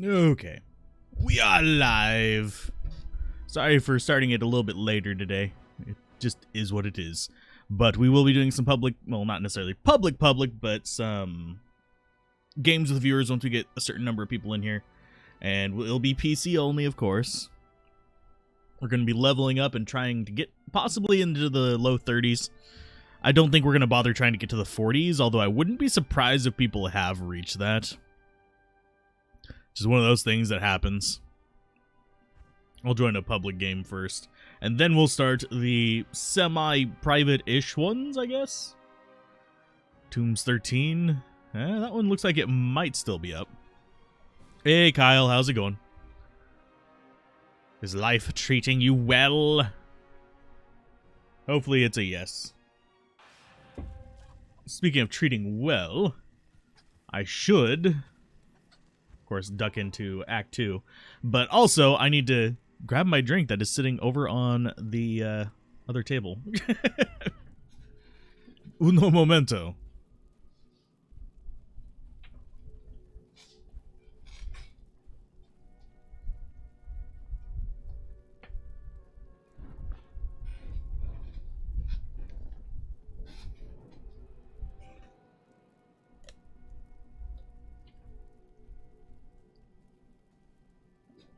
Okay. We are live. Sorry for starting it a little bit later today. It just is what it is. But we will be doing some public, well, not necessarily public, but some games with viewers once we get a certain number of people in here. And it'll be PC only, of course. We're going to be leveling up and trying to get possibly into the low 30s. I don't think we're going to bother trying to get to the 40s, although I wouldn't be surprised if people have reached that. Just one of those things that happens. I'll join a public game first, and then we'll start the semi-private-ish ones, I guess. Tombs 13. That one looks like it might still be up. Hey, Kyle, how's it going? Is life treating you well? Hopefully it's a yes. Speaking of treating well, I should, of course, duck into Act 2. But also, I need to grab my drink that is sitting over on the other table. Uno momento.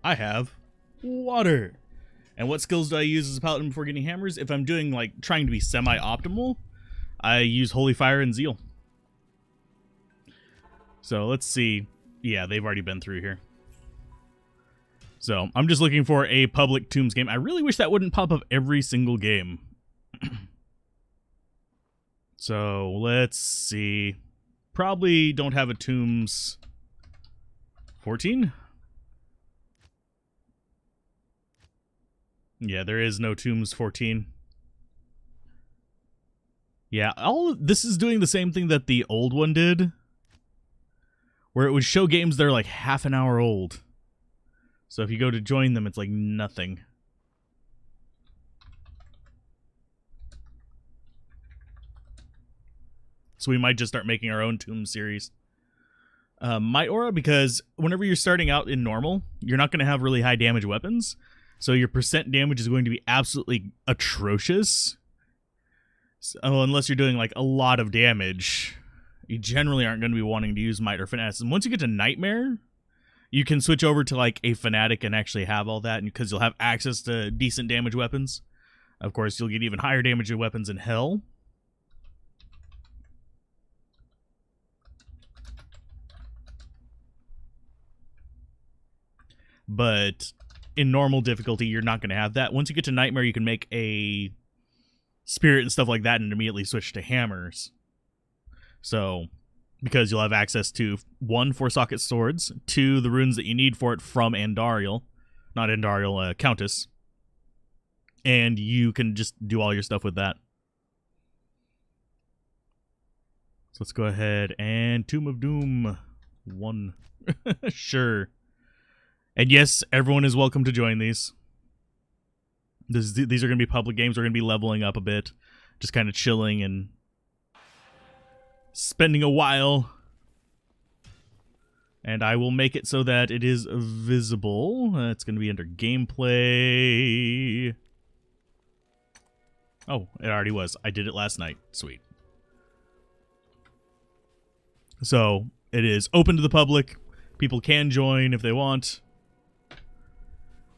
I have water. And what skills do I use as a paladin before getting hammers? If I'm doing, like, trying to be semi-optimal, I use Holy Fire and Zeal. So, let's see. Yeah, they've already been through here. So, I'm just looking for a public Tombs game. I really wish that wouldn't pop up every single game. So, let's see. Probably don't have a Tombs 14? Yeah, there is no Tombs 14. Yeah, this is doing the same thing that the old one did, where it would show games that are like half an hour old. So if you go to join them, it's like nothing. So we might just start making our own Tombs series. Might Aura, because whenever you're starting out in normal, you're not going to have really high damage weapons. So your percent damage is going to be absolutely atrocious. So, unless you're doing like a lot of damage, you generally aren't going to be wanting to use Might or Fanatics. And once you get to Nightmare, you can switch over to like a Fanatic and actually have all that, because you'll have access to decent damage weapons. Of course, you'll get even higher damage weapons in Hell. But in normal difficulty, you're not going to have that. Once you get to Nightmare, you can make a Spirit and stuff like that and immediately switch to Hammers. So, because you'll have access to 1, 4-socket swords, 2, the runes that you need for it from Andariel. Not Andariel, Countess. And you can just do all your stuff with that. So let's go ahead and Tomb of Doom 1. Sure. And yes, everyone is welcome to join these. These are going to be public games. We're going to be leveling up a bit. Just kind of chilling and spending a while. And I will make it so that it is visible. It's going to be under gameplay. Oh, it already was. I did it last night. Sweet. So, it is open to the public. People can join if they want.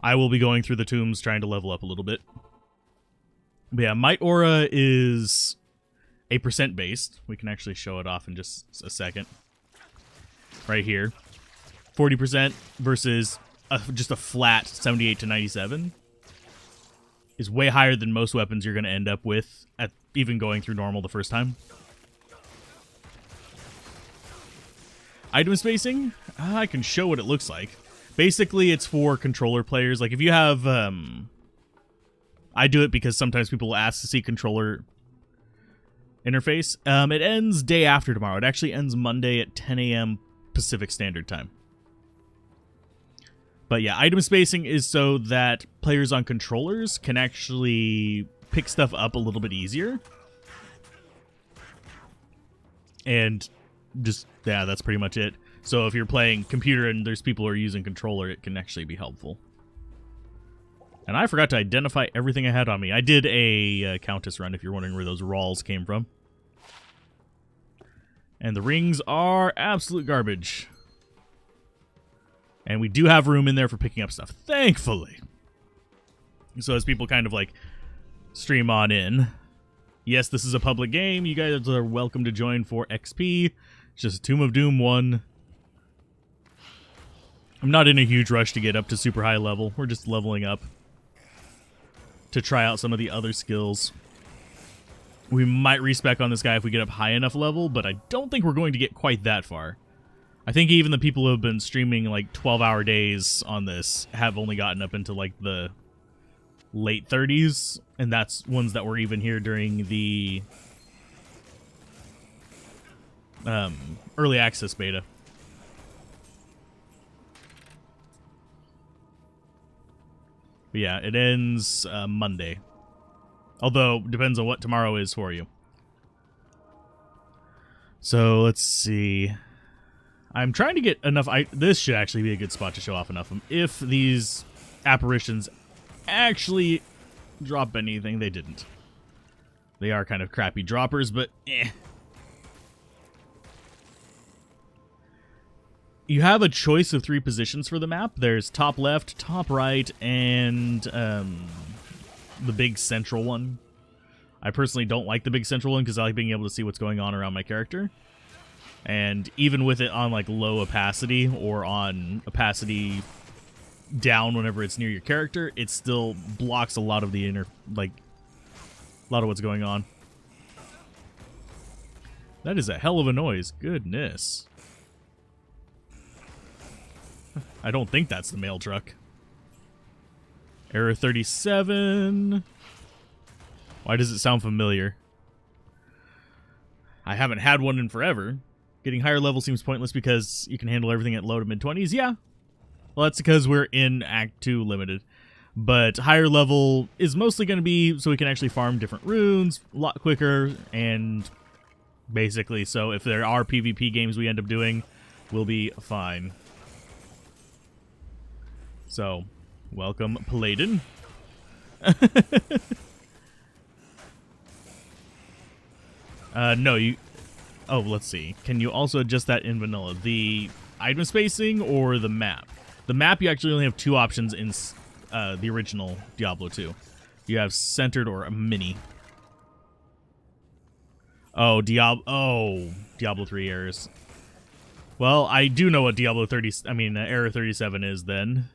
I will be going through the tombs trying to level up a little bit. But yeah, Might Aura is a percent based. We can actually show it off in just a second. Right here. 40% versus just a flat 78 to 97 is way higher than most weapons you're going to end up with at even going through normal the first time. Item spacing? I can show what it looks like. Basically, it's for controller players. Like, if you have, I do it because sometimes people will ask to see controller interface. It ends day after tomorrow. It actually ends Monday at 10 a.m. Pacific Standard Time. But yeah, item spacing is so that players on controllers can actually pick stuff up a little bit easier. And just, yeah, that's pretty much it. So if you're playing computer and there's people who are using controller, it can actually be helpful. And I forgot to identify everything I had on me. I did a Countess run, if you're wondering where those Rawls came from. And the rings are absolute garbage. And we do have room in there for picking up stuff, thankfully. So as people kind of like stream on in, yes, this is a public game. You guys are welcome to join for XP. It's just Tomb of Doom 1. I'm not in a huge rush to get up to super high level. We're just leveling up to try out some of the other skills. We might respec on this guy if we get up high enough level, but I don't think we're going to get quite that far. I think even the people who have been streaming like 12-hour days on this have only gotten up into like the late 30s, and that's ones that were even here during the early access beta. But yeah, it ends Monday. Although, depends on what tomorrow is for you. So, let's see. I'm trying to get enough... This should actually be a good spot to show off enough of them. If these apparitions actually drop anything, they didn't. They are kind of crappy droppers, but eh. You have a choice of 3 positions for the map. There's top left, top right, and the big central one. I personally don't like the big central one because I like being able to see what's going on around my character. And even with it on like low opacity or on opacity down whenever it's near your character, it still blocks a lot of the inner, like, a lot of what's going on. That is a hell of a noise. Goodness. I don't think that's the mail truck. Error 37. Why does it sound familiar? I haven't had one in forever. Getting higher level seems pointless because you can handle everything at low to mid-20s. Yeah. Well, that's because we're in Act 2 limited. But higher level is mostly going to be so we can actually farm different runes a lot quicker. And basically, so if there are PvP games we end up doing, we'll be fine. So, welcome, Paladin. No, you... Oh, let's see. Can you also adjust that in vanilla? The item spacing or the map? The map, you actually only have 2 options in the original Diablo 2. You have centered or a mini. Oh, Diablo 3 errors. Well, I do know what Diablo 30... Error 37 is then.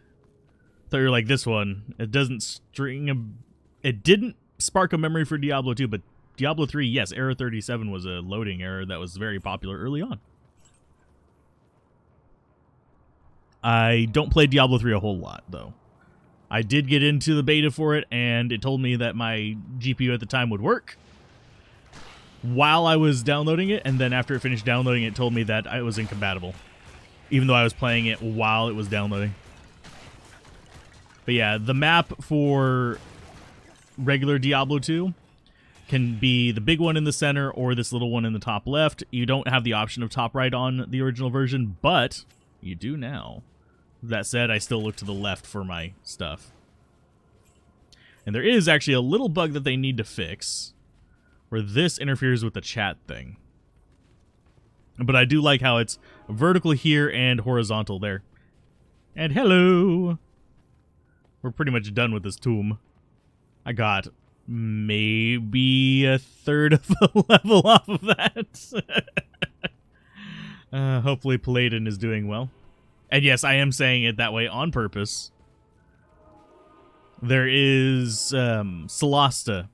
So you're like, this one, it doesn't it didn't spark a memory for Diablo 2, but Diablo 3, yes, Error 37 was a loading error that was very popular early on. I don't play Diablo 3 a whole lot, though. I did get into the beta for it, and it told me that my GPU at the time would work while I was downloading it, and then after it finished downloading, it told me that it was incompatible, even though I was playing it while it was downloading. But yeah, the map for regular Diablo 2 can be the big one in the center or this little one in the top left. You don't have the option of top right on the original version, but you do now. That said, I still look to the left for my stuff. And there is actually a little bug that they need to fix, where this interferes with the chat thing. But I do like how it's vertical here and horizontal there. And hello! We're pretty much done with this tomb. I got maybe a third of a level off of that. Hopefully Paladin is doing well. And yes, I am saying it that way on purpose. There is Solasta.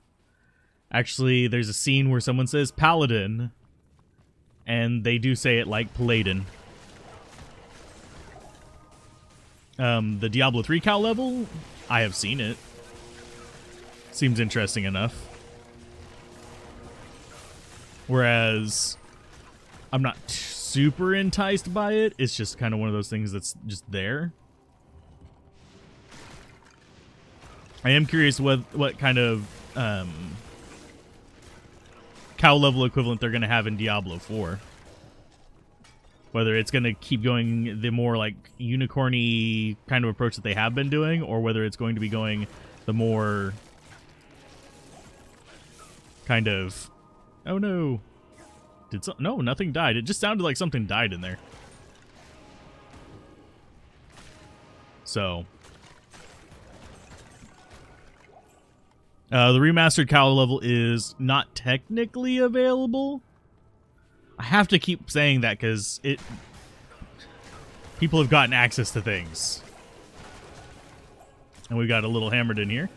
Actually, there's a scene where someone says Paladin, and they do say it like Paladin. The Diablo 3 cow level, I have seen it. Seems interesting enough. Whereas, I'm not super enticed by it. It's just kind of one of those things that's just there. I am curious what kind of cow level equivalent they're going to have in Diablo 4. Whether it's going to keep going the more like unicorny kind of approach that they have been doing, or whether it's going to be going the more kind of... Oh no. No, nothing died. It just sounded like something died in there. So... the remastered cowl level is not technically available. I have to keep saying that because people have gotten access to things. And we got a little hammered in here.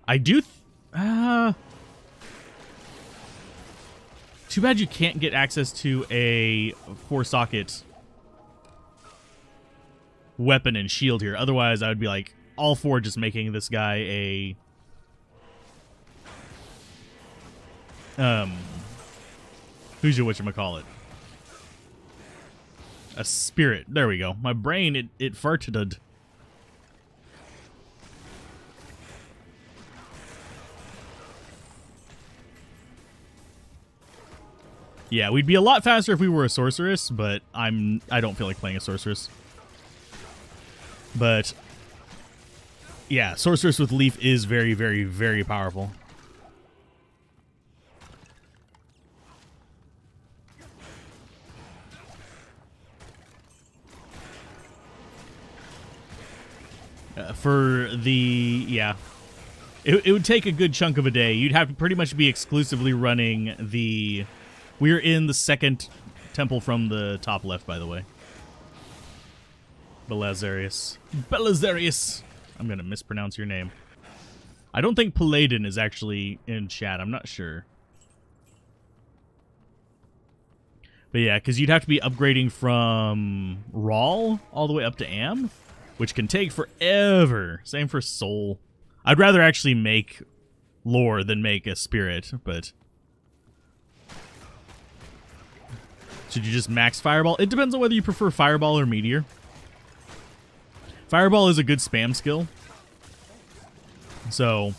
I do... too bad you can't get access to a 4-socket weapon and shield here. Otherwise, I would be like all for just making this guy a... who's your whatchamacallit? A spirit. There we go. My brain, it farted. Yeah, we'd be a lot faster if we were a sorceress, but I don't feel like playing a sorceress. But yeah, sorceress with leaf is very, very, very powerful. For the, yeah, it would take a good chunk of a day. You'd have to pretty much be exclusively running the... We're in the second temple from the top left, by the way. Belisarius. Belisarius! I'm going to mispronounce your name. I don't think Paladin is actually in chat. I'm not sure. But yeah, because you'd have to be upgrading from Rawl all the way up to Am, which can take forever. Same for Soul. I'd rather actually make lore than make a spirit, but... Should you just max Fireball? It depends on whether you prefer Fireball or Meteor. Fireball is a good spam skill. So,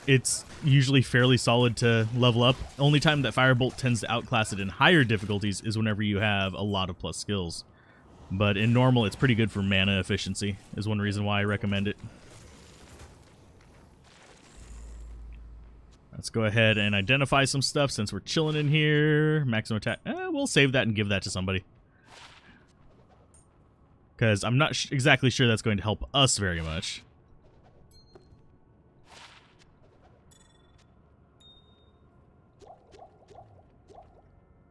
it's usually fairly solid to level up. Only time that Firebolt tends to outclass it in higher difficulties is whenever you have a lot of plus skills. But in normal, it's pretty good for mana efficiency, is one reason why I recommend it. Let's go ahead and identify some stuff since we're chilling in here. Maximum attack. We'll save that and give that to somebody. Because I'm not exactly sure that's going to help us very much.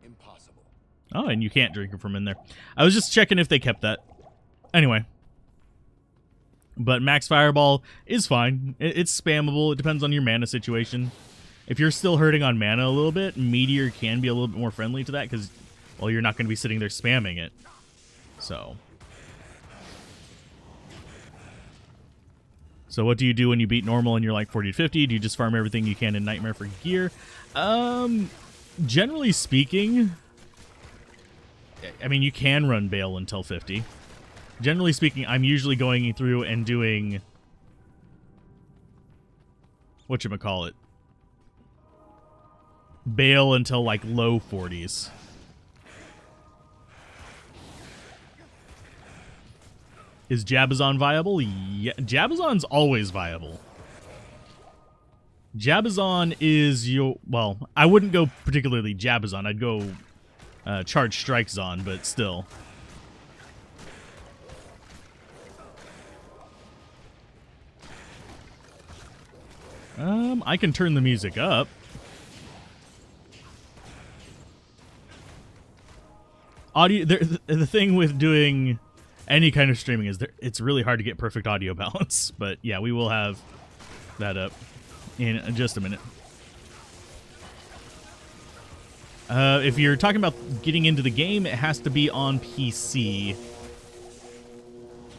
Impossible. Oh, and you can't drink it from in there. I was just checking if they kept that. Anyway. But max Fireball is fine. It's spammable. It depends on your mana situation. If you're still hurting on mana a little bit, Meteor can be a little bit more friendly to that because, well, you're not going to be sitting there spamming it. So what do you do when you beat normal and you're like 40 to 50? Do you just farm everything you can in Nightmare for gear? Generally speaking, I mean, you can run Bale until 50. Generally speaking, I'm usually going through and doing whatchamacallit, Bale until like low 40s. Is Jabazon viable? Yeah, Jabazon's always viable. Jabazon is your... Well, I wouldn't go particularly Jabazon. I'd go Charge Strike Zon, but still. I can turn the music up. Audio. The thing with doing any kind of streaming is it's really hard to get perfect audio balance. But yeah, we will have that up in just a minute. If you're talking about getting into the game, it has to be on PC.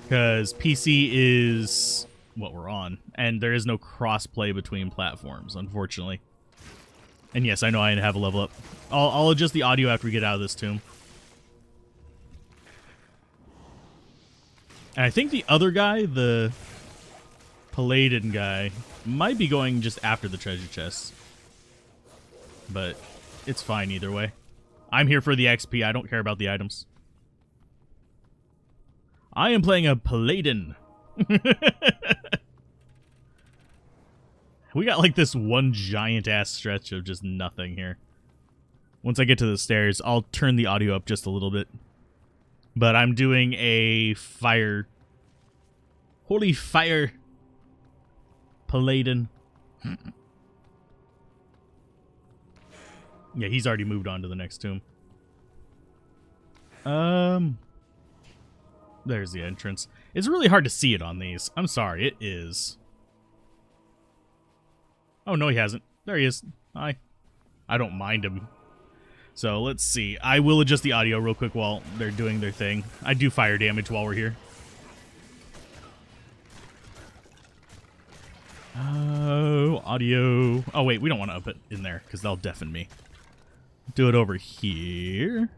Because PC is what we're on. And there is no cross-play between platforms, unfortunately. And yes, I know I have a level up. I'll adjust the audio after we get out of this tomb. And I think the other guy, the Paladin guy, might be going just after the treasure chest. But it's fine either way. I'm here for the XP. I don't care about the items. I am playing a Paladin. We got like this one giant ass stretch of just nothing here. Once I get to the stairs, I'll turn the audio up just a little bit. But I'm doing a fire. Holy fire. Paladin. Yeah, he's already moved on to the next tomb. There's the entrance. It's really hard to see it on these. I'm sorry, it is. Oh, no, he hasn't. There he is. Hi. I don't mind him. So, let's see. I will adjust the audio real quick while they're doing their thing. I do fire damage while we're here. Oh, audio. Oh, wait, we don't want to up it in there because they'll deafen me. Do it over here.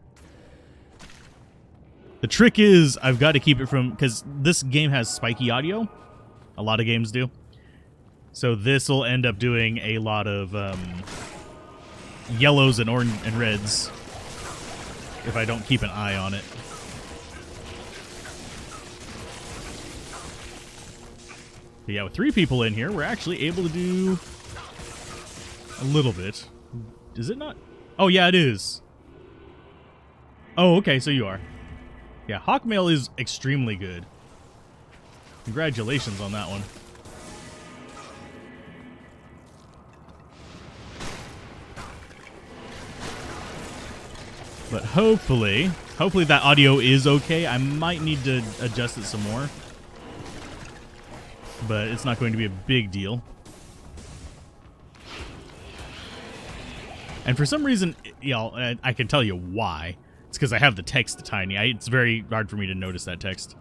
The trick is I've got to keep it from... because this game has spiky audio. A lot of games do. So this will end up doing a lot of yellows and orange and reds if I don't keep an eye on it. But yeah, with 3 people in here, we're actually able to do a little bit. Is it not? Oh, yeah, it is. Oh, okay, so you are. Yeah, Hawkmail is extremely good. Congratulations on that one. But hopefully that audio is okay. I might need to adjust it some more. But it's not going to be a big deal. And for some reason, you know, I can tell you why. It's because I have the text tiny. It's very hard for me to notice that text.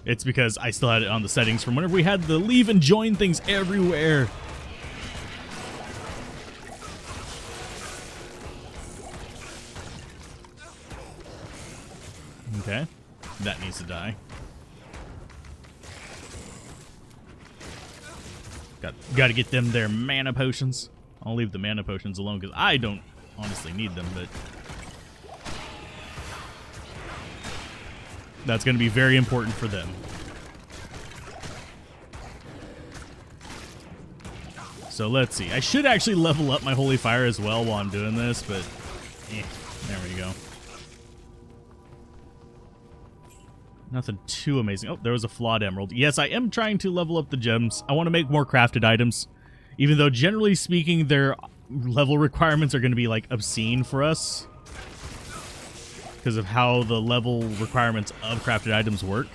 It's because I still had it on the settings from whenever we had the leave and join things everywhere. Okay. That needs to die. Got to get them their mana potions. I'll leave the mana potions alone because I don't honestly need them, but that's going to be very important for them. So let's see. I should actually level up my Holy Fire as well while I'm doing this, but there we go. Nothing too amazing. Oh, there was a flawed emerald. Yes, I am trying to level up the gems. I want to make more crafted items, even though generally speaking, their level requirements are going to be like obscene for us because of how the level requirements of crafted items work.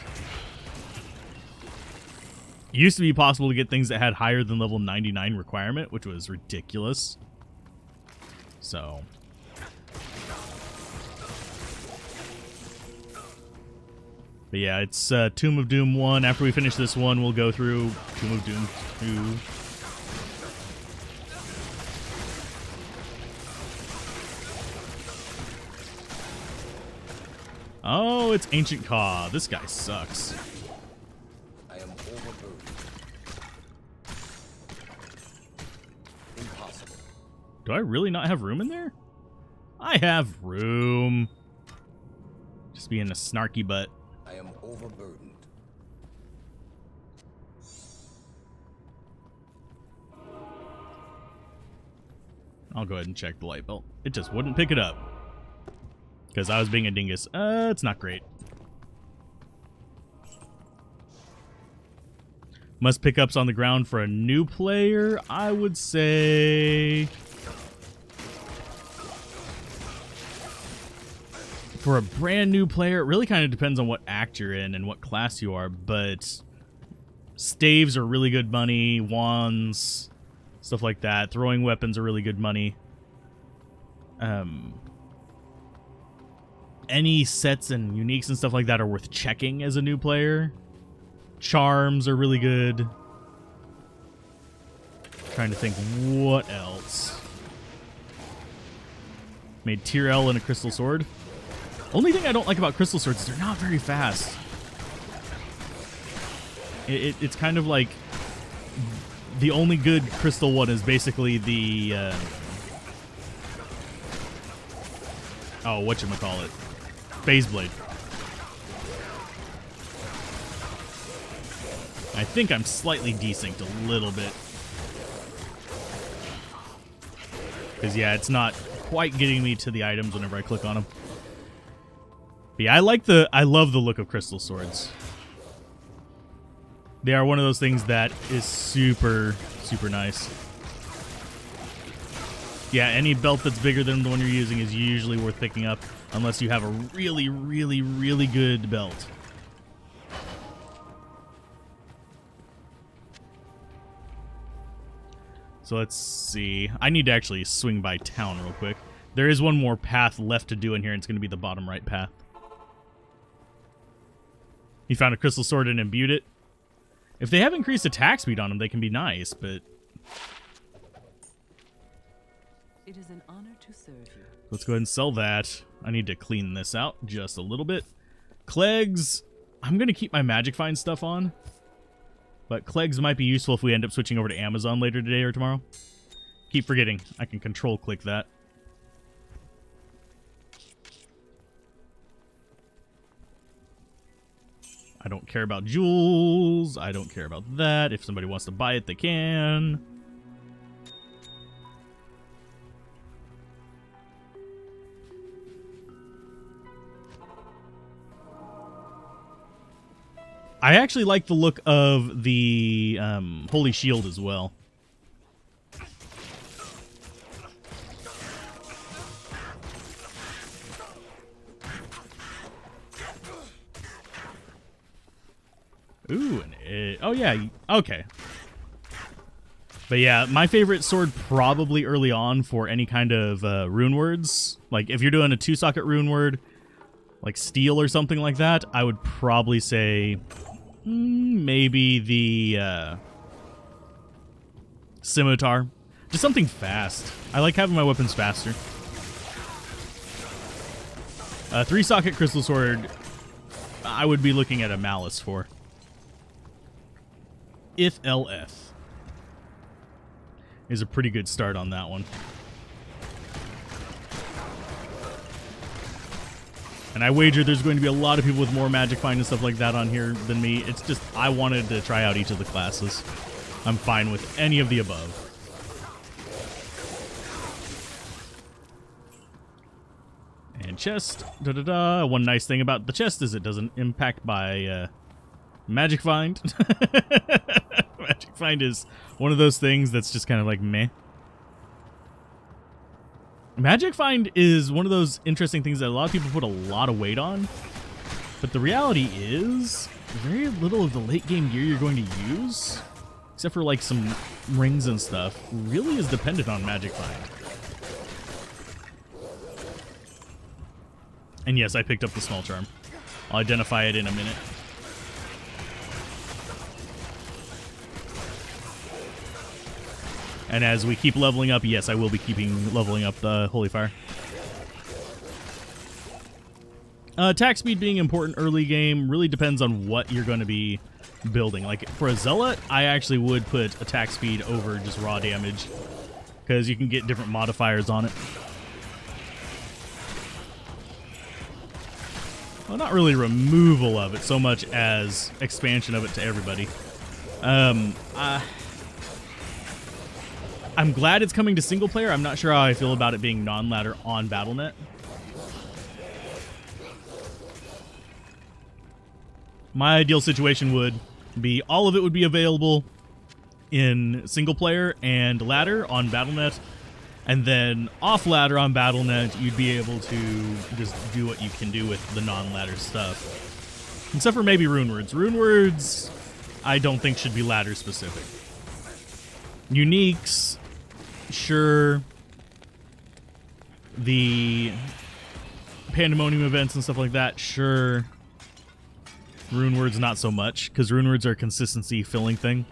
It used to be possible to get things that had higher than level 99 requirement, which was ridiculous. So... but yeah, it's Tomb of Doom 1. After we finish this one, we'll go through Tomb of Doom 2. Oh, it's Ancient Caw. This guy sucks. I am overburdened. Impossible. Do I really not have room in there? I have room. Just being a snarky butt. I am overburdened. I'll go ahead and check the light belt. It just wouldn't pick it up. Because I was being a dingus. It's not great. Must pick ups on the ground for a new player. I would say... for a brand new player, it really kind of depends on what act you're in and what class you are, but staves are really good money, wands, stuff like that. Throwing weapons are really good money. Any sets and uniques and stuff like that are worth checking as a new player. Charms are really good. Trying to think what else. Made Tier L and a Crystal Sword. Only thing I don't like about Crystal Swords is they're not very fast. It's kind of like the only good crystal one is basically the Oh, whatchamacallit. Phase Blade. I think I'm slightly desynced a little bit. Because, yeah, it's not quite getting me to the items whenever I click on them. But yeah, I love the look of crystal swords. They are one of those things that is super, super nice. Yeah, any belt that's bigger than the one you're using is usually worth picking up, unless you have a really, really, really good belt. So let's see. I need to actually swing by town real quick. There is one more path left to do in here, and it's going to be the bottom right path. You found a crystal sword and imbued it. If they have increased attack speed on them, they can be nice, but... It is an honor to serve you. Let's go ahead and sell that. I need to clean this out just a little bit. Clegs. I'm going to keep my Magic Find stuff on. But Clegs might be useful if we end up switching over to Amazon later today or tomorrow. Keep forgetting. I can control click that. I don't care about jewels. I don't care about that. If somebody wants to buy it, they can. I actually like the look of the Holy Shield as well. Ooh, oh yeah, okay. But yeah, my favorite sword probably early on for any kind of rune words. Like if you're doing a 2-socket rune word, like steel or something like that, I would probably say maybe the scimitar. Just something fast. I like having my weapons faster. 3-socket crystal sword, I would be looking at a Malice for. If LF is a pretty good start on that one. And I wager there's going to be a lot of people with more Magic Find and stuff like that on here than me. It's just, I wanted to try out each of the classes. I'm fine with any of the above. And chest, da-da-da. One nice thing about the chest is it doesn't impact by Magic Find. Magic Find is one of those things that's just kind of like meh. Magic Find is one of those interesting things that a lot of people put a lot of weight on. But the reality is, very little of the late game gear you're going to use, except for like some rings and stuff, really is dependent on Magic Find. And yes, I picked up the small charm. I'll identify it in a minute. And as we keep leveling up, yes, I will be keeping leveling up the Holy Fire. Attack speed being important early game really depends on what you're going to be building. Like for a Zealot, I actually would put attack speed over just raw damage, because you can get different modifiers on it. Well, not really removal of it so much as expansion of it to everybody. I'm glad it's coming to single player. I'm not sure how I feel about it being non-ladder on Battle.net. My ideal situation would be all of it would be available in single player and ladder on Battle.net, and then off ladder on Battle.net you'd be able to just do what you can do with the non-ladder stuff. Except for maybe rune words. Rune words I don't think should be ladder specific. Uniques, sure. The Pandemonium events and stuff like that, sure. Rune words, not so much, because rune words are a consistency filling thing.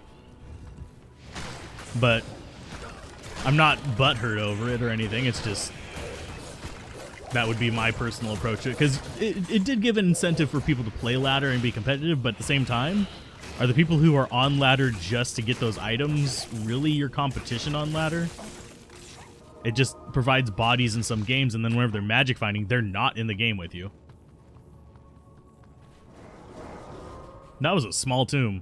But I'm not butthurt over it or anything. It's just that would be my personal approach to it, because it did give an incentive for people to play ladder and be competitive, but at the same time, are the people who are on ladder just to get those items really your competition on ladder? It just provides bodies in some games, and then whenever they're magic finding, they're not in the game with you. That was a small tomb.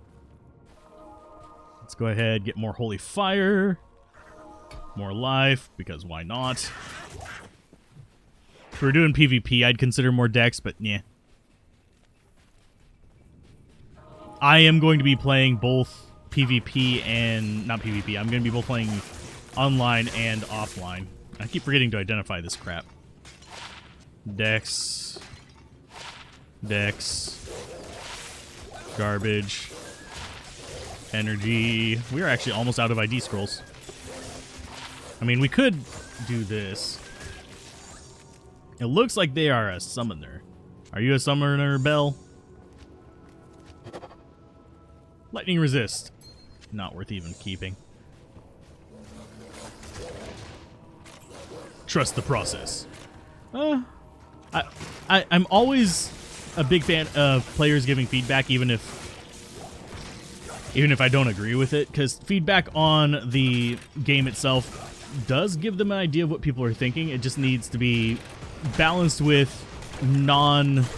Let's go ahead, get more holy fire. More life, because why not? If we were doing PvP, I'd consider more decks, but yeah. I am going to be playing both PvP and... not PvP. I'm going to be both playing online and offline. I keep forgetting to identify this crap. Dex. Dex. Garbage. Energy. We are actually almost out of ID scrolls. I mean, we could do this. It looks like they are a summoner. Are you a summoner, Bell? Lightning resist. Not worth even keeping. Trust the process. I'm always a big fan of players giving feedback, even if I don't agree with it, because feedback on the game itself does give them an idea of what people are thinking. It just needs to be balanced with non-squeaky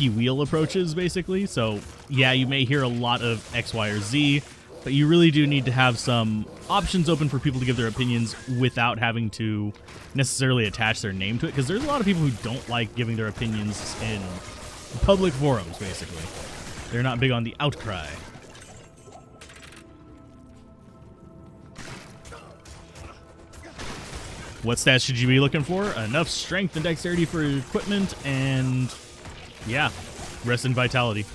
wheel approaches, basically. So, yeah, you may hear a lot of X, Y, or Z, but you really do need to have some options open for people to give their opinions without having to necessarily attach their name to it, because there's a lot of people who don't like giving their opinions in public forums, basically. They're not big on the outcry. What stats should you be looking for? Enough strength and dexterity for equipment, and yeah, rest and vitality.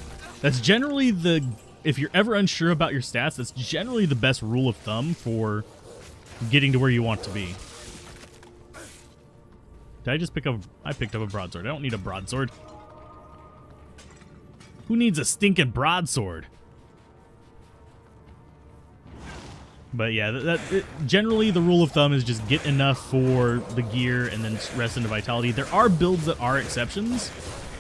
That's generally the... if you're ever unsure about your stats, that's generally the best rule of thumb for getting to where you want to be. Did I just pick up... I picked up a broadsword. I don't need a broadsword. Who needs a stinking broadsword? But yeah, generally the rule of thumb is just get enough for the gear and then rest into vitality. There are builds that are exceptions,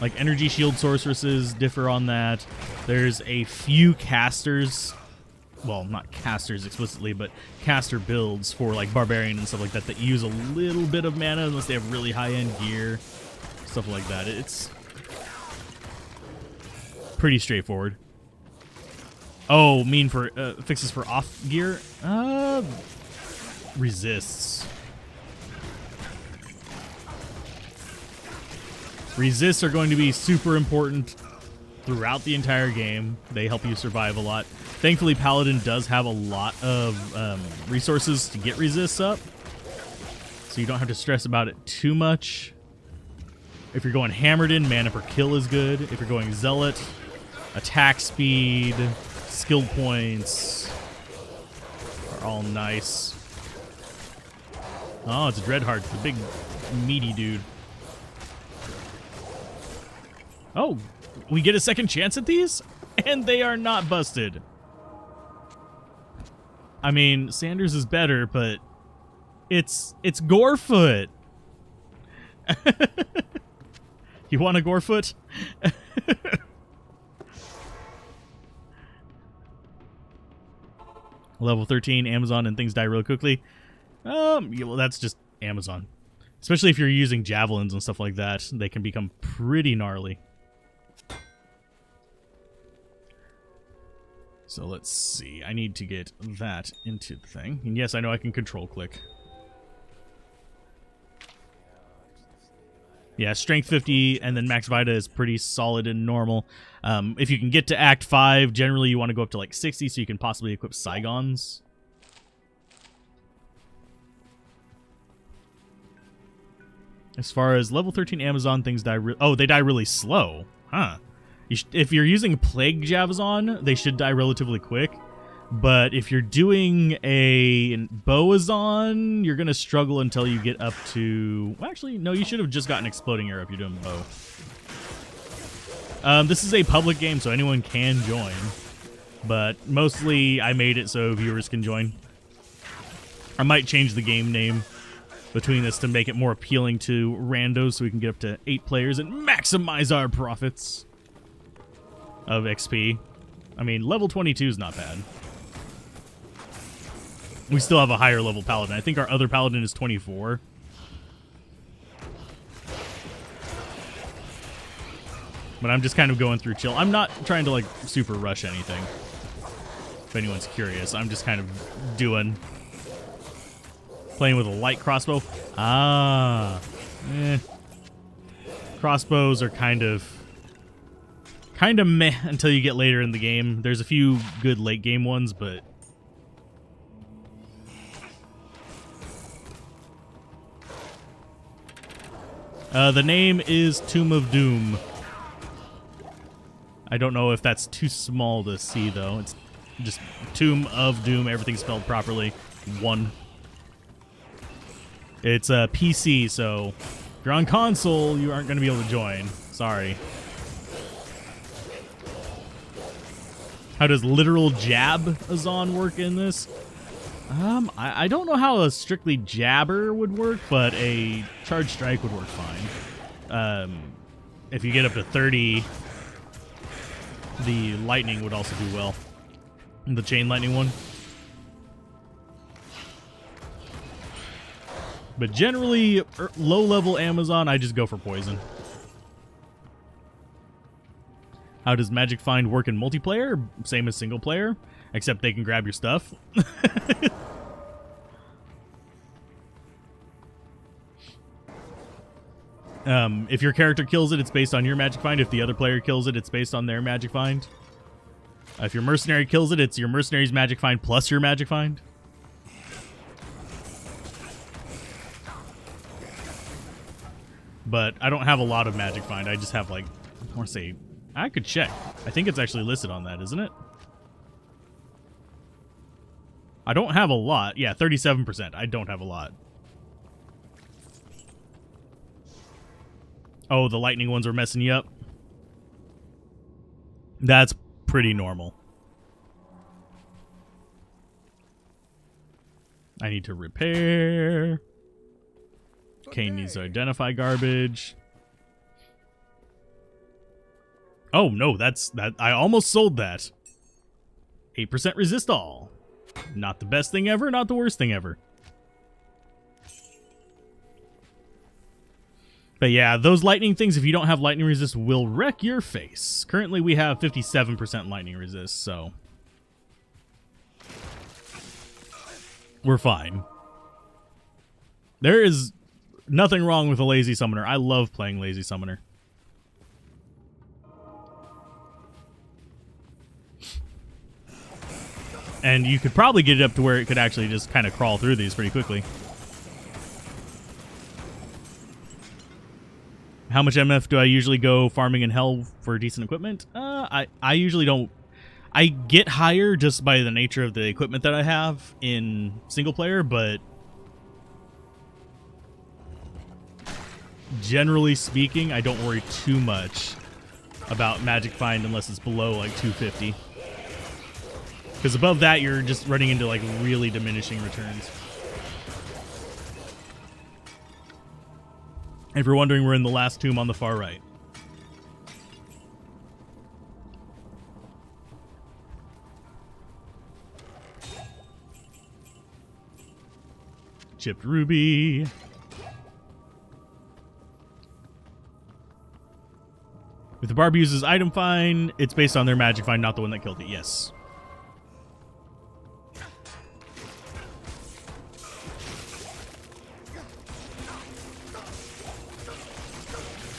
like energy shield sorceresses differ on that. There's a few casters, well, not casters explicitly, but caster builds for like Barbarian and stuff like that that use a little bit of mana unless they have really high-end gear, stuff like that. It's pretty straightforward. Oh, mean for fixes for off gear? Resists. Resists are going to be super important throughout the entire game. They help you survive a lot. Thankfully, Paladin does have a lot of resources to get resists up, so you don't have to stress about it too much. If you're going Hammered in, mana per kill is good. If you're going Zealot, attack speed, skill points are all nice. Oh, it's a Dreadheart, the big meaty dude. Oh, we get a second chance at these? And they are not busted. I mean, Sanders is better, but it's Gorefoot. You want a Gorefoot? Level 13, Amazon, and things die real quickly. Yeah, well, that's just Amazon. Especially if you're using javelins and stuff like that, they can become pretty gnarly. So let's see. I need to get that into the thing. And yes, I know I can control click. Yeah, strength 50 and then max vita is pretty solid and normal. If you can get to act 5, generally you want to go up to like 60 so you can possibly equip Saigons. As far as level 13 Amazon, things die... oh, they die really slow. Huh. If you're using Plague Javazon, they should die relatively quick. But if you're doing a Boazon, you're going to struggle until you get up to... well, actually, no, you should have just gotten Exploding Arrow if you're doing Bow. This is a public game, so anyone can join. But mostly, I made it so viewers can join. I might change the game name between this to make it more appealing to randos so we can get up to 8 players and maximize our profits of XP. I mean, level 22 is not bad. We still have a higher level Paladin. I think our other Paladin is 24. But I'm just kind of going through chill. I'm not trying to, like, super rush anything. If anyone's curious. I'm just kind of playing with a light crossbow. Crossbows are kind of meh until you get later in the game. There's a few good late game ones, but the name is Tomb of Doom. I don't know if that's too small to see, though. It's just Tomb of Doom, everything spelled properly. 1. It's a PC, so if you're on console, you aren't going to be able to join. Sorry. How does literal jab-a-zon work in this? I don't know how a strictly jabber would work, but a charge strike would work fine. If you get up to 30, the lightning would also do well. The chain lightning one. But generally, low-level Amazon, I just go for poison. How does Magic Find work in multiplayer? Same as single player, except they can grab your stuff. If your character kills it, it's based on your Magic Find. If the other player kills it, it's based on their Magic Find. If your mercenary kills it, it's your mercenary's Magic Find plus your Magic Find. But I don't have a lot of Magic Find. I just have, like, I want to say, I could check. I think it's actually listed on that, isn't it? I don't have a lot. Yeah, 37%. I don't have a lot. Oh, the lightning ones are messing you up? That's pretty normal. I need to repair. Kane needs to identify garbage. Oh, no, that. I almost sold that. 8% resist all. Not the best thing ever, not the worst thing ever. But yeah, those lightning things, if you don't have lightning resist, will wreck your face. Currently, we have 57% lightning resist, so we're fine. There is nothing wrong with a lazy summoner. I love playing lazy summoner. And you could probably get it up to where it could actually just kind of crawl through these pretty quickly. How much MF do I usually go farming in hell for decent equipment? I usually don't. I get higher just by the nature of the equipment that I have in single player, but generally speaking, I don't worry too much about Magic Find unless it's below like 250. Because above that, you're just running into like really diminishing returns. If you're wondering, we're in the last tomb on the far right. Chipped ruby. If the barb uses item find, it's based on their magic find, not the one that killed it. Yes.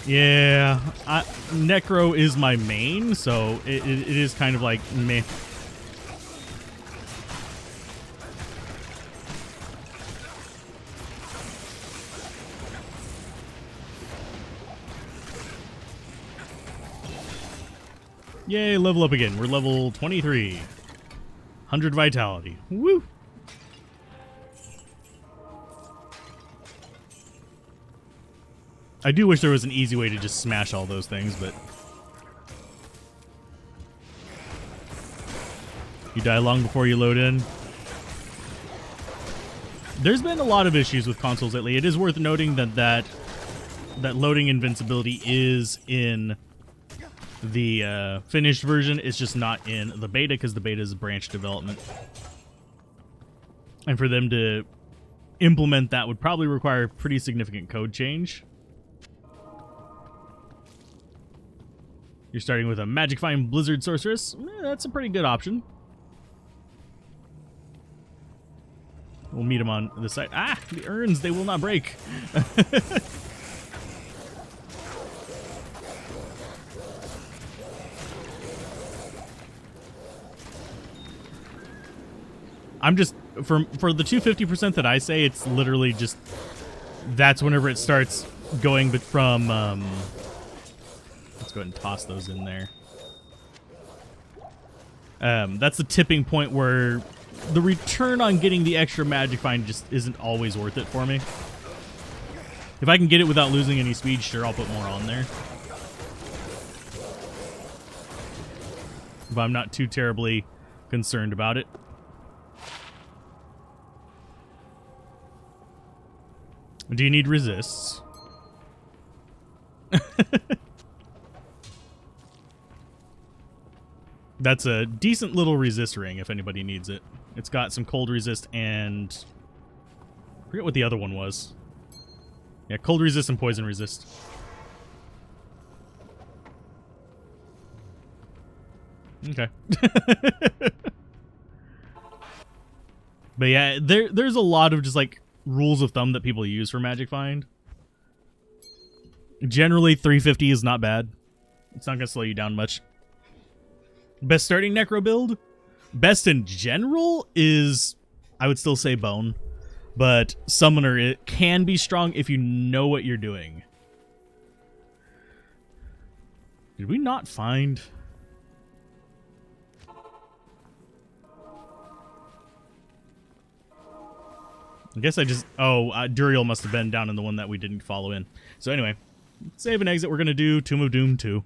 Yeah, Necro is my main, so it is kind of like meh. Yay, level up again. We're level 23. 100 vitality. Woo! I do wish there was an easy way to just smash all those things, but you die long before you load in. There's been a lot of issues with consoles lately. It is worth noting that loading invincibility is in the finished version. It's just not in the beta because the beta is branch development. And for them to implement that would probably require a pretty significant code change. You're starting with a Magic Find Blizzard Sorceress. That's a pretty good option. We'll meet them on the side. Ah, the urns, they will not break. I'm just, for the 250% that I say, it's literally just, that's whenever it starts going from, let's go ahead and toss those in there. That's the tipping point where the return on getting the extra Magic Find just isn't always worth it for me. If I can get it without losing any speed, sure, I'll put more on there. But I'm not too terribly concerned about it. Do you need resists? That's a decent little resist ring if anybody needs it. It's got some cold resist and I forget what the other one was. Yeah, cold resist and poison resist. Okay. But yeah, there's a lot of just like rules of thumb that people use for Magic Find. Generally, 350 is not bad. It's not going to slow you down much. Best starting Necro build? Best in general is, I would still say Bone. But Summoner, it can be strong if you know what you're doing. Did we not find... I guess I just... Oh, Duriel must have been down in the one that we didn't follow in. So anyway, save and exit. We're going to do Tomb of Doom 2.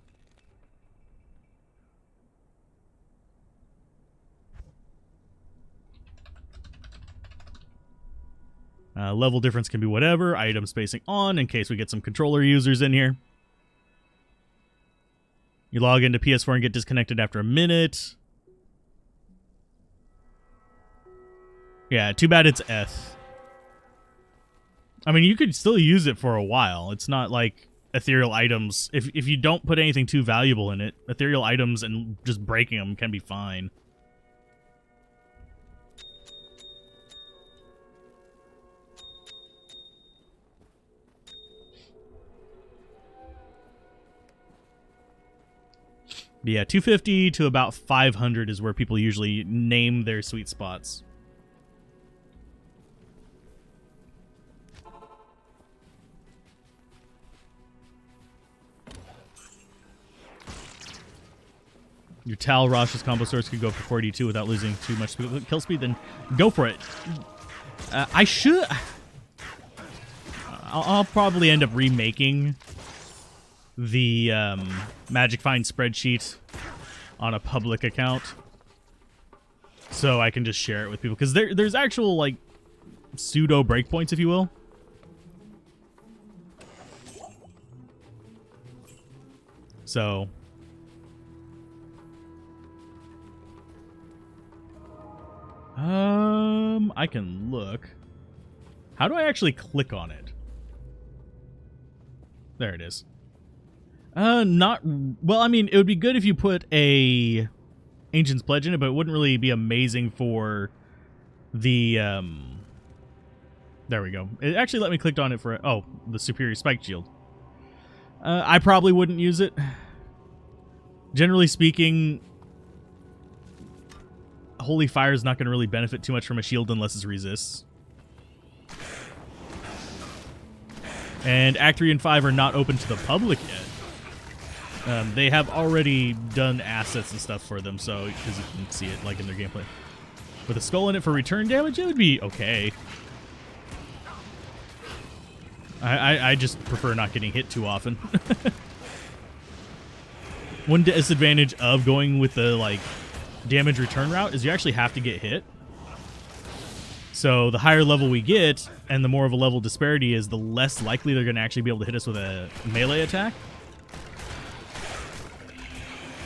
Level difference can be whatever. Item spacing on in case we get some controller users in here. You log into PS4 and get disconnected after a minute. Yeah, too bad it's Eth. I mean, you could still use it for a while. It's not like ethereal items. If you don't put anything too valuable in it, ethereal items and just breaking them can be fine. But yeah, 250 to about 500 is where people usually name their sweet spots. Your Tal Rosh's combo source could go for 42 without losing too much kill speed, then go for it. I should... I'll probably end up remaking the Magic Find spreadsheet on a public account so I can just share it with people. Because there's actual, like, pseudo breakpoints, if you will. So... I can look. How do I actually click on it? There it is. Not... Well, I mean, it would be good if you put a Ancient's Pledge in it, but it wouldn't really be amazing for the, There we go. It actually let me click on it for... Oh, the Superior Spike Shield. I probably wouldn't use it. Generally speaking... Holy Fire is not going to really benefit too much from a shield unless it resists. And Act 3 and 5 are not open to the public yet. They have already done assets and stuff for them, so because you can see it like in their gameplay. With a skull in it for return damage, it would be okay. I just prefer not getting hit too often. One disadvantage of going with the like damage return route is you actually have to get hit. So the higher level we get, and the more of a level disparity is, the less likely they're going to actually be able to hit us with a melee attack.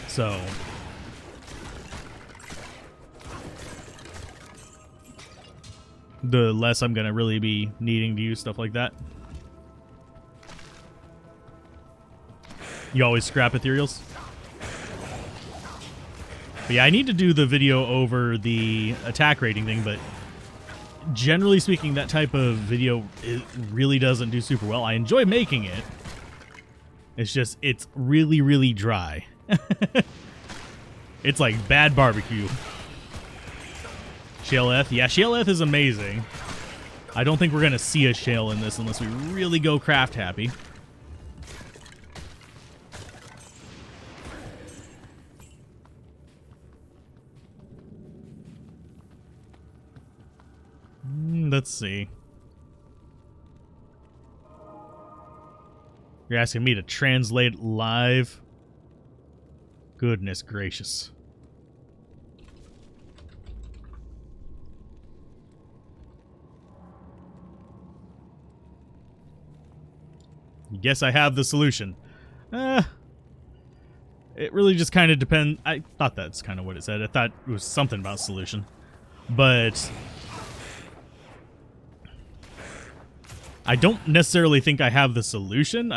So... the less I'm gonna really be needing to use stuff like that. You always scrap ethereals? But yeah, I need to do the video over the attack rating thing, but generally speaking, that type of video, it really doesn't do super well. I enjoy making it. It's just, it's really, really dry. It's like bad barbecue. Shaleeth? Yeah, Shaleeth is amazing. I don't think we're going to see a shale in this unless we really go craft happy. Let's see. You're asking me to translate live? Goodness gracious. Guess I have the solution. It really just kind of depends. I thought that's kind of what it said. I thought it was something about solution. But I don't necessarily think I have the solution.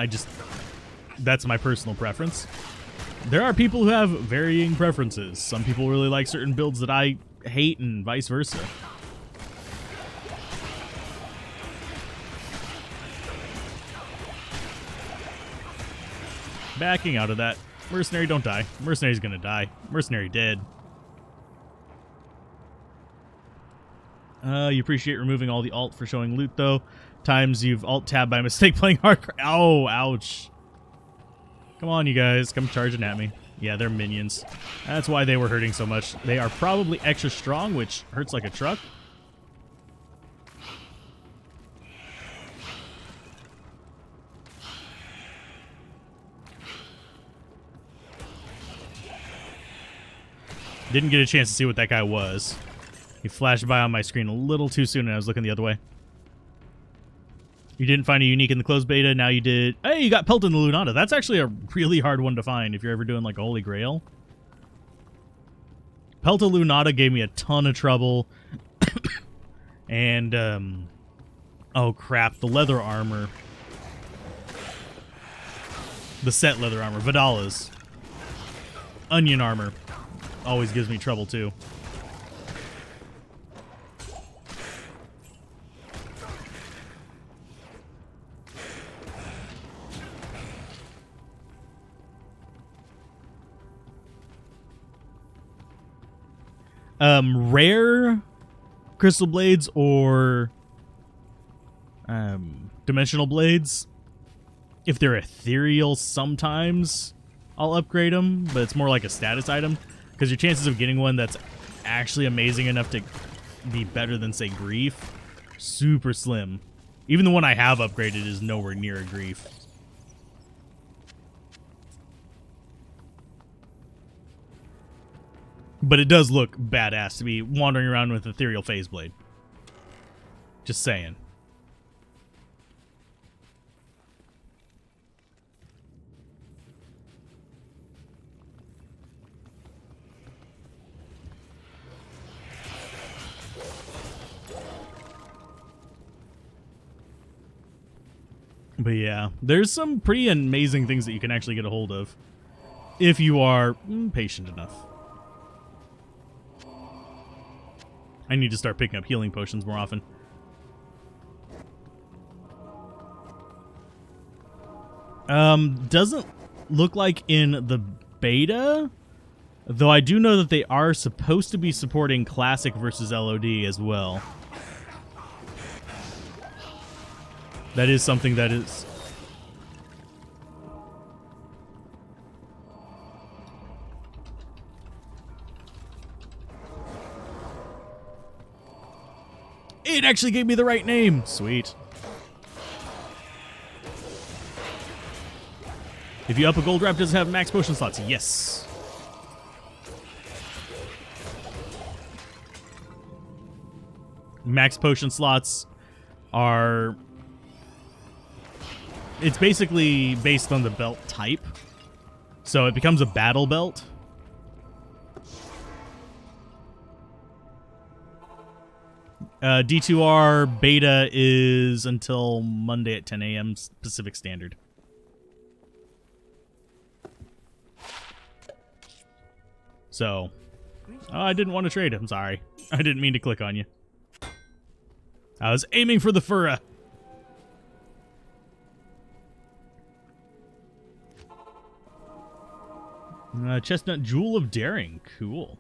That's my personal preference. There are people who have varying preferences. Some people really like certain builds that I hate and vice versa. Backing out of that. Mercenary, don't die. Mercenary's gonna die. Mercenary dead. You appreciate removing all the alt for showing loot, though. Times you've alt-tabbed by mistake playing hardcore. Oh, ouch. Come on, you guys. Come charging at me. Yeah, they're minions. That's why they were hurting so much. They are probably extra strong, which hurts like a truck. Didn't get a chance to see what that guy was. He flashed by on my screen a little too soon and I was looking the other way. You didn't find a unique in the closed beta, now you did. Hey, you got Pelt in the Lunata. That's actually a really hard one to find if you're ever doing like a Holy Grail. Pelt of Lunata gave me a ton of trouble. And, oh crap, the leather armor. The set leather armor, Vidala's. Onion armor. Always gives me trouble too. Rare crystal blades or dimensional blades, if they're ethereal, sometimes I'll upgrade them, but it's more like a status item because your chances of getting one that's actually amazing enough to be better than, say, Grief, super slim. Even the one I have upgraded is nowhere near a Grief. But it does look badass to be wandering around with Ethereal Phase Blade. Just saying. But yeah, there's some pretty amazing things that you can actually get a hold of if you are patient enough. I need to start picking up healing potions more often. Doesn't look like in the beta, though I do know that they are supposed to be supporting Classic versus LOD as well. That is something that is... It actually gave me the right name. Sweet. If you up a gold wrap, does it have max potion slots? Yes. Max potion slots are... It's basically based on the belt type. So it becomes a battle belt. D2R beta is until Monday at 10 a.m. Pacific Standard. So, I didn't want to trade. I'm sorry. I didn't mean to click on you. I was aiming for the furra. Chestnut Jewel of Daring. Cool.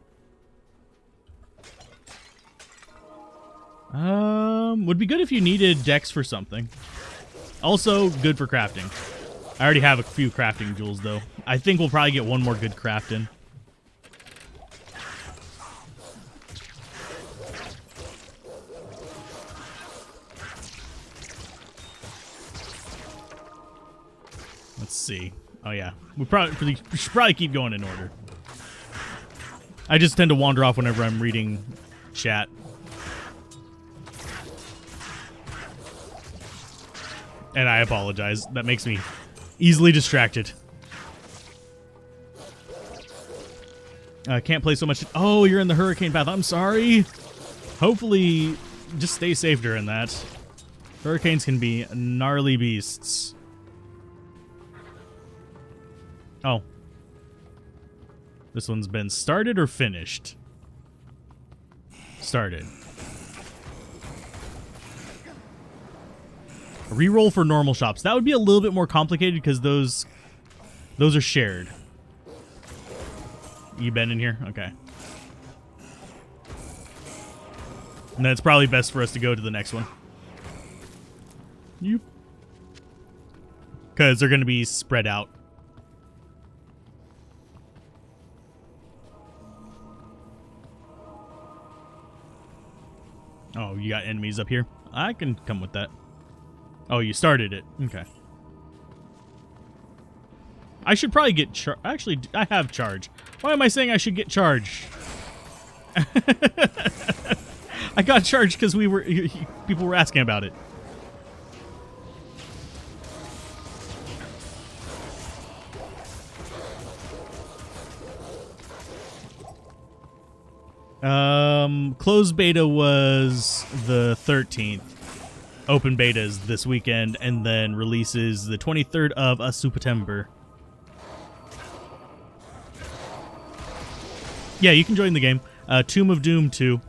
Would be good if you needed decks for something. Also, good for crafting. I already have a few crafting jewels, though. I think we'll probably get one more good craft in. Let's see. Oh yeah, we should probably keep going in order. I just tend to wander off whenever I'm reading chat. And I apologize. That makes me easily distracted. Can't play so much. Oh, you're in the hurricane path. I'm sorry. Hopefully, just stay safe during that. Hurricanes can be gnarly beasts. Oh. This one's been started or finished? Started. A reroll for normal shops. That would be a little bit more complicated because those are shared. You been in here? Okay. And then it's probably best for us to go to the next one. You. Because they're going to be spread out. Oh, you got enemies up here? I can come with that. Oh, you started it. Okay. I should probably get charge. Actually, I have charge. Why am I saying I should get charge? I got charged because people were asking about it. Closed beta was the 13th. Open beta is this weekend, and then releases the 23rd of September. Yeah, you can join the game. Tomb of Doom 2.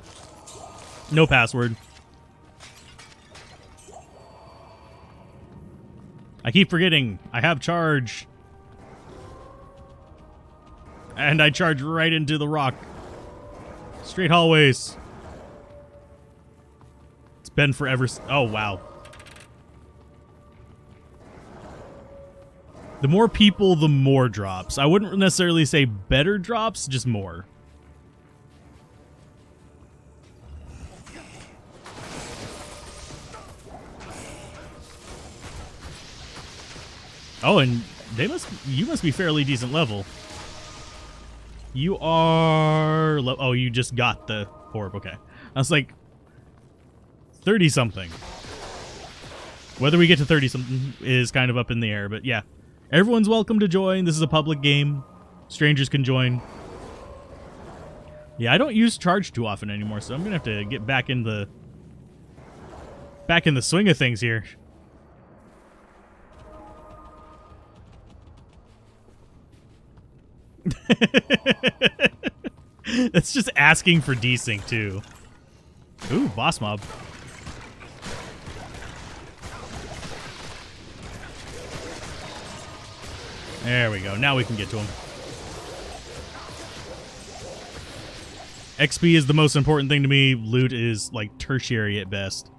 No password. I keep forgetting. I have charge. And I charge right into the rock. Straight hallways. It's been forever. Oh, wow. The more people, the more drops. I wouldn't necessarily say better drops, just more. Oh, and you must be fairly decent level. You are... Oh, you just got the orb. Okay. I was like... 30-something. Whether we get to 30-something is kind of up in the air, but yeah. Everyone's welcome to join. This is a public game. Strangers can join. Yeah, I don't use charge too often anymore, so I'm going to have to get back in the swing of things here. That's just asking for desync too. Ooh, boss mob. There we go. Now we can get to him. XP is the most important thing to me. Loot is like tertiary at best.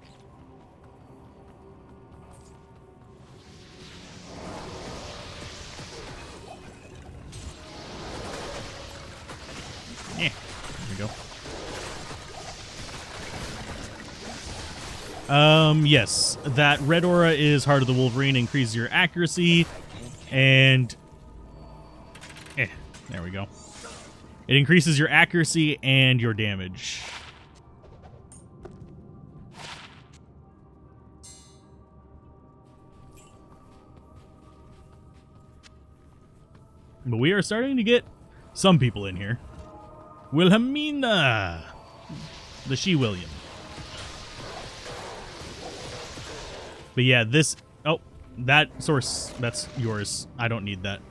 Yeah, there we go. Yes, that red aura is Heart of the Wolverine, increases your accuracy, and there we go. It increases your accuracy and your damage. But we are starting to get some people in here. Wilhelmina, the She-William. But yeah, this... Oh, that source, that's yours. I don't need that.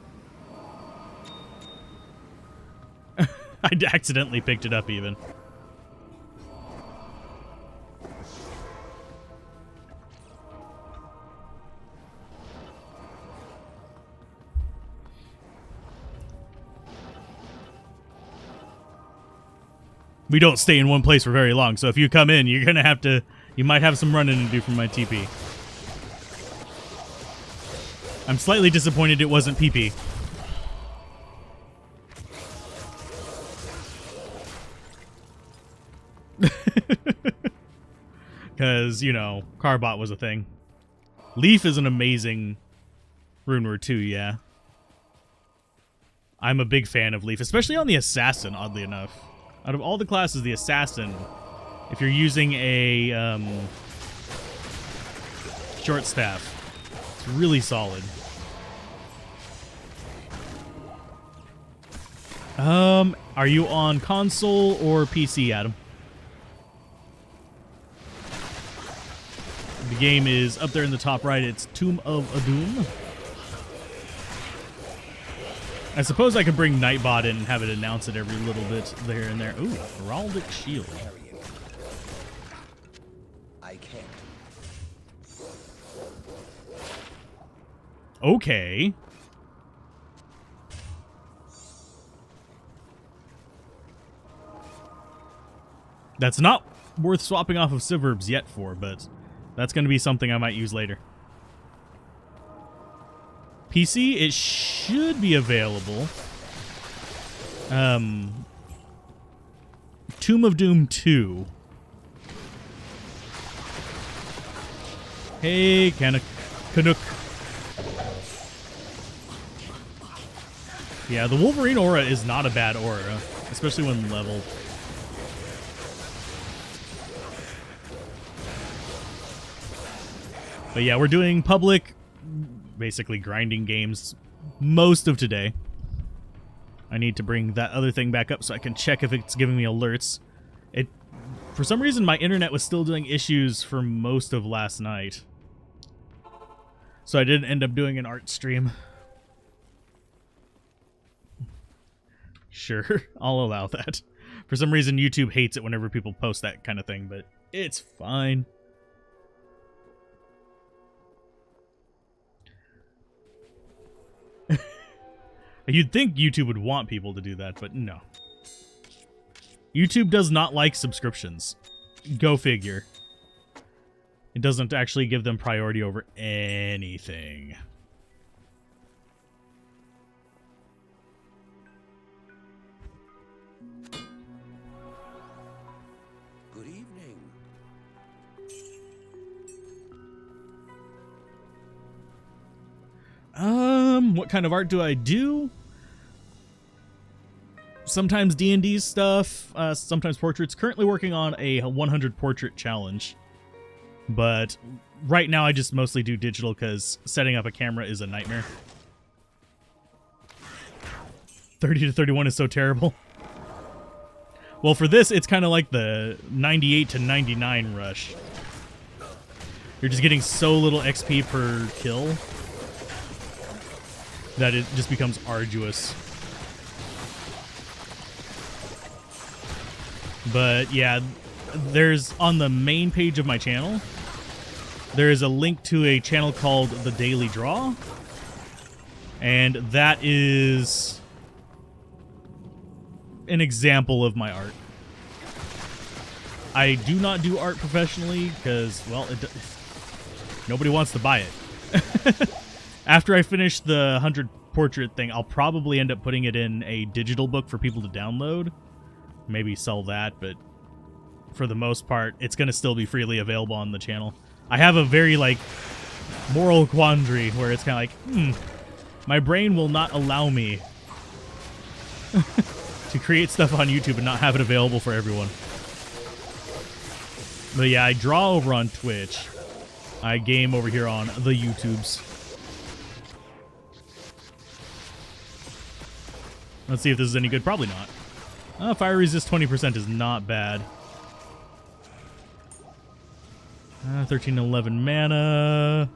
I accidentally picked it up even. We don't stay in one place for very long, so if you come in, you're gonna have to... You might have some running to do from my TP. I'm slightly disappointed it wasn't PP. Because, you know, Carbot was a thing. Leaf is an amazing rune word too, yeah. I'm a big fan of Leaf, especially on the Assassin, oddly enough. Out of all the classes, the Assassin, if you're using a short staff, it's really solid. Are you on console or PC, Adam? The game is up there in the top right. It's Tomb of Adum. I suppose I could bring Nightbot in and have it announce it every little bit there and there. Ooh, Heraldic Shield. I can't. Okay. That's not worth swapping off of Civerbs yet for, but that's going to be something I might use later. PC, it should be available. Tomb of Doom 2. Hey, Canuck. Yeah, the Wolverine aura is not a bad aura, especially when leveled. But yeah, we're doing public, basically grinding games most of today. I need to bring that other thing back up so I can check if it's giving me alerts. For some reason, my internet was still doing issues for most of last night. So I didn't end up doing an art stream. Sure, I'll allow that. For some reason, YouTube hates it whenever people post that kind of thing, but it's fine. You'd think YouTube would want people to do that, but no. YouTube does not like subscriptions. Go figure. It doesn't actually give them priority over anything. Good evening. What kind of art do I do? Sometimes D&D stuff, sometimes portraits. Currently working on a 100 portrait challenge. But right now I just mostly do digital because setting up a camera is a nightmare. 30 to 31 is so terrible. Well, for this, it's kind of like the 98 to 99 rush. You're just getting so little XP per kill that it just becomes arduous. But yeah, there's on the main page of my channel, there is a link to a channel called The Daily Draw, and that is an example of my art. I do not do art professionally because, well, nobody wants to buy it. After I finish the 100 portrait thing, I'll probably end up putting it in a digital book for people to download. Maybe sell that, but for the most part, it's going to still be freely available on the channel. I have a very, like, moral quandary where it's kind of like, my brain will not allow me to create stuff on YouTube and not have it available for everyone. But yeah, I draw over on Twitch. I game over here on the YouTubes. Let's see if this is any good. Probably not. Fire resist 20% is not bad. 13 and 11 mana.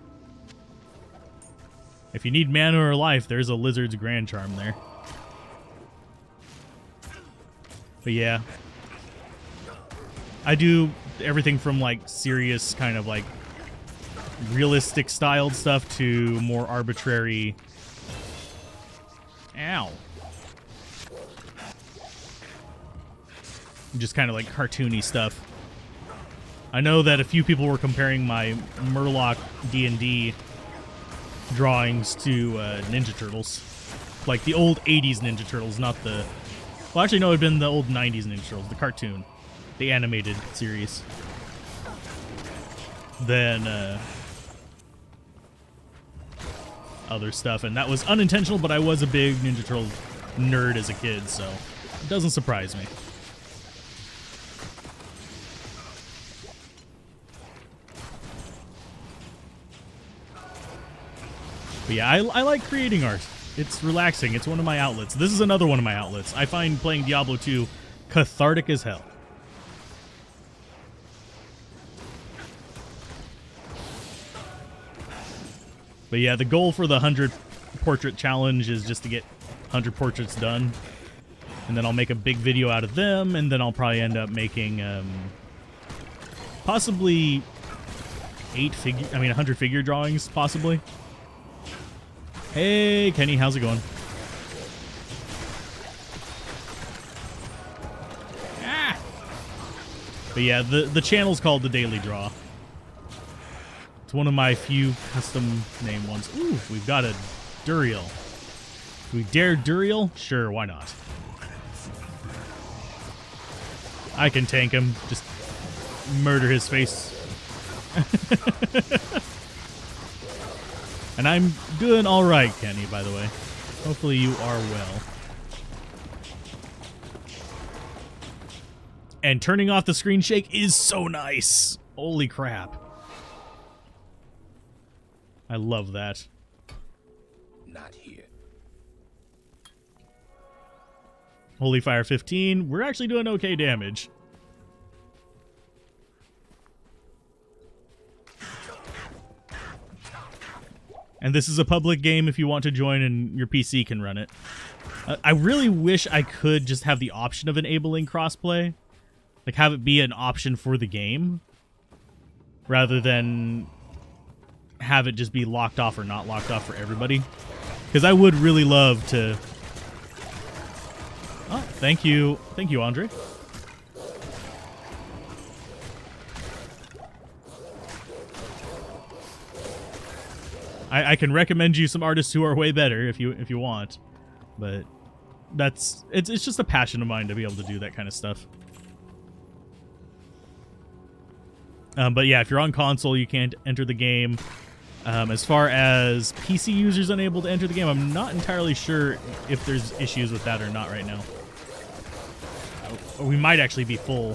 If you need mana or life, there's a Lizard's Grand Charm there. But yeah. I do everything from like serious kind of like realistic styled stuff to more arbitrary. Ow. Just kind of like cartoony stuff. I know that a few people were comparing my Murloc D&D drawings to Ninja Turtles. Like the old 80s Ninja Turtles, not the... Well, actually, no, it had been the old 90s Ninja Turtles, the cartoon. The animated series. Then, other stuff. And that was unintentional, but I was a big Ninja Turtle nerd as a kid, so it doesn't surprise me. But yeah, I like creating art. It's relaxing. It's one of my outlets. This is another one of my outlets. I find playing Diablo 2 cathartic as hell. But yeah, the goal for the 100 portrait challenge is just to get 100 portraits done. And then I'll make a big video out of them, and then I'll probably end up making possibly 100 figure drawings, possibly. Hey, Kenny, how's it going? Ah! But yeah, the channel's called The Daily Draw. It's one of my few custom name ones. Ooh, we've got a Duriel. Do we dare Duriel? Sure, why not? I can tank him. Just murder his face. And I'm doing all right, Kenny, by the way. Hopefully you are well. And turning off the screen shake is so nice. Holy crap. I love that. Not here. Holy Fire 15. We're actually doing okay damage. And this is a public game if you want to join and your PC can run it. I really wish I could just have the option of enabling crossplay. Like, have it be an option for the game. Rather than have it just be locked off or not locked off for everybody. Because I would really love to... Oh, thank you. Thank you, Andre. I can recommend you some artists who are way better if you want, but it's just a passion of mine to be able to do that kind of stuff. But yeah, if you're on console, you can't enter the game. As far as PC users unable to enter the game, I'm not entirely sure if there's issues with that or not right now. We might actually be full.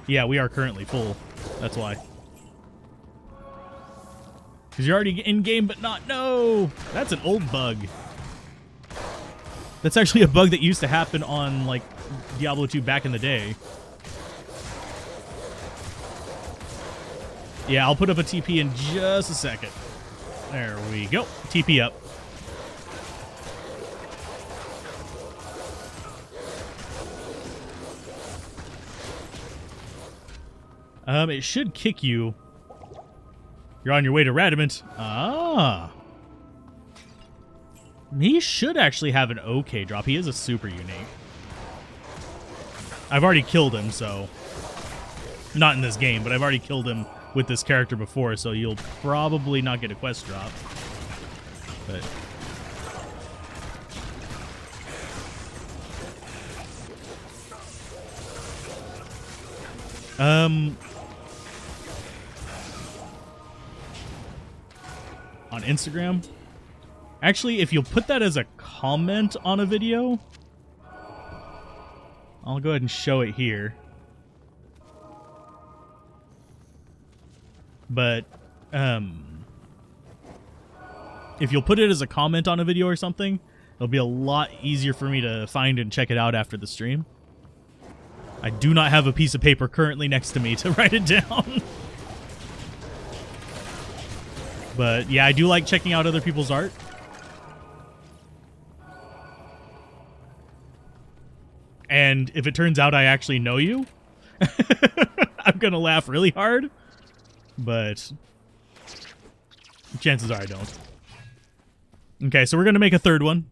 Yeah, we are currently full. That's why. Because you're already in-game, but not... No! That's an old bug. That's actually a bug that used to happen on, like, Diablo 2 back in the day. Yeah, I'll put up a TP in just a second. There we go. TP up. It should kick you. You're on your way to Radamant. Ah. He should actually have an okay drop. He is a super unique. I've already killed him, so... Not in this game, but I've already killed him with this character before, so you'll probably not get a quest drop. But... on Instagram. Actually, if you'll put that as a comment on a video, I'll go ahead and show it here. But if you'll put it as a comment on a video or something, it'll be a lot easier for me to find and check it out after the stream. I do not have a piece of paper currently next to me to write it down. But yeah, I do like checking out other people's art. And if it turns out I actually know you, I'm going to laugh really hard. But chances are I don't. Okay, so we're going to make a third one.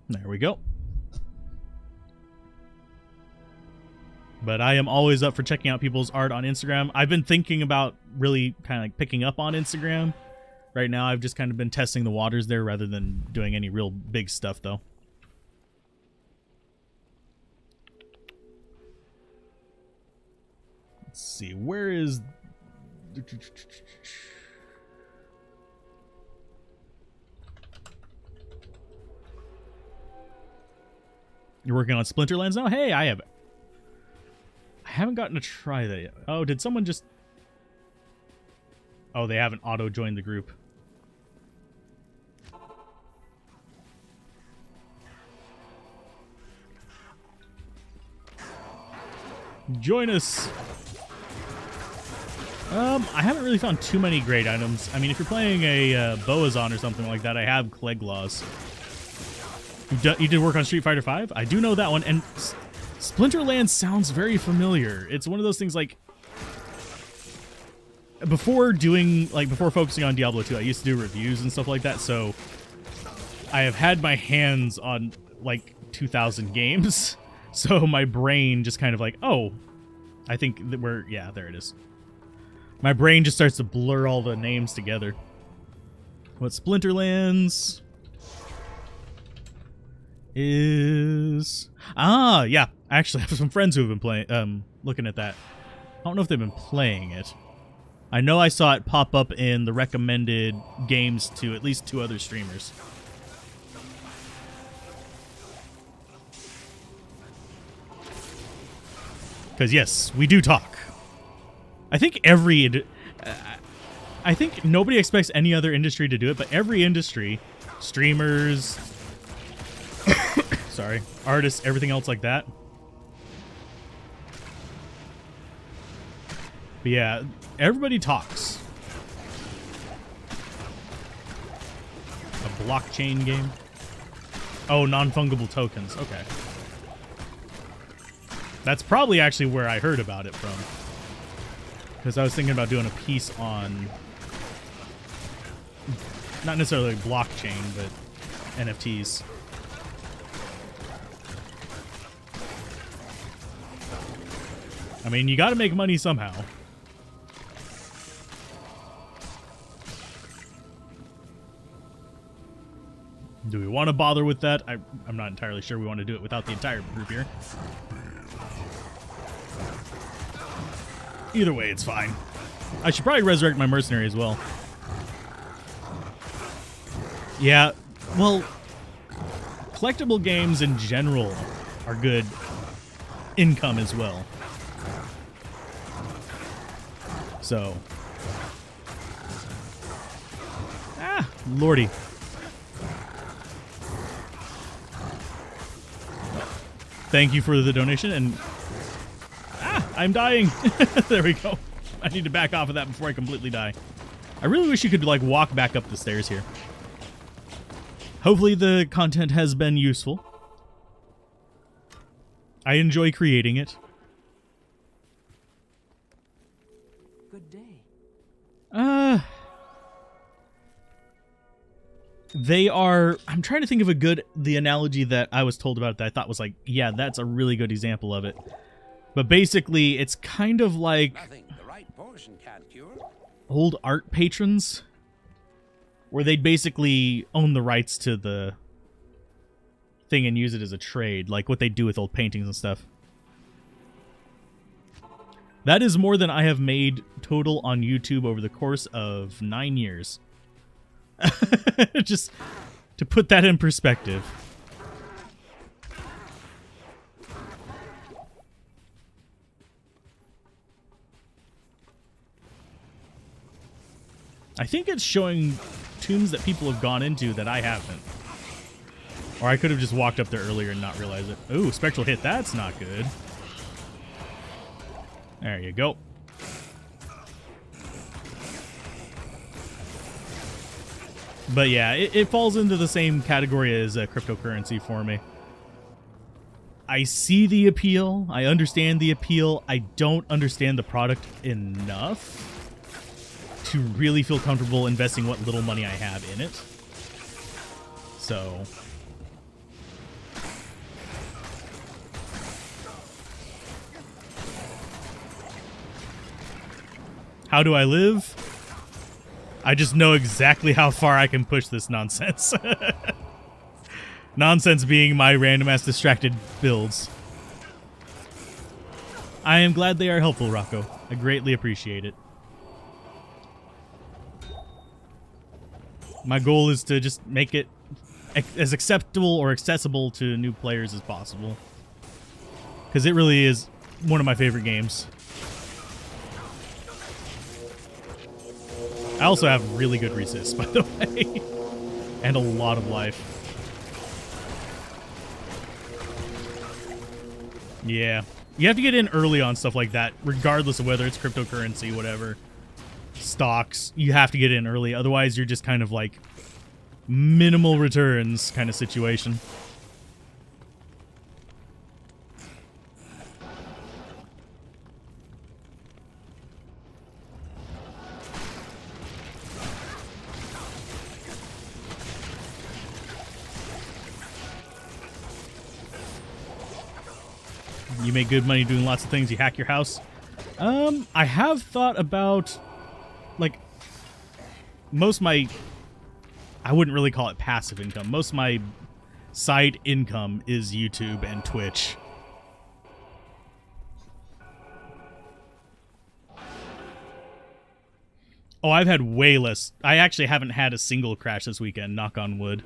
There we go. But I am always up for checking out people's art on Instagram. I've been thinking about really kind of like picking up on Instagram. Right now, I've just kind of been testing the waters there rather than doing any real big stuff, though. Let's see. Where is... You're working on Splinterlands now? Hey, I haven't gotten to try that yet. Oh, did someone just... Oh, they haven't auto-joined the group. Join us! I haven't really found too many great items. I mean, if you're playing a Boazon or something like that, I have Cleglaws. You did work on Street Fighter V? I do know that one, and Splinterlands sounds very familiar. It's one of those things like before focusing on Diablo 2, I used to do reviews and stuff like that, so I have had my hands on like 2,000 games, so my brain just kind of like, oh, I think that yeah, there it is. My brain just starts to blur all the names together. What Splinterlands is... Ah, yeah. Actually, I have some friends who have been playing, looking at that. I don't know if they've been playing it. I know I saw it pop up in the recommended games to at least 2 other streamers. Because yes, we do talk. I think I think nobody expects any other industry to do it, but every industry, streamers, sorry, artists, everything else like that. But yeah, everybody talks. A blockchain game? Oh, non-fungible tokens. Okay. That's probably actually where I heard about it from. Because I was thinking about doing a piece on, not necessarily blockchain, but NFTs. I mean, you got to make money somehow. Do we want to bother with that? I'm not entirely sure we want to do it without the entire group here. Either way, it's fine. I should probably resurrect my mercenary as well. Yeah, well, collectible games in general are good income as well. So. Ah, lordy. Thank you for the donation, and I'm dying. There we go. I need to back off of that before I completely die. I really wish you could like walk back up the stairs here. Hopefully the content has been useful. I enjoy creating it. Good day. They are... I'm trying to think of the analogy that I was told about that I thought was like, yeah, that's a really good example of it. But basically, it's kind of like old art patrons, where they'd basically own the rights to the thing and use it as a trade, like what they do with old paintings and stuff. That is more than I have made total on YouTube over the course of 9 years. Just to put that in perspective. I think it's showing tombs that people have gone into that I haven't. Or I could have just walked up there earlier and not realized it. Ooh, spectral hit. That's not good. There you go. But yeah, it falls into the same category as cryptocurrency for me. I see the appeal. I understand the appeal. I don't understand the product enough to really feel comfortable investing what little money I have in it. So... how do I live? I just know exactly how far I can push this nonsense. Nonsense being my random ass distracted builds. I am glad they are helpful, Rocco. I greatly appreciate it. My goal is to just make it as acceptable or accessible to new players as possible. Because it really is one of my favorite games. I also have really good resist, by the way. And a lot of life. Yeah. You have to get in early on stuff like that, regardless of whether it's cryptocurrency, whatever. Stocks, you have to get in early. Otherwise, you're just kind of like minimal returns kind of situation. You make good money doing lots of things. You hack your house. I have thought about, like, most of my, I wouldn't really call it passive income. Most of my side income is YouTube and Twitch. Oh, I've had way less. I actually haven't had a single crash this weekend, knock on wood.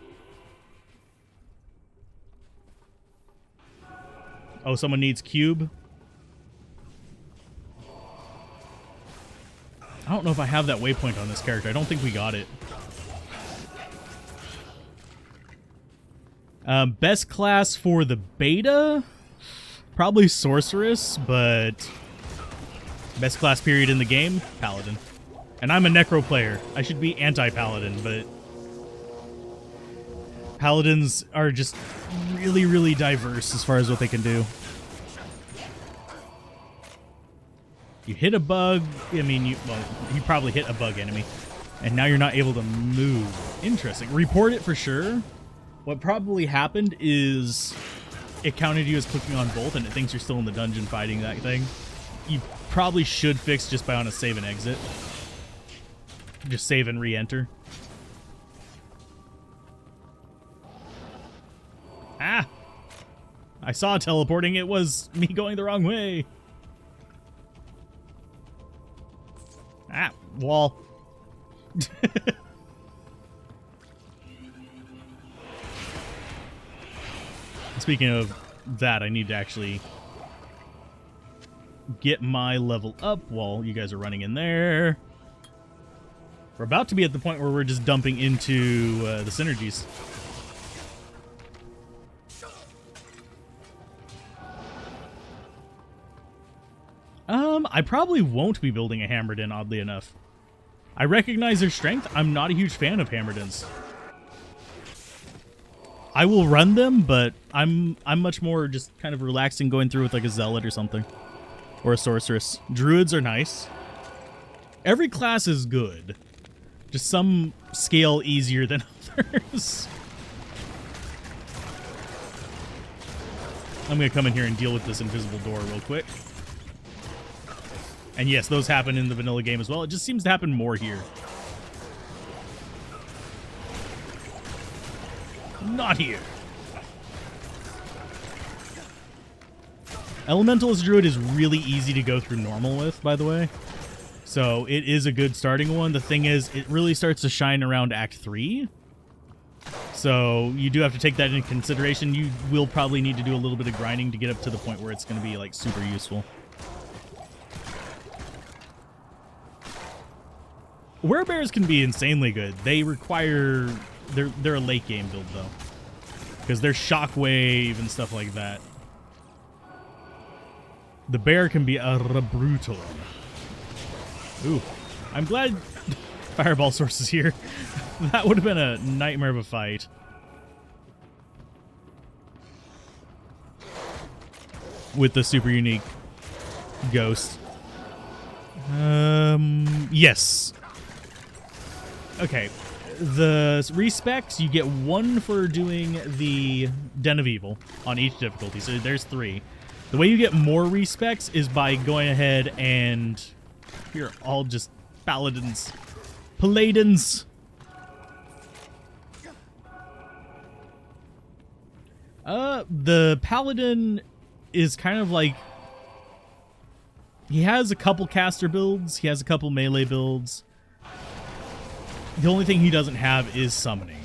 Oh, someone needs cube. I don't know if I have that waypoint on this character. I don't think we got it. Best class for the beta? Probably Sorceress, but best class period in the game? Paladin. And I'm a Necro player. I should be anti-Paladin, but Paladins are just really, really diverse as far as what they can do. You hit a bug, I mean, you probably hit a bug enemy, and now you're not able to move. Interesting. Report it for sure. What probably happened is it counted you as clicking on both, and it thinks you're still in the dungeon fighting that thing. You probably should fix just by on a save and exit. Just save and re-enter. Ah! I saw teleporting. It was me going the wrong way. Ah, wall. Speaking of that, I need to actually get my level up while you guys are running in there. We're about to be at the point where we're just dumping into the synergies. I probably won't be building a Hammerdin, oddly enough. I recognize their strength. I'm not a huge fan of Hammerdins. I will run them, but I'm much more just kind of relaxing going through with like a Zealot or something. Or a Sorceress. Druids are nice. Every class is good. Just some scale easier than others. I'm going to come in here and deal with this invisible door real quick. And yes, those happen in the vanilla game as well. It just seems to happen more here. Not here. Elementalist Druid is really easy to go through normal with, by the way. So it is a good starting one. The thing is, it really starts to shine around Act 3. So you do have to take that into consideration. You will probably need to do a little bit of grinding to get up to the point where it's going to be like super useful. Werebears can be insanely good. They require... They're a late game build, though. because there's shockwave and stuff like that. The bear can be brutal. Ooh, I'm glad Fireball Source is here. That would have been a nightmare of a fight. With the super unique ghost. Yes. Okay. The respecs, you get 1 for doing the Den of Evil on each difficulty, so there's 3. The way you get more respecs is by going ahead and... You're all just Paladins. Paladins! The Paladin is kind of like... He has a couple caster builds, he has a couple melee builds. The only thing he doesn't have is summoning.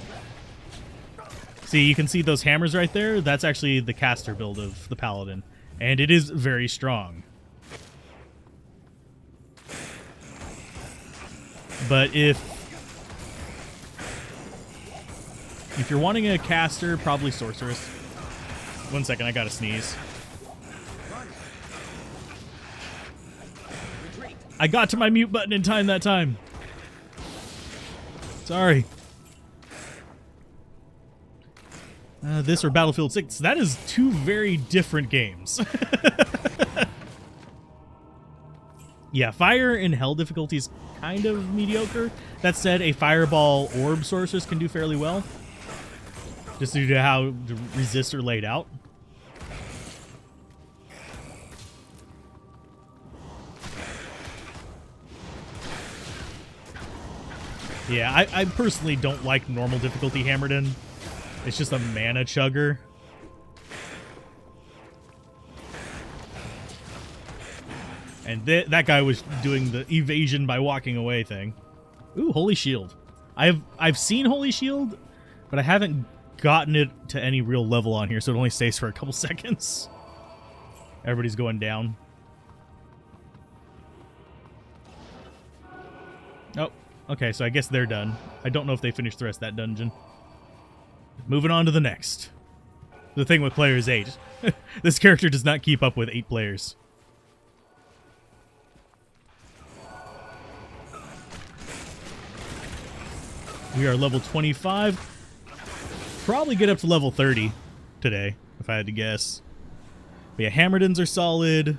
See, you can see those hammers right there? That's actually the caster build of the Paladin. And it is very strong. But if you're wanting a caster, probably Sorceress. 1 second, I gotta sneeze. I got to my mute button in time that time. Sorry. This or Battlefield 6. That is 2 very different games. Yeah, Fire in Hell difficulty is kind of mediocre. That said, a Fireball Orb Sorceress can do fairly well. Just due to how the resists are laid out. Yeah, I personally don't like normal difficulty hammered in. It's just a mana chugger. And that guy was doing the evasion by walking away thing. Ooh, Holy Shield. I've seen Holy Shield, but I haven't gotten it to any real level on here, so it only stays for a couple seconds. Everybody's going down. Oh. Okay, so I guess they're done. I don't know if they finished the rest of that dungeon. Moving on to the next. The thing with player is 8. This character does not keep up with 8 players. We are level 25. Probably get up to level 30 today, if I had to guess. But yeah, Hammerdins are solid.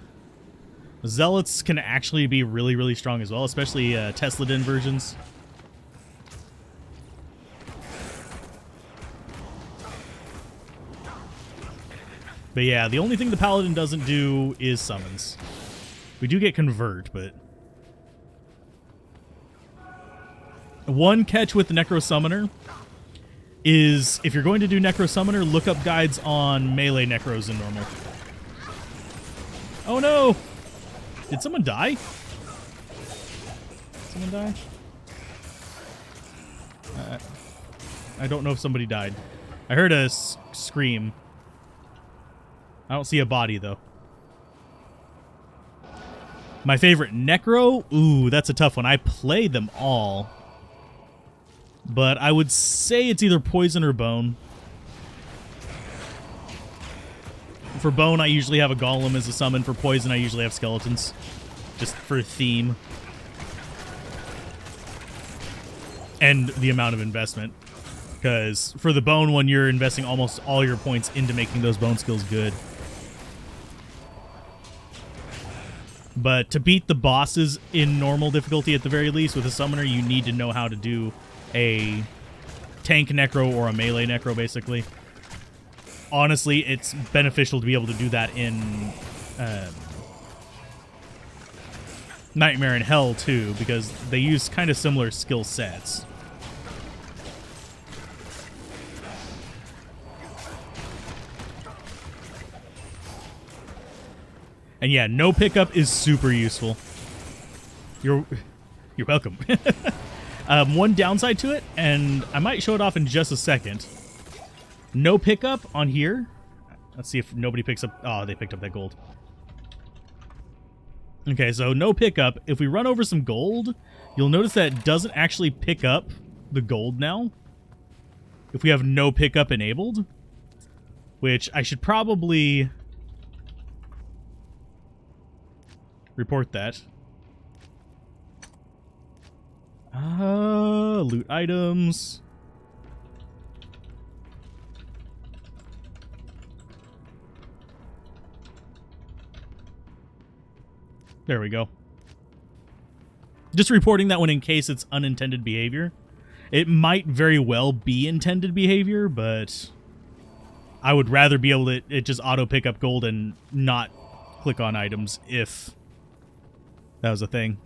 Zealots can actually be really, really strong as well, especially Tesladin versions. But yeah, the only thing the Paladin doesn't do is summons. We do get Convert, but... One catch with the Necro Summoner is, if you're going to do Necro Summoner, look up guides on melee Necros in normal. Oh no! Did someone die? Someone die? I don't know if somebody died. I heard a scream. I don't see a body, though. My favorite Necro? Ooh, that's a tough one. I played them all. But I would say it's either Poison or Bone. For Bone, I usually have a Golem as a summon. For Poison, I usually have Skeletons. Just for theme. And the amount of investment. Because for the Bone one, you're investing almost all your points into making those Bone skills good. But to beat the bosses in normal difficulty at the very least, with a Summoner, you need to know how to do a tank Necro or a melee Necro, basically. Honestly, it's beneficial to be able to do that in Nightmare in Hell, too, because they use kind of similar skill sets. And yeah, no pickup is super useful. You're welcome. One downside to it, and I might show it off in just a second. No pickup on here. Let's see if nobody picks up... Oh, they picked up that gold. Okay, so no pickup. If we run over some gold, you'll notice that it doesn't actually pick up the gold now. If we have no pickup enabled. which I should probably report that. Loot items. There we go. Just reporting that one in case it's unintended behavior. It might very well be intended behavior, but I would rather be able to it just auto pick up gold and not click on items if that was a thing.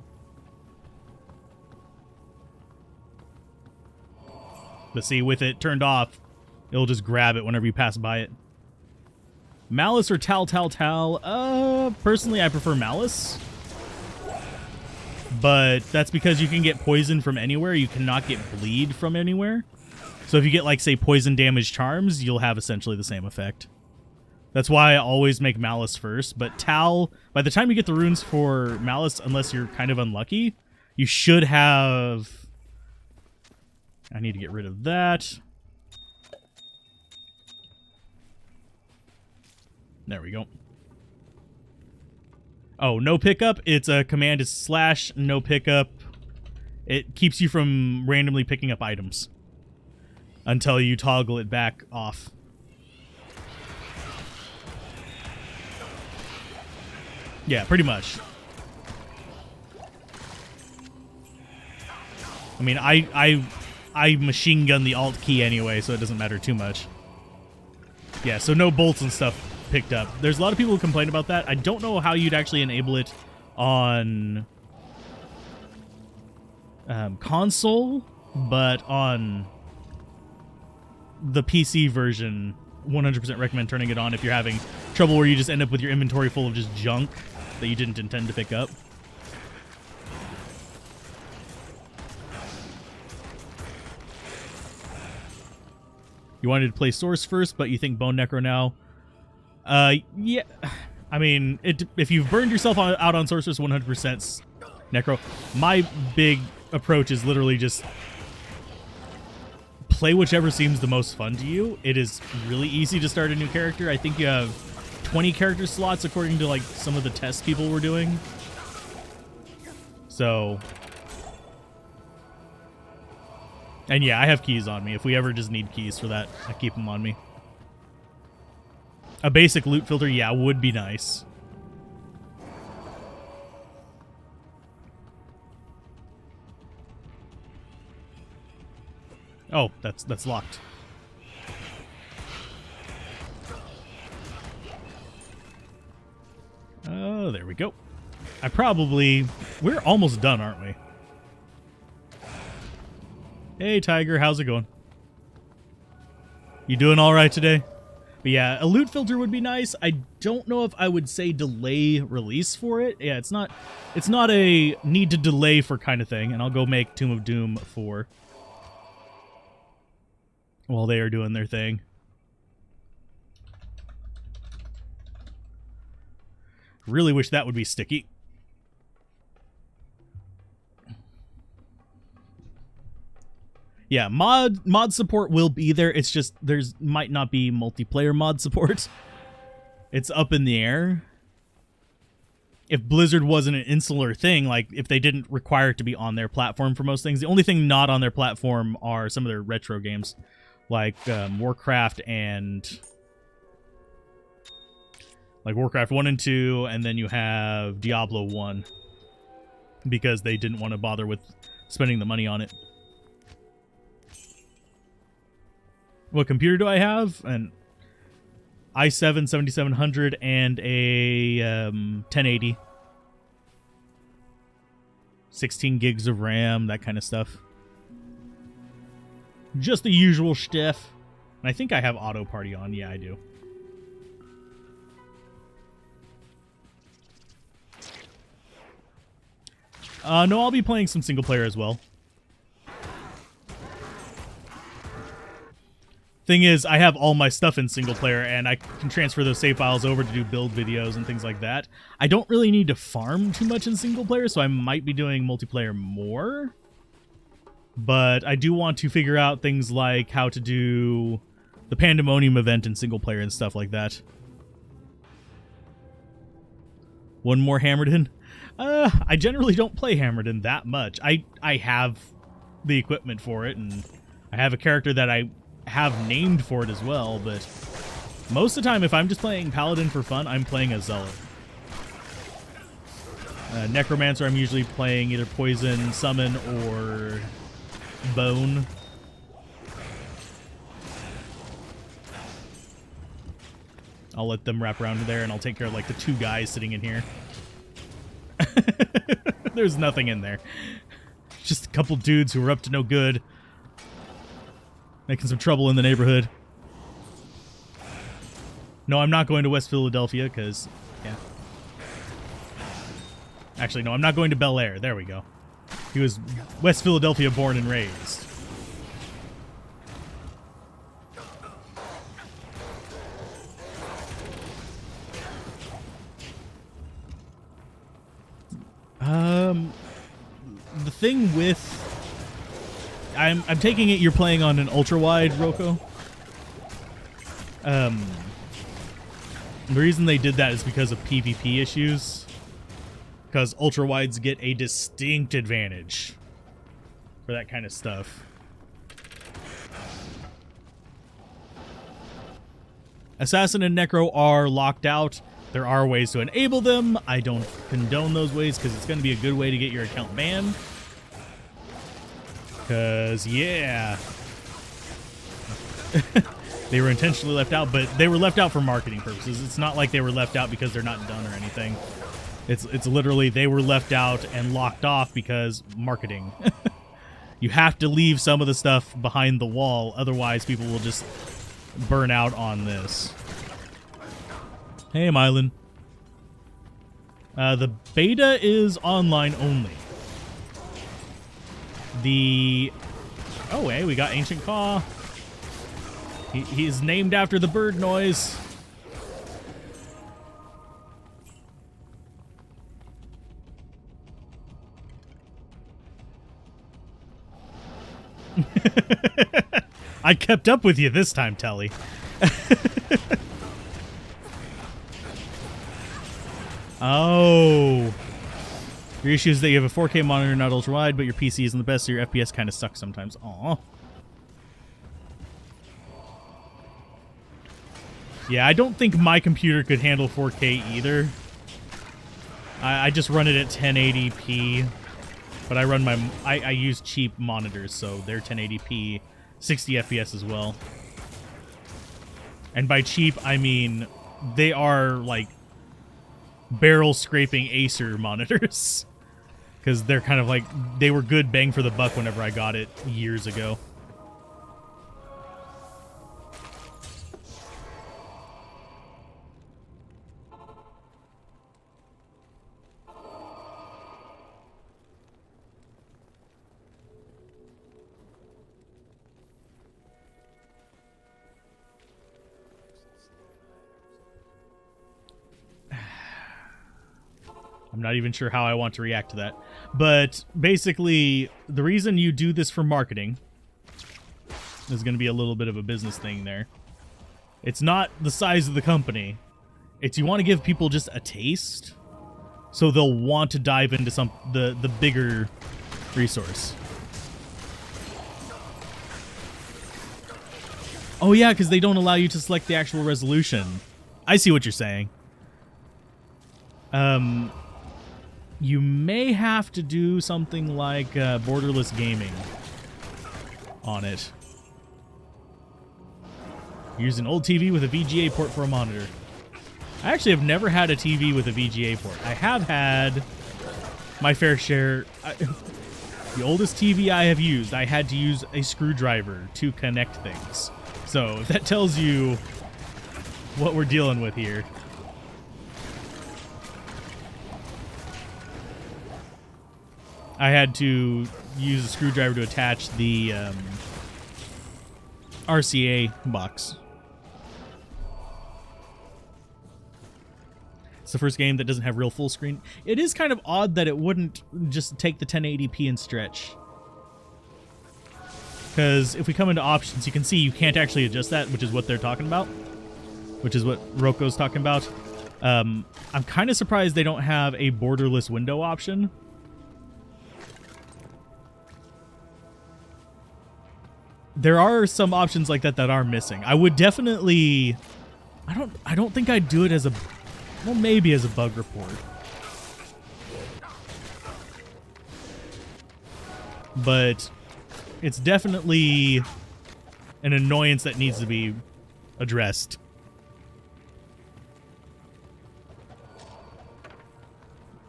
But see, with it turned off, it'll just grab it whenever you pass by it. Malice or Tal. Personally, I prefer Malice. But that's because you can get poison from anywhere. You cannot get bleed from anywhere. So if you get, like, say, poison damage charms, you'll have essentially the same effect. That's why I always make Malice first. But Tal, by the time you get the runes for Malice, unless you're kind of unlucky, you should have... I need to get rid of that. There we go. Oh, no pickup. It's a command. It's / no pickup. It keeps you from randomly picking up items until you toggle it back off. Yeah, pretty much. I mean, I machine gun the alt key anyway, so it doesn't matter too much. Yeah, so no bolts and stuff picked up. There's a lot of people who complain about that. I don't know how you'd actually enable it on console, but on the PC version, 100% recommend turning it on if you're having trouble where you just end up with your inventory full of just junk that you didn't intend to pick up. You wanted to play Source first, but you think Bone Necro now. Yeah. I mean, if you've burned yourself out on Sorceress 100% Necro, my big approach is literally just play whichever seems the most fun to you. It is really easy to start a new character. I think you have 20 character slots according to like some of the tests people were doing. So... And yeah, I have keys on me. If we ever just need keys for that, I keep them on me. A basic loot filter, yeah, would be nice. Oh, that's locked. Oh, there we go. We're almost done, aren't we? Hey, Tiger, how's it going? You doing all right today? But yeah, a loot filter would be nice. I don't know if I would say delay release for it. Yeah, it's not a need to delay for kind of thing. And I'll go make Tomb of Doom 4 while they are doing their thing. Really wish that would be sticky. Yeah, mod support will be there. It's just might not be multiplayer mod support. It's up in the air. If Blizzard wasn't an insular thing, like if they didn't require it to be on their platform for most things, the only thing not on their platform are some of their retro games, like Warcraft and Warcraft 1 and 2, and then you have Diablo 1 because they didn't want to bother with spending the money on it. What computer do I have? An i7 7700 and a 1080. 16 gigs of RAM, that kind of stuff. Just the usual stuff. And I think I have auto party on. Yeah, I do. No, I'll be playing some single player as well. Thing is, I have all my stuff in single player, and I can transfer those save files over to do build videos and things like that. I don't really need to farm too much in single player, so I might be doing multiplayer more. But I do want to figure out things like how to do the Pandemonium event in single player and stuff like that. One more Hammerden. I generally don't play Hammerden that much. I have the equipment for it, and I have a character that I have named for it as well, but most of the time, if I'm just playing Paladin for fun, I'm playing a Zealot. Necromancer, I'm usually playing either Poison, Summon, or Bone. I'll let them wrap around there, and I'll take care of like the 2 guys sitting in here. There's nothing in there. Just a couple dudes who are up to no good. Making some trouble in the neighborhood. No, I'm not going to West Philadelphia, because, yeah. Actually, no, I'm not going to Bel Air. There we go. He was West Philadelphia born and raised. The thing with... I'm taking it you're playing on an ultra-wide, Roko. The reason they did that is because of PvP issues. Because ultra-wides get a distinct advantage for that kind of stuff. Assassin and Necro are locked out. There are ways to enable them. I don't condone those ways because it's going to be a good way to get your account banned. Because, yeah. They were intentionally left out, but they were left out for marketing purposes. It's not like they were left out because they're not done or anything. It's literally they were left out and locked off because marketing. You have to leave some of the stuff behind the wall, otherwise people will just burn out on this. Hey, Mylan. The beta is online only. Oh, hey, we got Ancient Caw. He's named after the bird noise. I kept up with you this time, Telly. Oh. Your issue is that you have a 4K monitor, not ultra-wide, but your PC isn't the best, so your FPS kind of sucks sometimes. Aw. Yeah, I don't think my computer could handle 4K either. I just run it at 1080p, but I run I use cheap monitors, so they're 1080p, 60 FPS as well. And by cheap, I mean they are like barrel scraping Acer monitors, because they're kind of like, they were good bang for the buck whenever I got it years ago. I'm not even sure how I want to react to that. But basically, the reason you do this for marketing is going to be a little bit of a business thing there. It's not the size of the company. It's you want to give people just a taste, so they'll want to dive into the bigger resource. Oh yeah, because they don't allow you to select the actual resolution. I see what you're saying. You may have to do something like borderless gaming on it. Use an old TV with a VGA port for a monitor. I actually have never had a TV with a VGA port. I have had my fair share. The oldest TV I have used, I had to use a screwdriver to connect things. So if that tells you what we're dealing with here. I had to use a screwdriver to attach the RCA box. It's the first game that doesn't have real full screen. It is kind of odd that it wouldn't just take the 1080p and stretch. Because if we come into options, you can see you can't actually adjust that, which is what they're talking about. Which is what Roko's talking about. I'm kind of surprised they don't have a borderless window option. There are some options like that that are missing. I would definitely... I don't think I'd do it as a... Well, maybe as a bug report. But it's definitely an annoyance that needs to be addressed.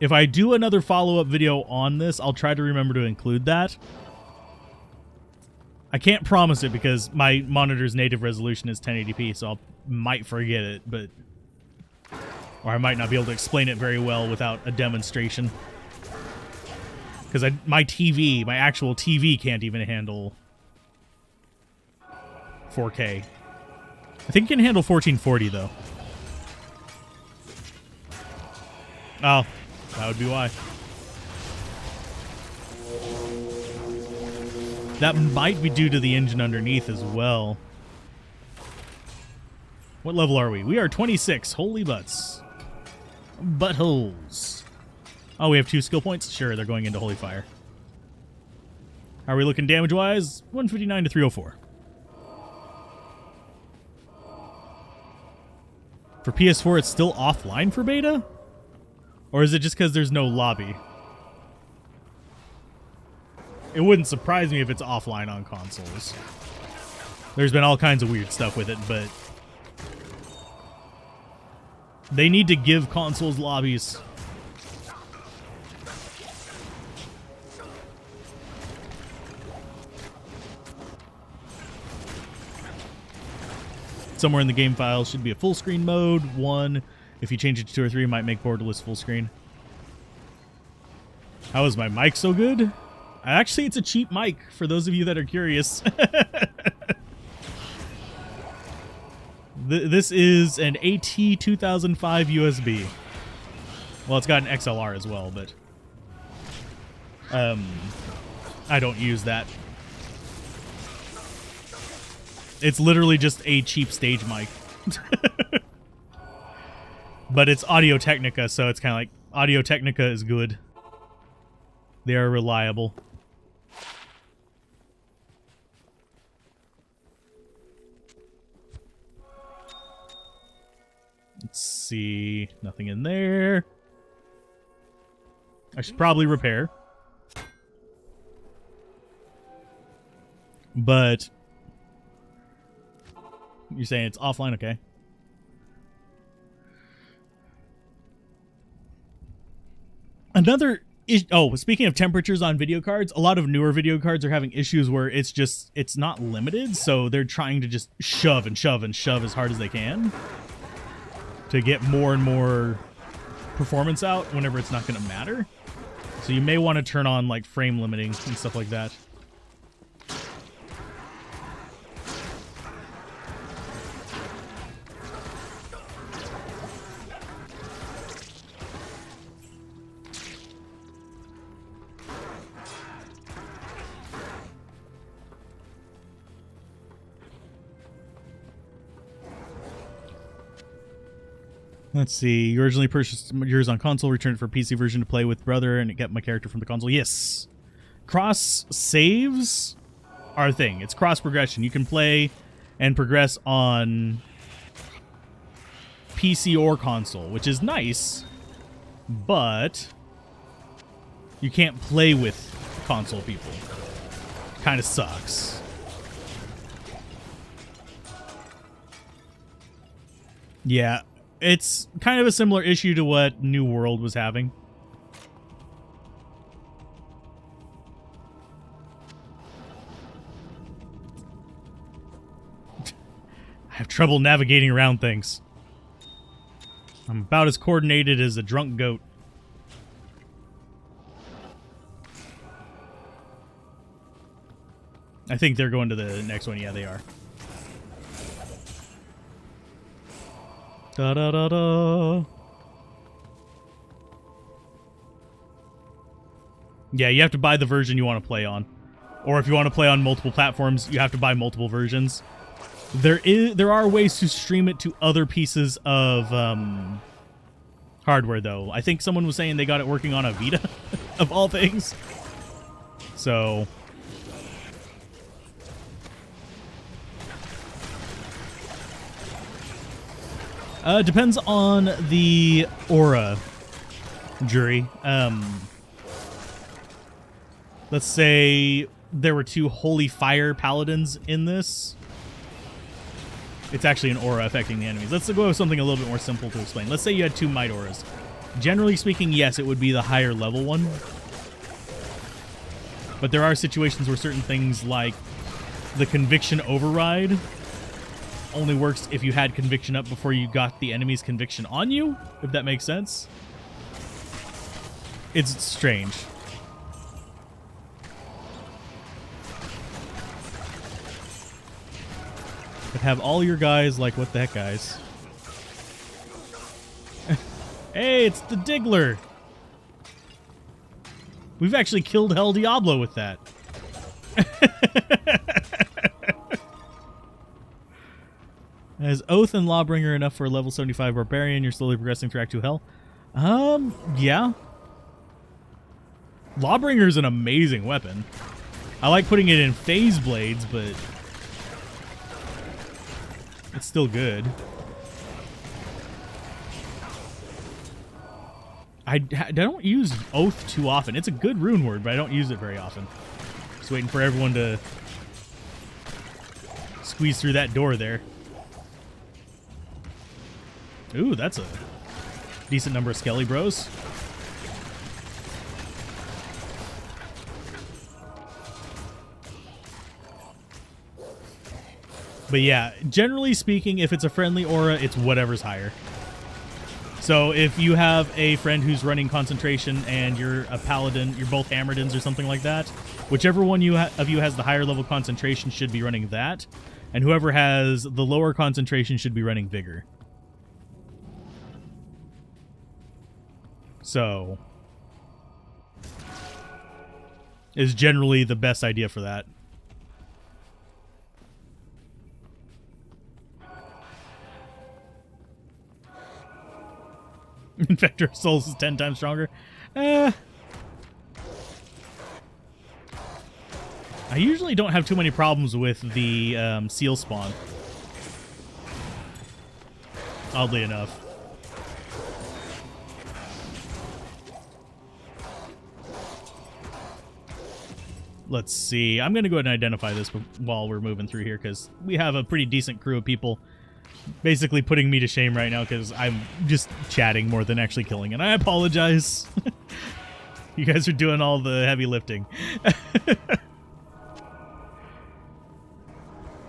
If I do another follow-up video on this, I'll try to remember to include that. I can't promise it because my monitor's native resolution is 1080p, so I might forget it, but... Or I might not be able to explain it very well without a demonstration. Because my TV, my actual TV can't even handle 4K. I think it can handle 1440, though. Oh, that would be why. That might be due to the engine underneath as well. What level are we? We are 26. Holy butts. Buttholes. Oh, we have 2 skill points? Sure, they're going into Holy Fire. How are we looking damage-wise? 159 to 304. For PS4, it's still offline for beta? Or is it just because there's no lobby? It wouldn't surprise me if it's offline on consoles. There's been all kinds of weird stuff with it, but... They need to give consoles lobbies. Somewhere in the game files should be a full screen mode. 1. If you change it to 2 or 3, it might make borderless full screen. How is my mic so good? Actually, it's a cheap mic, for those of you that are curious. This is an AT2005 USB. Well, it's got an XLR as well, but... I don't use that. It's literally just a cheap stage mic. But it's Audio-Technica, so it's kind of like... Audio-Technica is good. They are reliable. Let's see. Nothing in there. I should probably repair. But... You're saying it's offline? Okay. Another... Oh, speaking of temperatures on video cards, a lot of newer video cards are having issues where it's not limited, so they're trying to just shove and shove and shove as hard as they can to get more and more performance out whenever it's not going to matter. So you may want to turn on like frame limiting and stuff like that. Let's see. You originally purchased yours on console, returned it for PC version to play with brother, and it kept my character from the console. Yes. Cross saves are a thing. It's cross progression. You can play and progress on PC or console, which is nice, but you can't play with console people. Kind of sucks. Yeah. It's kind of a similar issue to what New World was having. I have trouble navigating around things. I'm about as coordinated as a drunk goat. I think they're going to the next one. Yeah, they are. Da da da da. Yeah, you have to buy the version you want to play on. Or if you want to play on multiple platforms, you have to buy multiple versions. There are ways to stream it to other pieces of hardware, though. I think someone was saying they got it working on a Vita, of all things. So... depends on the aura, jury. Let's say there were 2 Holy Fire Paladins in this. It's actually an aura affecting the enemies. Let's go with something a little bit more simple to explain. Let's say you had 2 Might Auras. Generally speaking, yes, it would be the higher level one. But there are situations where certain things like the Conviction Override only works if you had Conviction up before you got the enemy's Conviction on you, if that makes sense. It's strange. But have all your guys like, what the heck, guys? Hey, it's the Diggler! We've actually killed Hell Diablo with that. Is Oath and Lawbringer enough for a level 75 Barbarian? You're slowly progressing through Act 2 Hell? Yeah. Lawbringer's an amazing weapon. I like putting it in Phase Blades, but it's still good. I don't use Oath too often. It's a good rune word, but I don't use it very often. Just waiting for everyone to squeeze through that door there. Ooh, that's a decent number of Skelly Bros. But yeah, generally speaking, if it's a friendly aura, it's whatever's higher. So if you have a friend who's running concentration and you're a paladin, you're both Hammerdins or something like that, whichever one of you has the higher level concentration should be running that, and whoever has the lower concentration should be running vigor. So is generally the best idea for that. Infector Souls is 10 times stronger. I usually don't have too many problems with the seal spawn. Oddly enough. Let's see. I'm going to go ahead and identify this while we're moving through here, because we have a pretty decent crew of people basically putting me to shame right now because I'm just chatting more than actually killing, and I apologize. You guys are doing all the heavy lifting.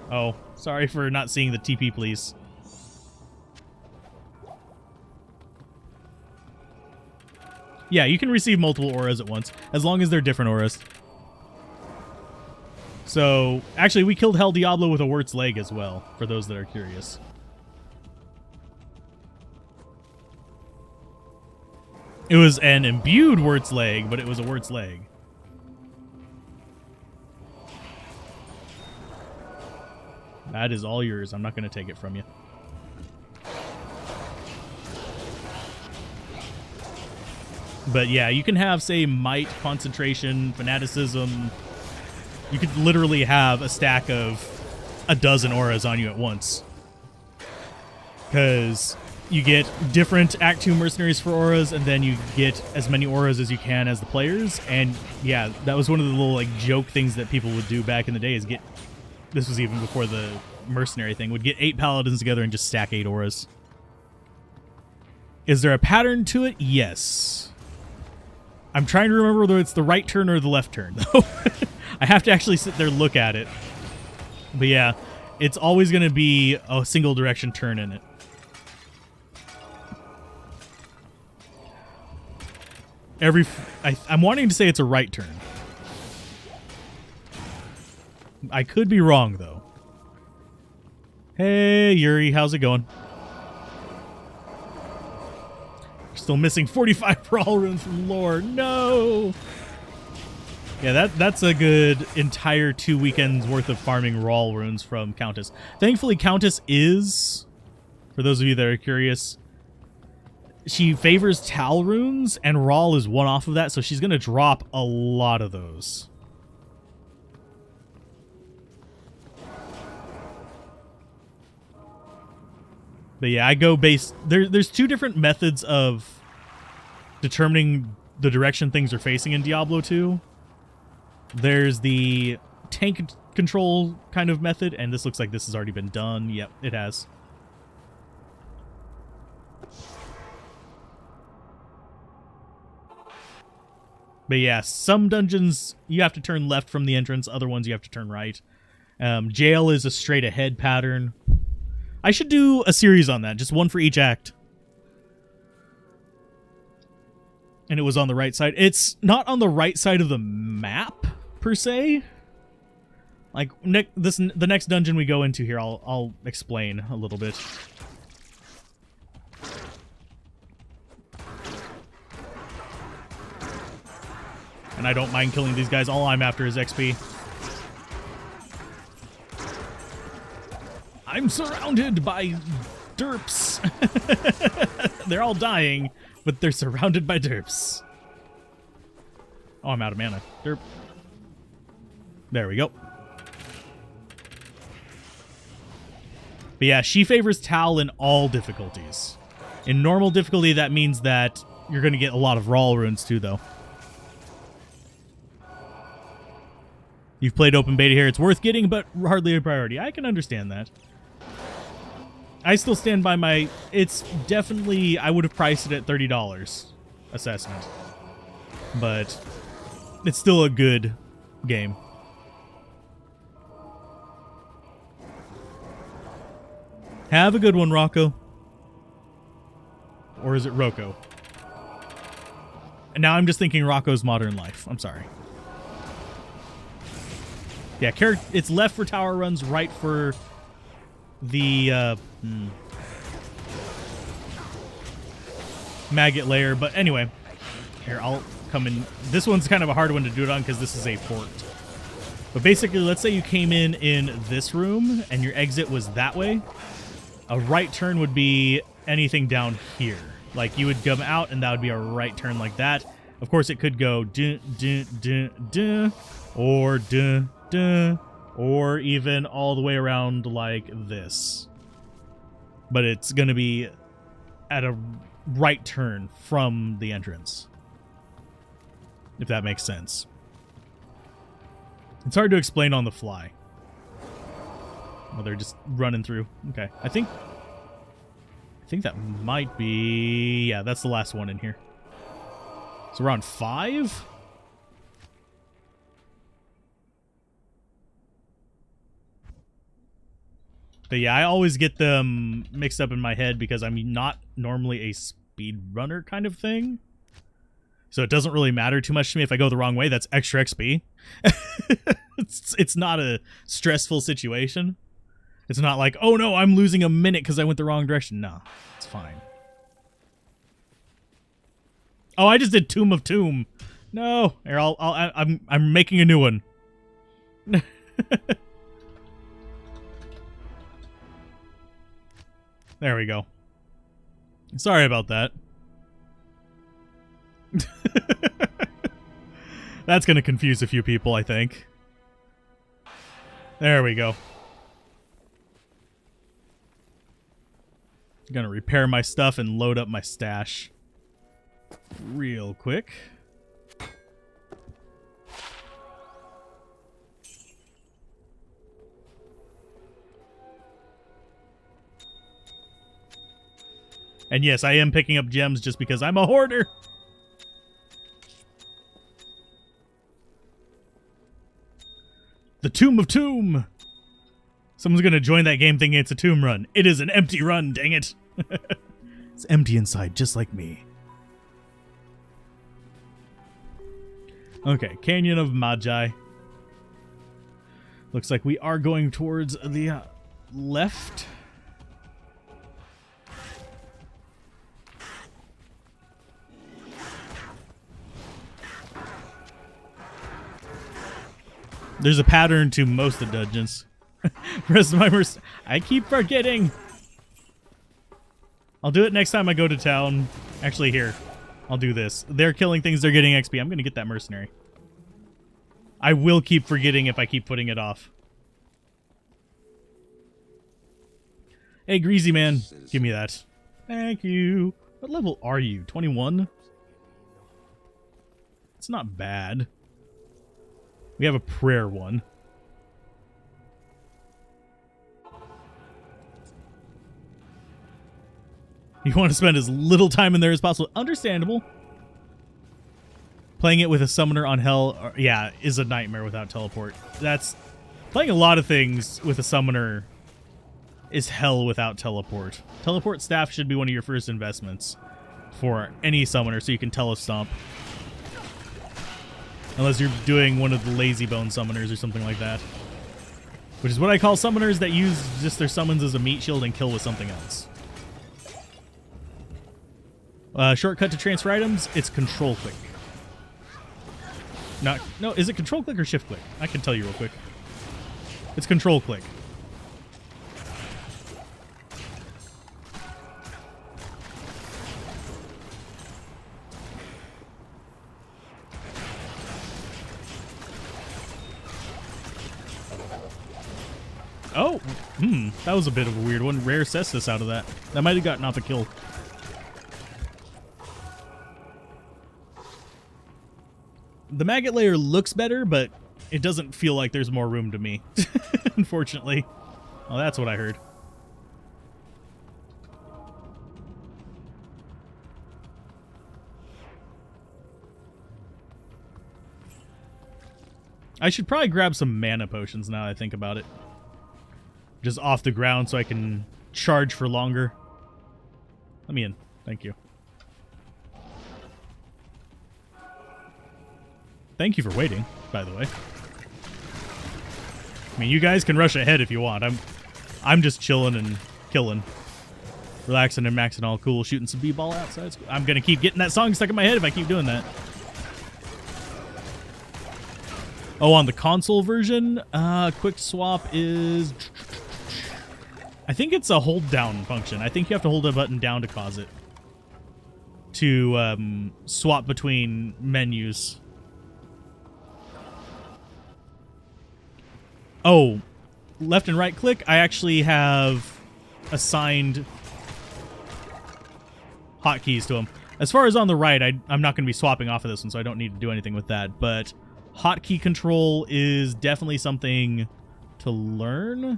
Oh, sorry for not seeing the TP, please. Yeah, you can receive multiple auras at once, as long as they're different auras. So, actually, we killed Hell Diablo with a Wurt's Leg as well, for those that are curious. It was an imbued Wurt's Leg, but it was a Wurt's Leg. That is all yours. I'm not going to take it from you. But yeah, you can have, say, Might, Concentration, Fanaticism. You could literally have a stack of a dozen auras on you at once. Because you get different Act 2 mercenaries for auras, and then you get as many auras as you can as the players. And yeah, that was one of the little like joke things that people would do back in the day, is get, this was even before the mercenary thing, would get 8 paladins together and just stack 8 auras. Is there a pattern to it? Yes. I'm trying to remember whether it's the right turn or the left turn, though. I have to actually sit there and look at it. But yeah, it's always going to be a single direction turn in it. I'm wanting to say it's a right turn. I could be wrong, though. Hey, Yuri, how's it going? Still missing 45 Brawl runes from lore. No! Yeah, that's a good entire 2 weekends worth of farming raw runes from Countess. Thankfully, Countess is, for those of you that are curious, she favors Tal runes, and Rawl is one off of that, so she's going to drop a lot of those. But yeah, I go based... There's 2 different methods of determining the direction things are facing in Diablo 2. There's the tank control kind of method, and this looks like this has already been done. Yep, it has. But yeah, some dungeons you have to turn left from the entrance, other ones you have to turn right. Jail is a straight ahead pattern. I should do a series on that, just one for each act. And it was on the right side. It's not on the right side of the map, per se. Like, the next dungeon we go into here, I'll explain a little bit. And I don't mind killing these guys. All I'm after is XP. I'm surrounded by derps. They're all dying, but they're surrounded by derps. Oh, I'm out of mana. Derp. There we go. But yeah, she favors Tal in all difficulties. In normal difficulty, that means that you're going to get a lot of raw runes too, though. You've played open beta here. It's worth getting, but hardly a priority. I can understand that. I still stand by my... It's definitely... I would have priced it at $30 assessment. But it's still a good game. Have a good one, Rocco. Or is it Rocco? And now I'm just thinking Rocco's Modern Life. I'm sorry. Yeah, it's left for tower runs, right for the maggot layer. But anyway, here, I'll come in. This one's kind of a hard one to do it on because this is a fort. But basically, let's say you came in this room and your exit was that way. A right turn would be anything down here. Like, you would come out and that would be a right turn like that. Of course, it could go dun, dun, dun, dun, or dun, dun, or even all the way around like this. But it's going to be at a right turn from the entrance, if that makes sense. It's hard to explain on the fly. Oh, they're just running through. Okay, I think that might be... Yeah, that's the last one in here. So around 5? But yeah, I always get them mixed up in my head because I'm not normally a speedrunner kind of thing. So it doesn't really matter too much to me if I go the wrong way. That's extra XP. It's not a stressful situation. It's not like, oh no, I'm losing a minute because I went the wrong direction. No, it's fine. Oh, I just did Tomb of Tomb. No, here, I'm making a new one. There we go. Sorry about that. That's going to confuse a few people, I think. There we go. Gonna repair my stuff and load up my stash real quick. And yes, I am picking up gems just because I'm a hoarder. The Tomb of Tomb. Someone's going to join that game thinking it's a tomb run. It is an empty run, dang it. It's empty inside, just like me. Okay, Canyon of Magi. Looks like we are going towards the left. There's a pattern to most of the dungeons. Rest of my I keep forgetting. I'll do it next time I go to town. Actually, here. I'll do this. They're killing things, they're getting XP. I'm going to get that mercenary. I will keep forgetting if I keep putting it off. Hey, Greasy Man. Give me that. Thank you. What level are you? 21? It's not bad. We have a prayer one. You want to spend as little time in there as possible. Understandable. Playing it with a summoner on hell, yeah, is a nightmare without teleport. That's... Playing a lot of things with a summoner is hell without teleport. Teleport staff should be one of your first investments for any summoner, so you can telestomp. Unless you're doing one of the lazy bone summoners or something like that. Which is what I call summoners that use just their summons as a meat shield and kill with something else. Shortcut to transfer items, it's control click. No, is it control click or shift click? I can tell you real quick. It's control click. Oh, that was a bit of a weird one. Rare Cestus out of that. That might have gotten off a kill. The maggot layer looks better, but it doesn't feel like there's more room to me, unfortunately. Oh, that's what I heard. I should probably grab some mana potions now that I think about it. Just off the ground so I can charge for longer. Let me in. Thank you. Thank you for waiting, by the way. I mean, you guys can rush ahead if you want. I'm just chilling and killing. Relaxing and maxing all cool, shooting some b-ball outside. I'm going to keep getting that song stuck in my head if I keep doing that. Oh, on the console version, quick swap is... I think it's a hold down function. I think you have to hold a button down to cause it. To swap between menus. Oh, left and right click, I actually have assigned hotkeys to them. As far as on the right, I'm not going to be swapping off of this one, so I don't need to do anything with that. But hotkey control is definitely something to learn.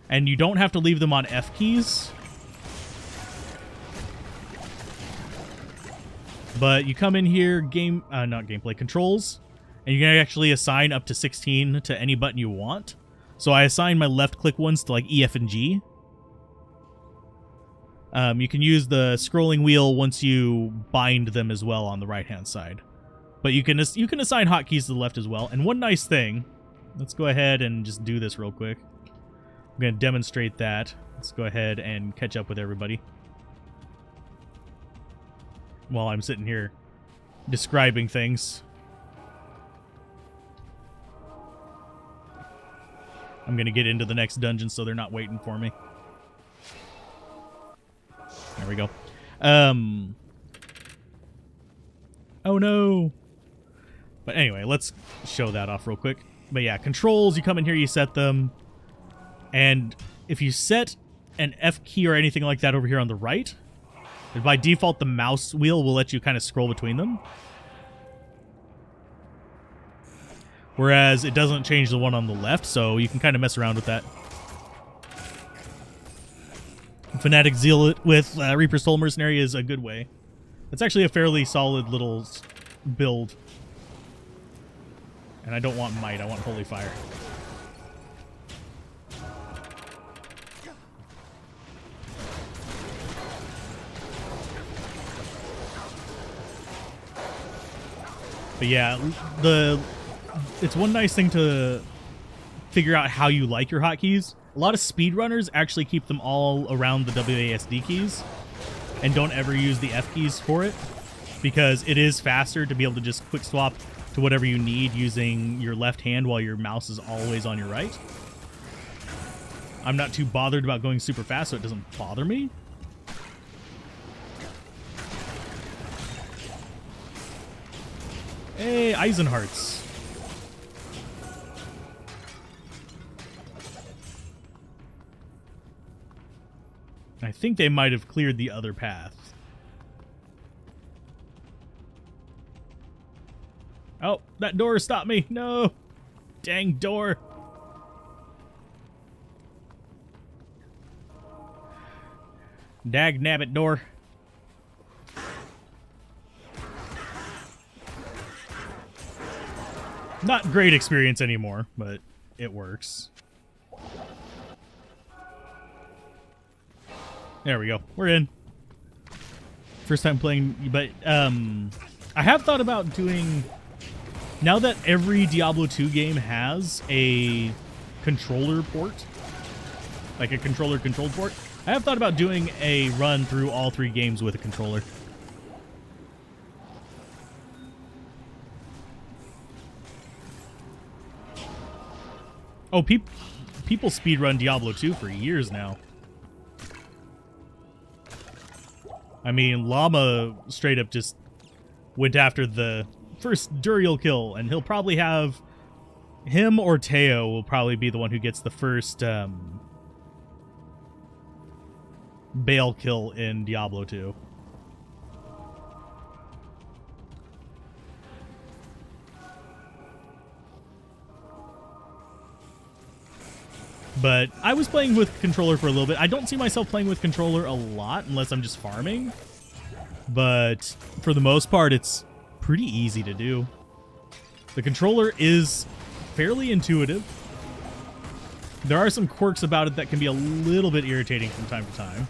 And you don't have to leave them on F keys. But you come in here, not gameplay, controls. And you can actually assign up to 16 to any button you want. So I assign my left click ones to like E, F, and G. You can use the scrolling wheel once you bind them as well on the right hand side. But you can assign hotkeys to the left as well. And one nice thing, let's go ahead and just do this real quick. I'm going to demonstrate that. Let's go ahead and catch up with everybody. While I'm sitting here describing things. I'm going to get into the next dungeon so they're not waiting for me. There we go. Oh no. But anyway, let's show that off real quick. But yeah, controls, you come in here, you set them. And if you set an F key or anything like that over here on the right, by default the mouse wheel will let you kind of scroll between them. Whereas it doesn't change the one on the left, so you can kind of mess around with that. Fanatic Zealot with Reaper Soul Mercenary is a good way. It's actually a fairly solid little build. And I don't want Might, I want Holy Fire. But yeah, it's one nice thing to figure out how you like your hotkeys. A lot of speedrunners actually keep them all around the WASD keys and don't ever use the F keys for it because it is faster to be able to just quick swap to whatever you need using your left hand while your mouse is always on your right. I'm not too bothered about going super fast, so it doesn't bother me. Hey, Eisenhearts. I think they might have cleared the other path. Oh, that door stopped me. No. Dang door. Dag nabbit door. Not great experience anymore, but it works. There we go. We're in. First time playing, but I have thought about doing, now that every Diablo 2 game has a controller port, like a controller-controlled port, I have thought about doing a run through all 3 games with a controller. Oh, people speedrun Diablo 2 for years now. I mean, Llama straight up just went after the first Duriel kill, and he'll probably have... Him or Teo will probably be the one who gets the first Bale kill in Diablo 2. But I was playing with controller for a little bit. I don't see myself playing with controller a lot unless I'm just farming. But for the most part, it's pretty easy to do. The controller is fairly intuitive. There are some quirks about it that can be a little bit irritating from time to time.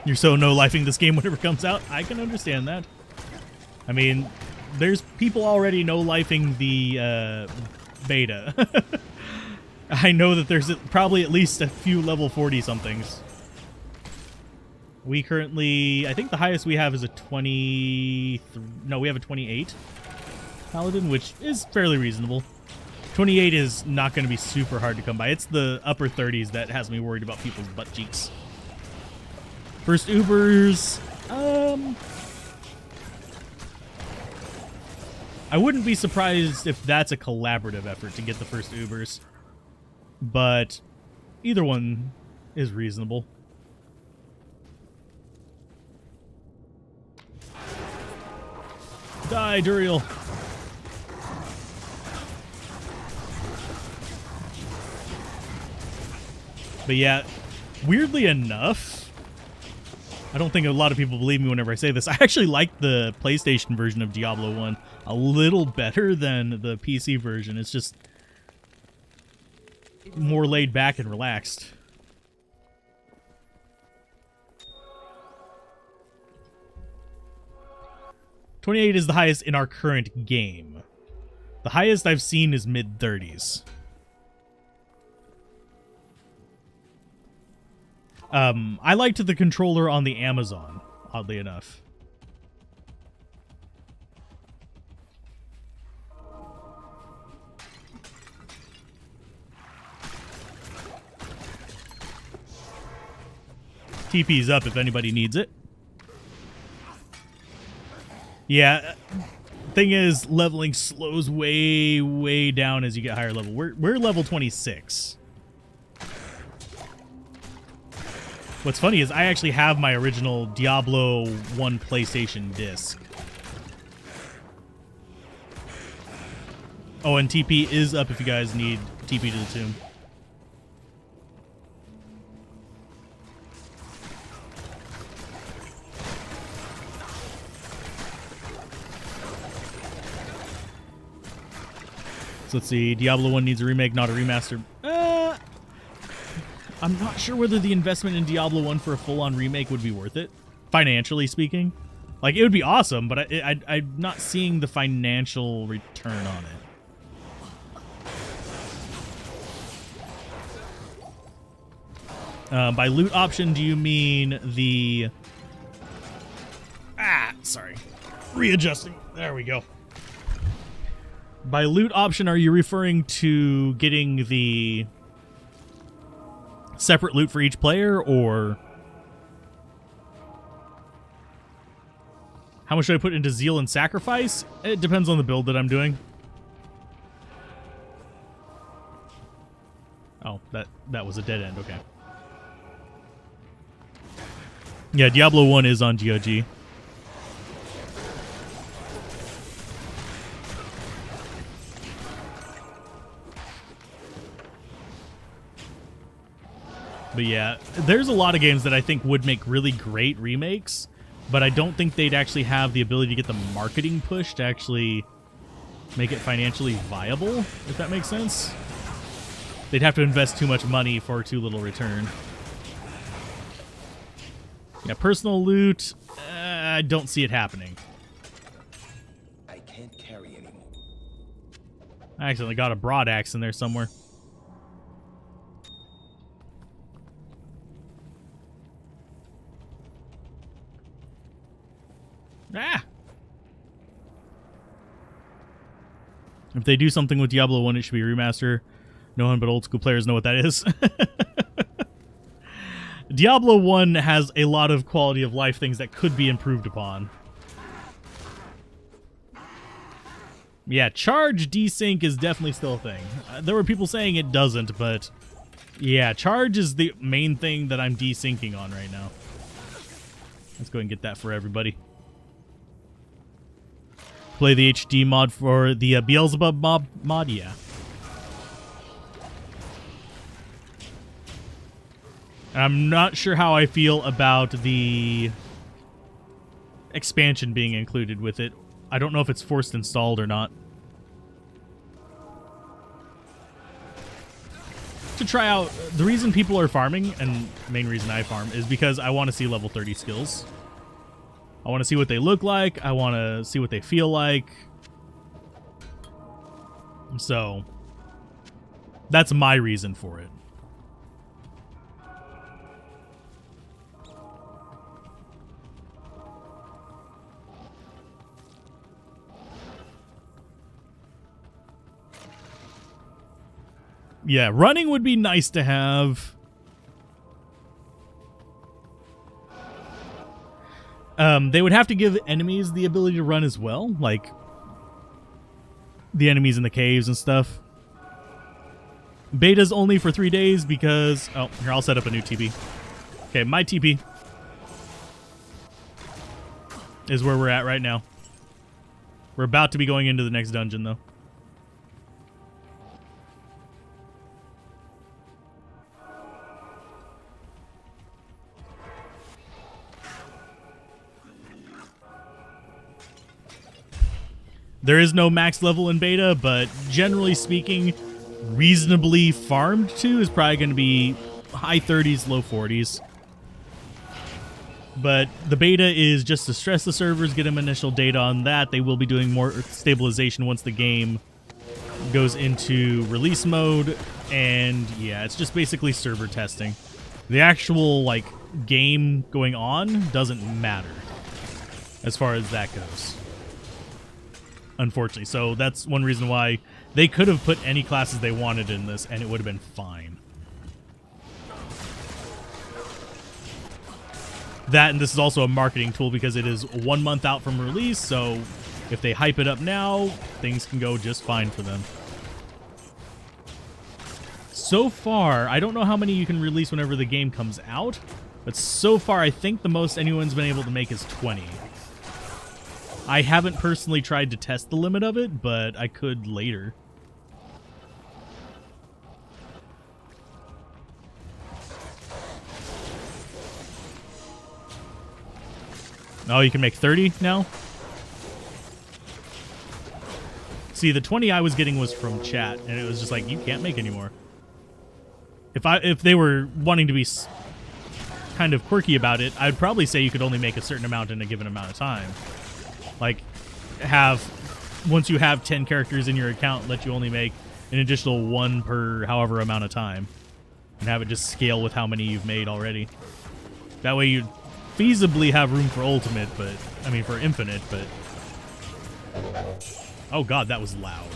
You're so no-lifing this game whenever it comes out. I can understand that. I mean, there's people already no-lifing the beta. I know that there's probably at least a few level 40-somethings. We currently... I think the highest we have is a 20... No, we have a 28 Paladin, which is fairly reasonable. 28 is not going to be super hard to come by. It's the upper 30s that has me worried about people's butt cheeks. First Ubers, I wouldn't be surprised if that's a collaborative effort to get the first Ubers, but either one is reasonable. Die, Duriel. But yeah, weirdly enough, I don't think a lot of people believe me whenever I say this. I actually like the PlayStation version of Diablo 1 a little better than the PC version. It's just more laid back and relaxed. $28 is the highest in our current game. The highest I've seen is mid-30s. I liked the controller on the Amazon, oddly enough. TP's up if anybody needs it. Yeah, thing is, leveling slows way down as you get higher level. We're level 26. What's funny is I actually have my original Diablo 1 PlayStation disc. Oh, and TP is up if you guys need TP to the tomb. So let's see. Diablo 1 needs a remake, not a remaster. I'm not sure whether the investment in Diablo 1 for a full-on remake would be worth it, financially speaking. Like, it would be awesome, but I'm not seeing the financial return on it. By loot option, do you mean the... sorry. Readjusting. There we go. By loot option, are you referring to getting the separate loot for each player, or how much do I put into Zeal and Sacrifice? It depends on the build that I'm doing. Oh, that was a dead end. Okay. Yeah, Diablo 1 is on GOG. But yeah, there's a lot of games that I think would make really great remakes, but I don't think they'd actually have the ability to get the marketing push to actually make it financially viable, if that makes sense. They'd have to invest too much money for too little return. Yeah, personal loot, I don't see it happening. I can't carry anymore. I accidentally got a broad axe in there somewhere. If they do something with Diablo 1, it should be a remaster. No one but old school players know what that is. Diablo 1 has a lot of quality of life things that could be improved upon. Yeah, charge desync is definitely still a thing. There were people saying it doesn't, but yeah, charge is the main thing that I'm desyncing on right now. Let's go and get that for everybody. Play the HD mod for the Beelzebub mod, yeah. I'm not sure how I feel about the expansion being included with it. I don't know if it's forced installed or not. To try out, the reason people are farming, and main reason I farm, is because I want to see level 30 skills. I want to see what they look like. I want to see what they feel like. So, that's my reason for it. Yeah, running would be nice to have. They would have to give enemies the ability to run as well, like the enemies in the caves and stuff. Beta's only for 3 days because... Oh, here, I'll set up a new TP. Okay, my TP is where we're at right now. We're about to be going into the next dungeon, though. There is no max level in beta, but generally speaking, reasonably farmed to is probably going to be high 30s, low 40s. But the beta is just to stress the servers, get them initial data on that. They will be doing more stabilization once the game goes into release mode. And yeah, it's just basically server testing. The actual like game going on doesn't matter as far as that goes, unfortunately. So that's one reason why they could have put any classes they wanted in this and it would have been fine. That, and this is also a marketing tool because it is 1 month out from release, so if they hype it up now, things can go just fine for them. So far, I don't know how many you can release whenever the game comes out, but so far I think the most anyone's been able to make is 20. I haven't personally tried to test the limit of it, but I could later. Oh, you can make 30 now? See, the 20 I was getting was from chat, and it was just like, you can't make any more. If they were wanting to be kind of quirky about it, I'd probably say you could only make a certain amount in a given amount of time. Like, once you have 10 characters in your account, let you only make an additional 1 per however amount of time. and have it just scale with how many you've made already. That way you feasibly have room for ultimate, but I mean for infinite, but oh god, that was loud.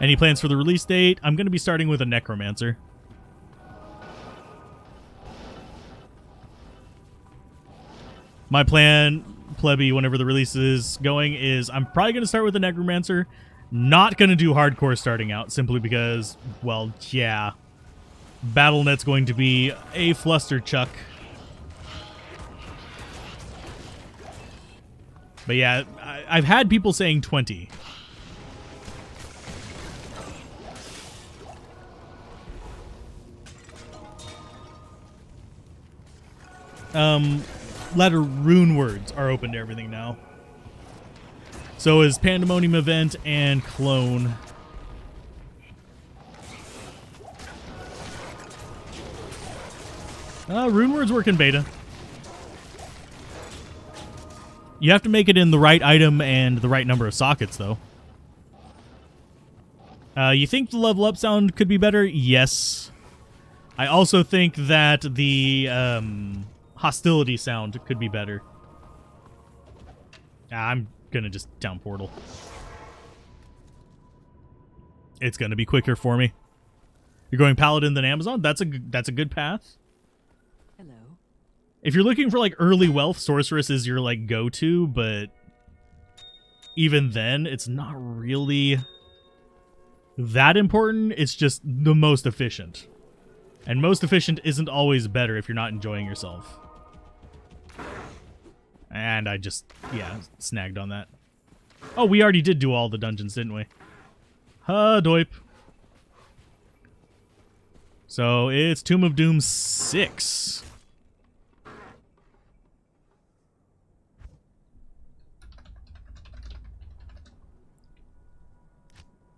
Any plans for the release date? I'm going to be starting with a Necromancer. My plan, plebby, whenever the release is going, is I'm probably going to start with the Necromancer. Not going to do hardcore starting out, simply because, well, yeah. BattleNet's going to be a flusterchuck. But yeah, I've had people saying 20. Letter rune words are open to everything now. So is Pandemonium Event and Clone. Rune words work in beta. You have to make it in the right item and the right number of sockets, though. You think the level up sound could be better? Yes. I also think that the hostility sound could be better. I'm gonna just down portal. It's gonna be quicker for me. You're going Paladin than Amazon? That's a good path. Hello. If you're looking for like early wealth, Sorceress is your like go-to, but even then, it's not really that important. It's just the most efficient. And most efficient isn't always better if you're not enjoying yourself. And I just, yeah, snagged on that. Oh, we already did do all the dungeons, didn't we? Doip. So it's Tomb of Doom 6.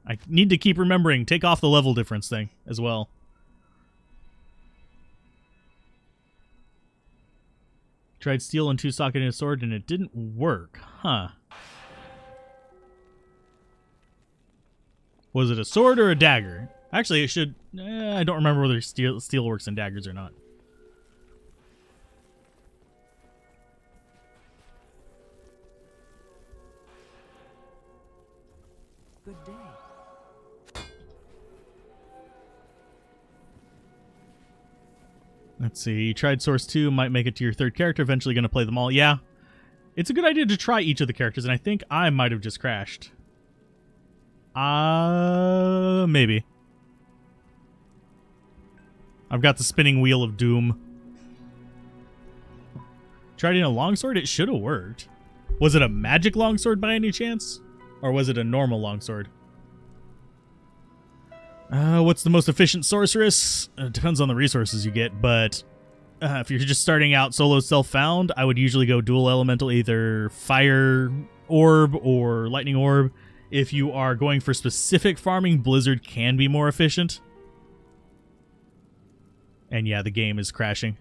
I need to keep remembering, take off the level difference thing as well. Tried steel and 2-socketing a sword and it didn't work. Huh. Was it a sword or a dagger? Actually, it should... I don't remember whether steel works in daggers or not. Good day. Let's see. You tried Source 2, might make it to your third character, eventually going to play them all. Yeah. It's a good idea to try each of the characters, and I think I might have just crashed. Maybe. I've got the spinning wheel of doom. Tried in a longsword? It should have worked. Was it a magic longsword by any chance? Or was it a normal longsword? What's the most efficient sorceress? Depends on the resources you get, but if you're just starting out solo self-found, I would usually go dual elemental, either fire orb or lightning orb. If you are going for specific farming, blizzard can be more efficient. And yeah, the game is crashing.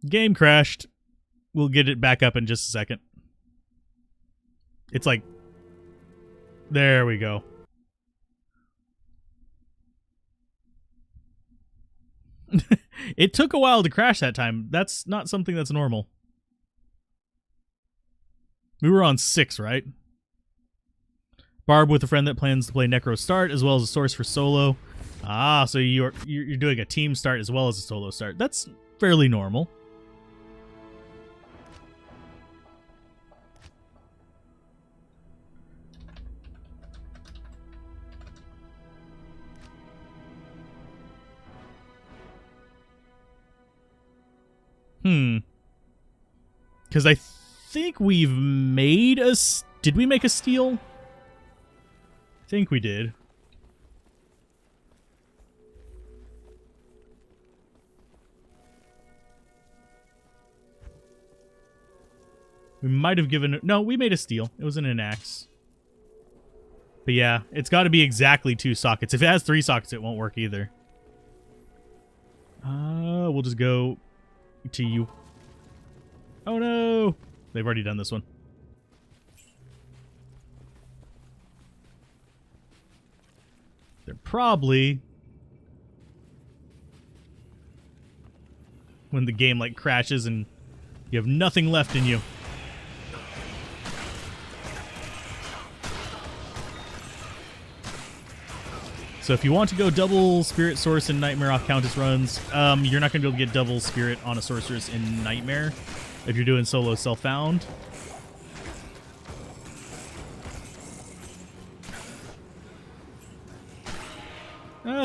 Game crashed. We'll get it back up in just a second. It's like... There we go. It took a while to crash that time. That's not something that's normal. We were on 6, right? Barb with a friend that plans to play Necro start as well as a source for solo. Ah, so you're doing a team start as well as a solo start. That's fairly normal. Because I think we've made a... Did we make a steel? I think we did. We might have given... No, we made a steel. It was in an axe. But yeah, it's got to be exactly 2 sockets. If it has 3 sockets, it won't work either. We'll just go to you. Oh no! They've already done this one. They're probably... when the game like crashes and you have nothing left in you. So if you want to go double Spirit Source and Nightmare off Countess runs, you're not going to be able to get double Spirit on a Sorceress in Nightmare if you're doing solo Self-Found.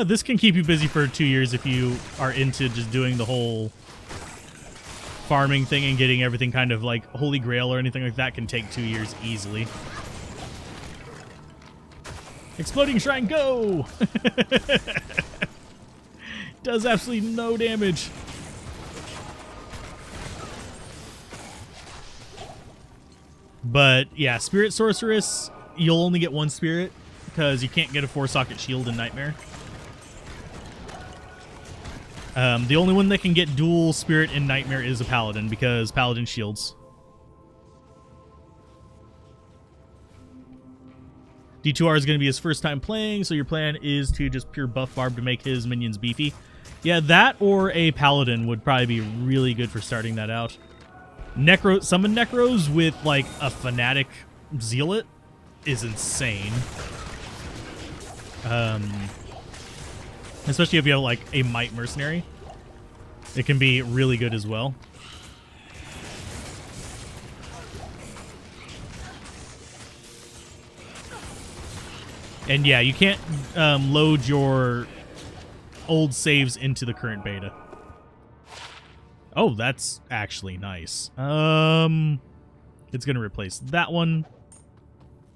This can keep you busy for 2 years if you are into just doing the whole farming thing and getting everything kind of like Holy Grail or anything like that. Can take 2 years easily. Exploding Shrine, go! Does absolutely no damage. But yeah, Spirit Sorceress, you'll only get 1 spirit because you can't get a 4-socket shield in Nightmare. The only one that can get dual spirit in Nightmare is a Paladin because Paladin shields. D2R is going to be his first time playing, so your plan is to just pure buff Barb to make his minions beefy. Yeah, that or a Paladin would probably be really good for starting that out. Summon Necros with, like, a Fanatic Zealot is insane. Especially if you have, like, a Might Mercenary. It can be really good as well. And yeah, you can't load your old saves into the current beta. Oh, that's actually nice. It's going to replace that one.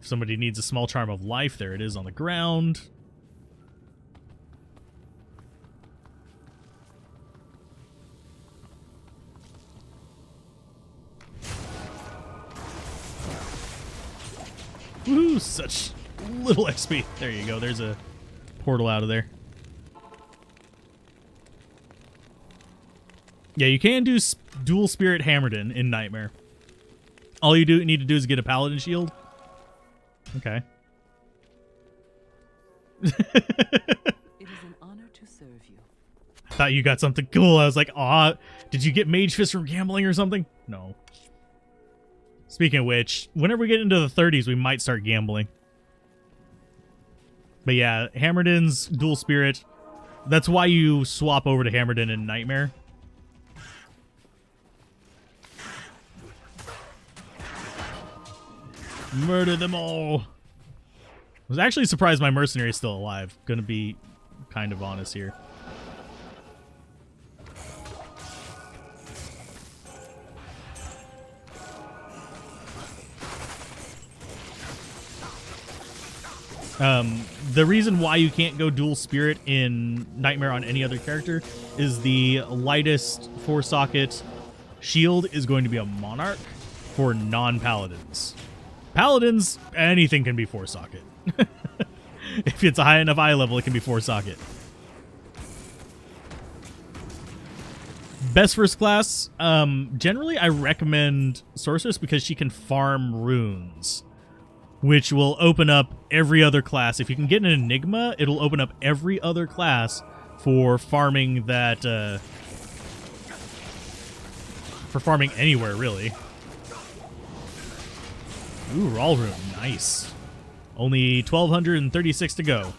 If somebody needs a small charm of life, there it is on the ground. Woohoo, such little XP. There you go. There's a portal out of there. Yeah, you can do dual Spirit Hammerden in Nightmare. All you need to do is get a Paladin shield. Okay. It is an honor to serve you. I thought you got something cool. I was like, aw, did you get Mage Fist from gambling or something? No. Speaking of which, whenever we get into the 30s, we might start gambling. But yeah, Hammerden's dual spirit. That's why you swap over to Hammerden in Nightmare. Murder them all. I was actually surprised my mercenary is still alive. Gonna be kind of honest here. The reason why you can't go dual spirit in Nightmare on any other character is the lightest 4-socket shield is going to be a Monarch for non-Paladins. Paladins, anything can be 4-socket. If it's a high enough eye level, it can be 4-socket. Best first class, generally I recommend Sorceress because she can farm runes, which will open up every other class. If you can get an Enigma, it'll open up every other class for farming that, for farming anywhere, really. Ooh, Raw Rune, nice. Only 1,236 to go.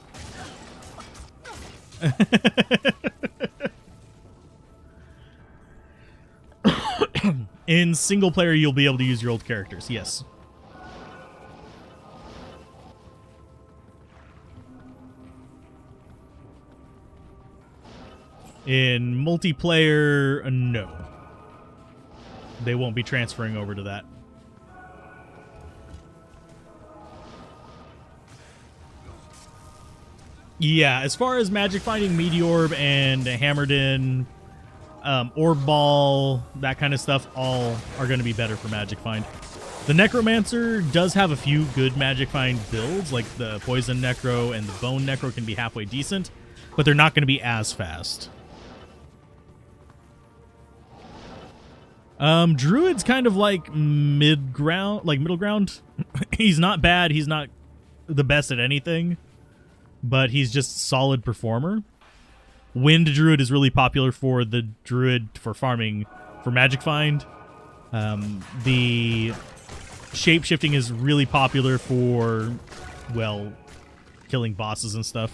In single player, you'll be able to use your old characters, yes. In multiplayer, no. They won't be transferring over to that. Yeah, as far as magic finding, Meteorb and Hammerden, Orb Ball, that kind of stuff, all are going to be better for magic find. The Necromancer does have a few good Magic Find builds, like the Poison Necro and the Bone Necro can be halfway decent, but they're not going to be as fast. Druid's kind of like middle ground. He's not bad, he's not the best at anything, but he's just a solid performer. Wind Druid is really popular for the Druid for farming for Magic Find. The shape-shifting is really popular for, well, killing bosses and stuff.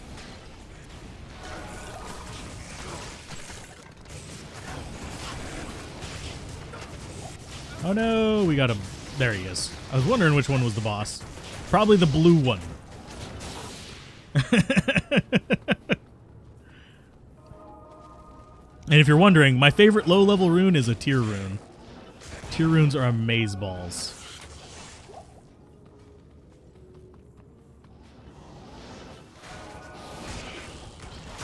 Oh no, we got him. There he is. I was wondering which one was the boss. Probably the blue one. And if you're wondering, my favorite low-level rune is a Tear Rune. Tear Runes are amazeballs.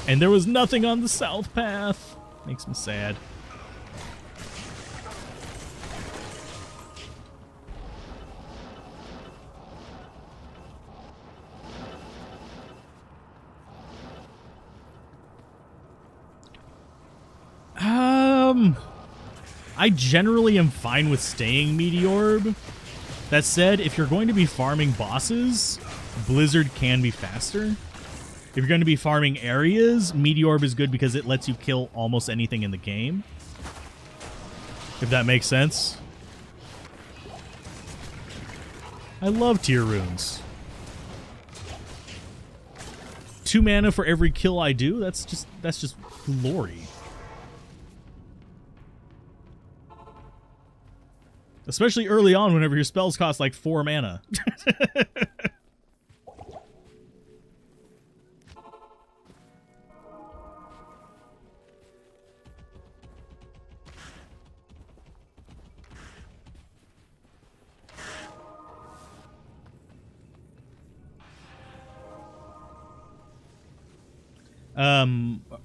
And there was nothing on the south path. Makes me sad. I generally am fine with staying Meteorb. That said, if you're going to be farming bosses, Blizzard can be faster. If you're going to be farming areas, Meteorb is good because it lets you kill almost anything in the game. If that makes sense. I love Tear Runes. 2 mana for every kill I do, that's just glory. Especially early on whenever your spells cost like 4 mana.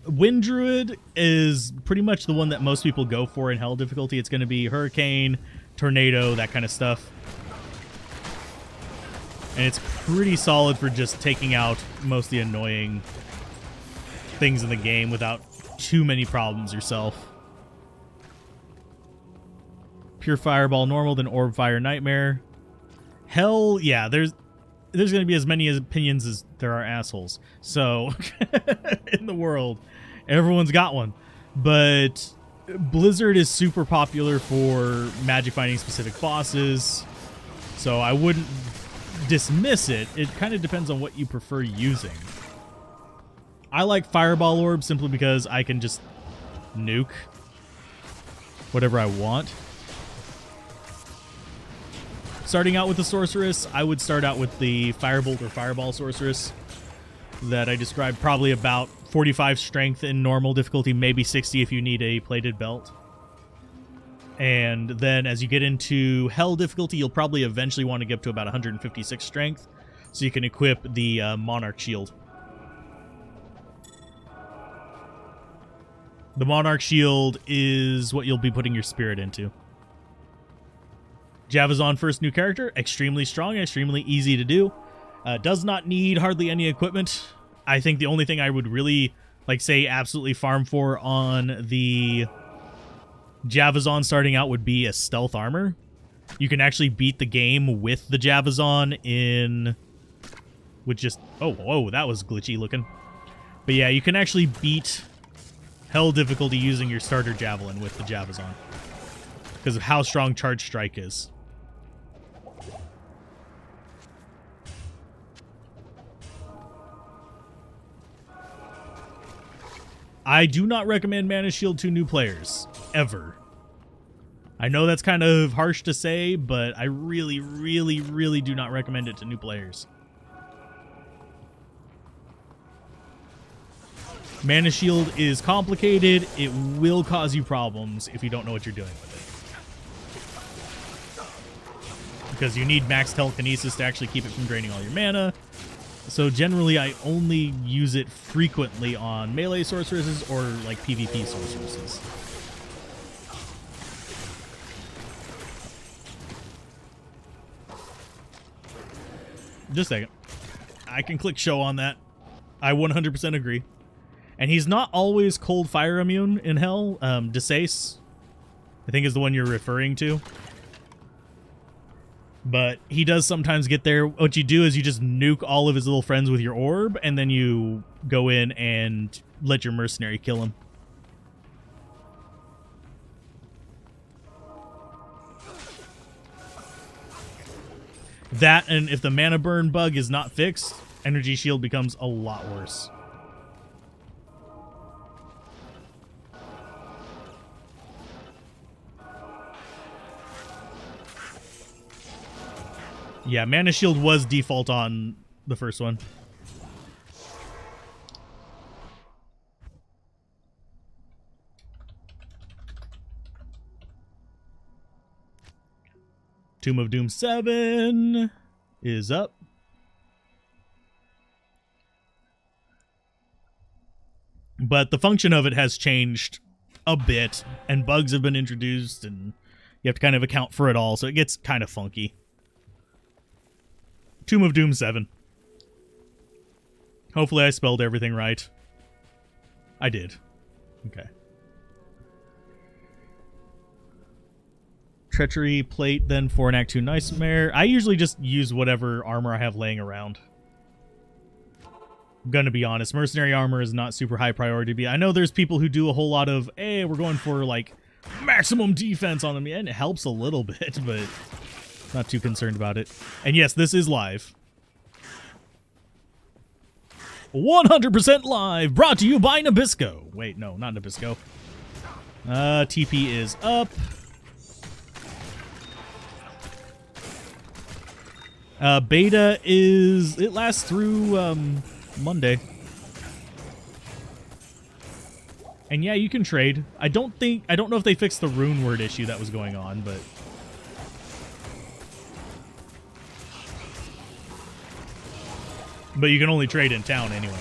Wind Druid is pretty much the one that most people go for in Hell difficulty. It's going to be Hurricane, Tornado, that kind of stuff. And it's pretty solid for just taking out most of the annoying things in the game without too many problems yourself. Pure Fireball normal, then Orb Fire Nightmare. Hell, yeah, there's going to be as many opinions as there are assholes. So, in the world, everyone's got one. But Blizzard is super popular for magic finding specific bosses. So I wouldn't dismiss it. It kind of depends on what you prefer using. I like Fireball Orb simply because I can just nuke whatever I want. Starting out with the Sorceress, I would start out with the Firebolt or Fireball Sorceress that I described, probably about 45 strength in normal difficulty, maybe 60 if you need a plated belt. And then as you get into Hell difficulty, you'll probably eventually want to get up to about 156 strength, so you can equip the Monarch Shield. The Monarch Shield is what you'll be putting your spirit into. Javazon, first new character, extremely strong, extremely easy to do. Does not need hardly any equipment. I think the only thing I would really, say absolutely farm for on the Javazon starting out would be a stealth armor. You can actually beat the game with the Javazon with just, whoa, that was glitchy looking. But yeah, you can actually beat Hell difficulty using your starter Javelin with the Javazon because of how strong Charge Strike is. I do not recommend Mana Shield to new players, ever. I know that's kind of harsh to say, but I really, really, really do not recommend it to new players. Mana Shield is complicated. It will cause you problems if you don't know what you're doing with it. Because you need max telekinesis to actually keep it from draining all your mana. So generally, I only use it frequently on melee sorceresses or PvP sorceresses. Just a second. I can click show on that. I 100% agree. And he's not always cold fire immune in Hell. Desace, I think, is the one you're referring to. But he does sometimes get there. What you do is you just nuke all of his little friends with your orb, and then you go in and let your mercenary kill him. That, and if the mana burn bug is not fixed, energy shield becomes a lot worse. Yeah, mana shield was default on the first one. Tomb of Doom 7 is up. But the function of it has changed a bit, and bugs have been introduced, and you have to kind of account for it all, so it gets kind of funky. Tomb of Doom 7. Hopefully I spelled everything right. I did. Okay. Treachery plate then for an Act 2 Nightmare. I usually just use whatever armor I have laying around. I'm gonna be honest, mercenary armor is not super high priority to be. I know there's people who do a whole lot of, hey, we're going for like maximum defense on them, and it helps a little bit, but not too concerned about it. And yes, this is live. 100% live, brought to you by Nabisco. Wait, no, not Nabisco. TP is up. Beta is, it lasts through Monday. And yeah, you can trade. I don't know if they fixed the rune word issue that was going on, but you can only trade in town anyway.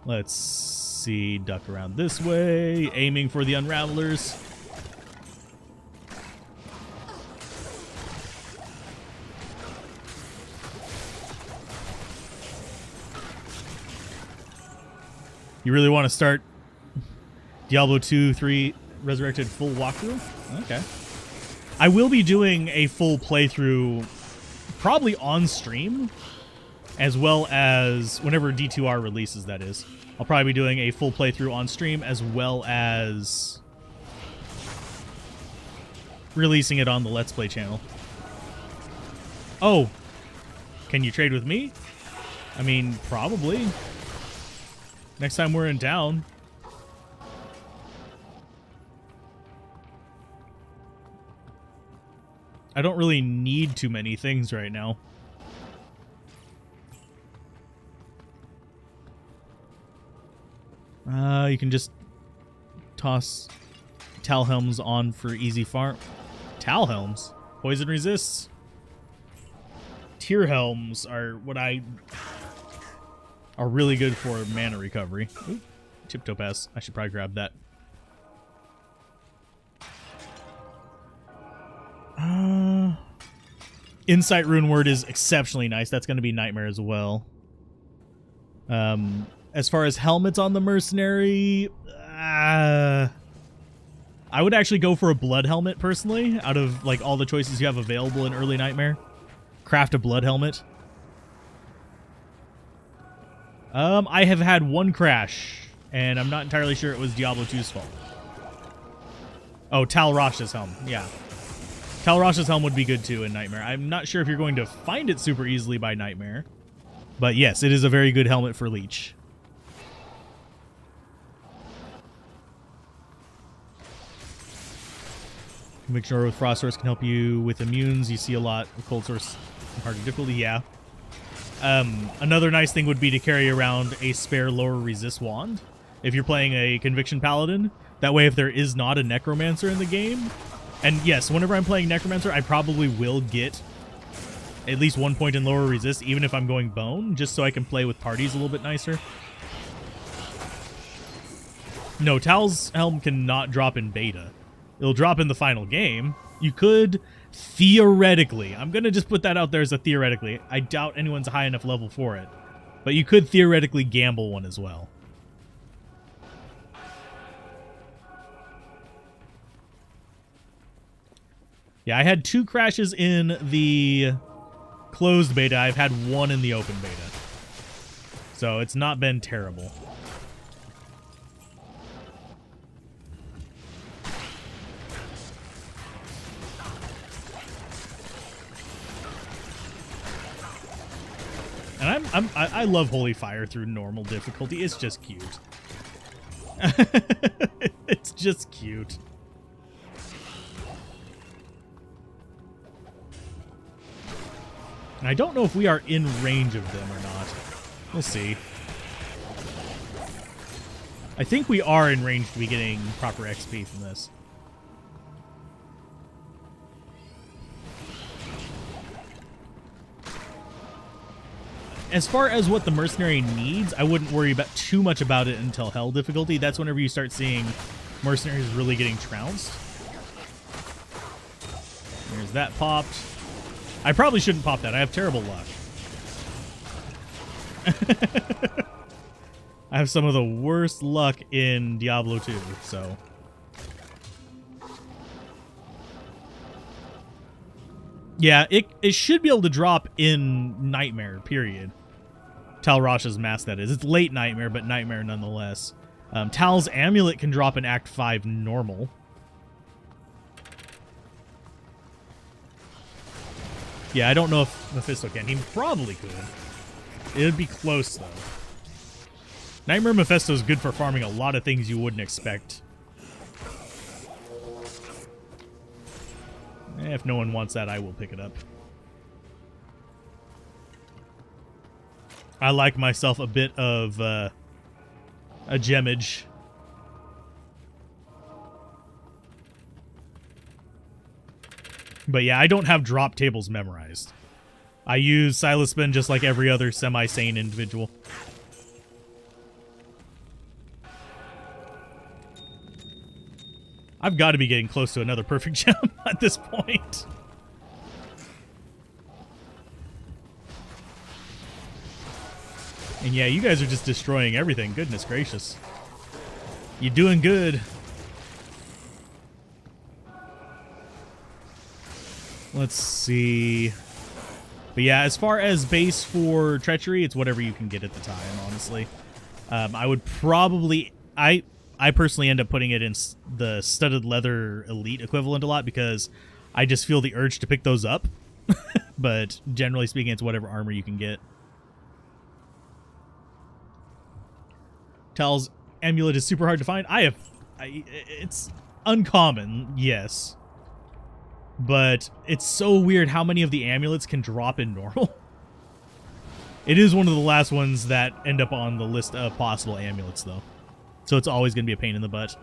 Let's see, duck around this way, aiming for the Unravelers. You really want to start Diablo 2, 3 Resurrected full walkthrough? Okay. I will be doing a full playthrough probably on stream, as well as whenever D2R releases, that is. I'll probably be doing a full playthrough on stream, as well as releasing it on the Let's Play channel. Oh, can you trade with me? I mean, probably. Next time we're in town. I don't really need too many things right now. You can just toss Talhelms on for easy farm. Talhelms? Poison resists? Tear Helms are what are really good for mana recovery. Ooh, Chip Topaz. I should probably grab that. Insight Rune Word is exceptionally nice. That's going to be Nightmare as well. As far as helmets on the Mercenary, I would actually go for a Blood Helmet, personally, out of like all the choices you have available in early Nightmare. Craft a Blood Helmet. I have had one crash, and I'm not entirely sure it was Diablo 2's fault. Oh, Tal Rasha's helm. Yeah. Tal Rasha's helm would be good too in Nightmare. I'm not sure if you're going to find it super easily by Nightmare. But yes, it is a very good helmet for Leech. Make sure with Frost Source can help you with immunes. You see a lot with Cold Source and harder difficulty, yeah. Another nice thing would be to carry around a spare lower resist wand if you're playing a Conviction Paladin. That way, if there is not a Necromancer in the game, and yes, whenever I'm playing Necromancer, I probably will get at least 1 point in lower resist, even if I'm going Bone, just so I can play with parties a little bit nicer. No, Tal's Helm cannot drop in beta. It'll drop in the final game. You could theoretically, I'm going to just put that out there as a theoretically. I doubt anyone's high enough level for it. But you could theoretically gamble one as well. Yeah, I had 2 crashes in the closed beta. I've had 1 in the open beta. So it's not been terrible. And I love Holy Fire through normal difficulty. It's just cute. It's just cute. And I don't know if we are in range of them or not. We'll see. I think we are in range to be getting proper XP from this. As far as what the mercenary needs, I wouldn't worry about too much about it until hell difficulty. That's whenever you start seeing mercenaries really getting trounced. There's that popped. I probably shouldn't pop that. I have terrible luck. I have some of the worst luck in Diablo 2, so... Yeah, it should be able to drop in Nightmare, period. Tal Rasha's mask, that is. It's late Nightmare, but Nightmare nonetheless. Tal's Amulet can drop in Act 5 normal. Yeah, I don't know if Mephisto can. He probably could. It would be close, though. Nightmare Mephisto is good for farming a lot of things you wouldn't expect. If no one wants that, I will pick it up. I like myself a bit of a gemmage. But yeah, I don't have drop tables memorized. I use Silas Spin just like every other semi-sane individual. I've got to be getting close to another perfect gem at this point. And yeah, you guys are just destroying everything. Goodness gracious. You're doing good. Let's see. But yeah, as far as base for treachery, it's whatever you can get at the time, honestly. I would probably... I personally end up putting it in the studded leather elite equivalent a lot because I just feel the urge to pick those up. But generally speaking, it's whatever armor you can get. Tal's Amulet is super hard to find. It's uncommon, yes. But it's so weird how many of the amulets can drop in normal. It is one of the last ones that end up on the list of possible amulets, though. So it's always going to be a pain in the butt.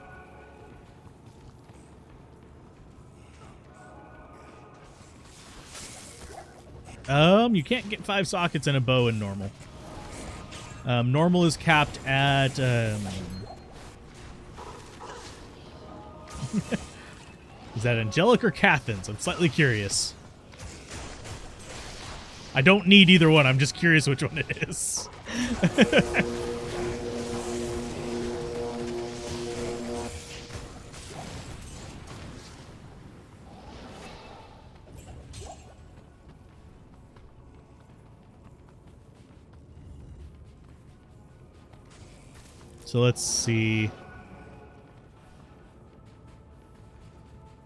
You can't get 5 sockets and a bow in normal. Normal is capped at... Is that Angelic or Cathans? I'm slightly curious. I don't need either one. I'm just curious which one it is. So let's see.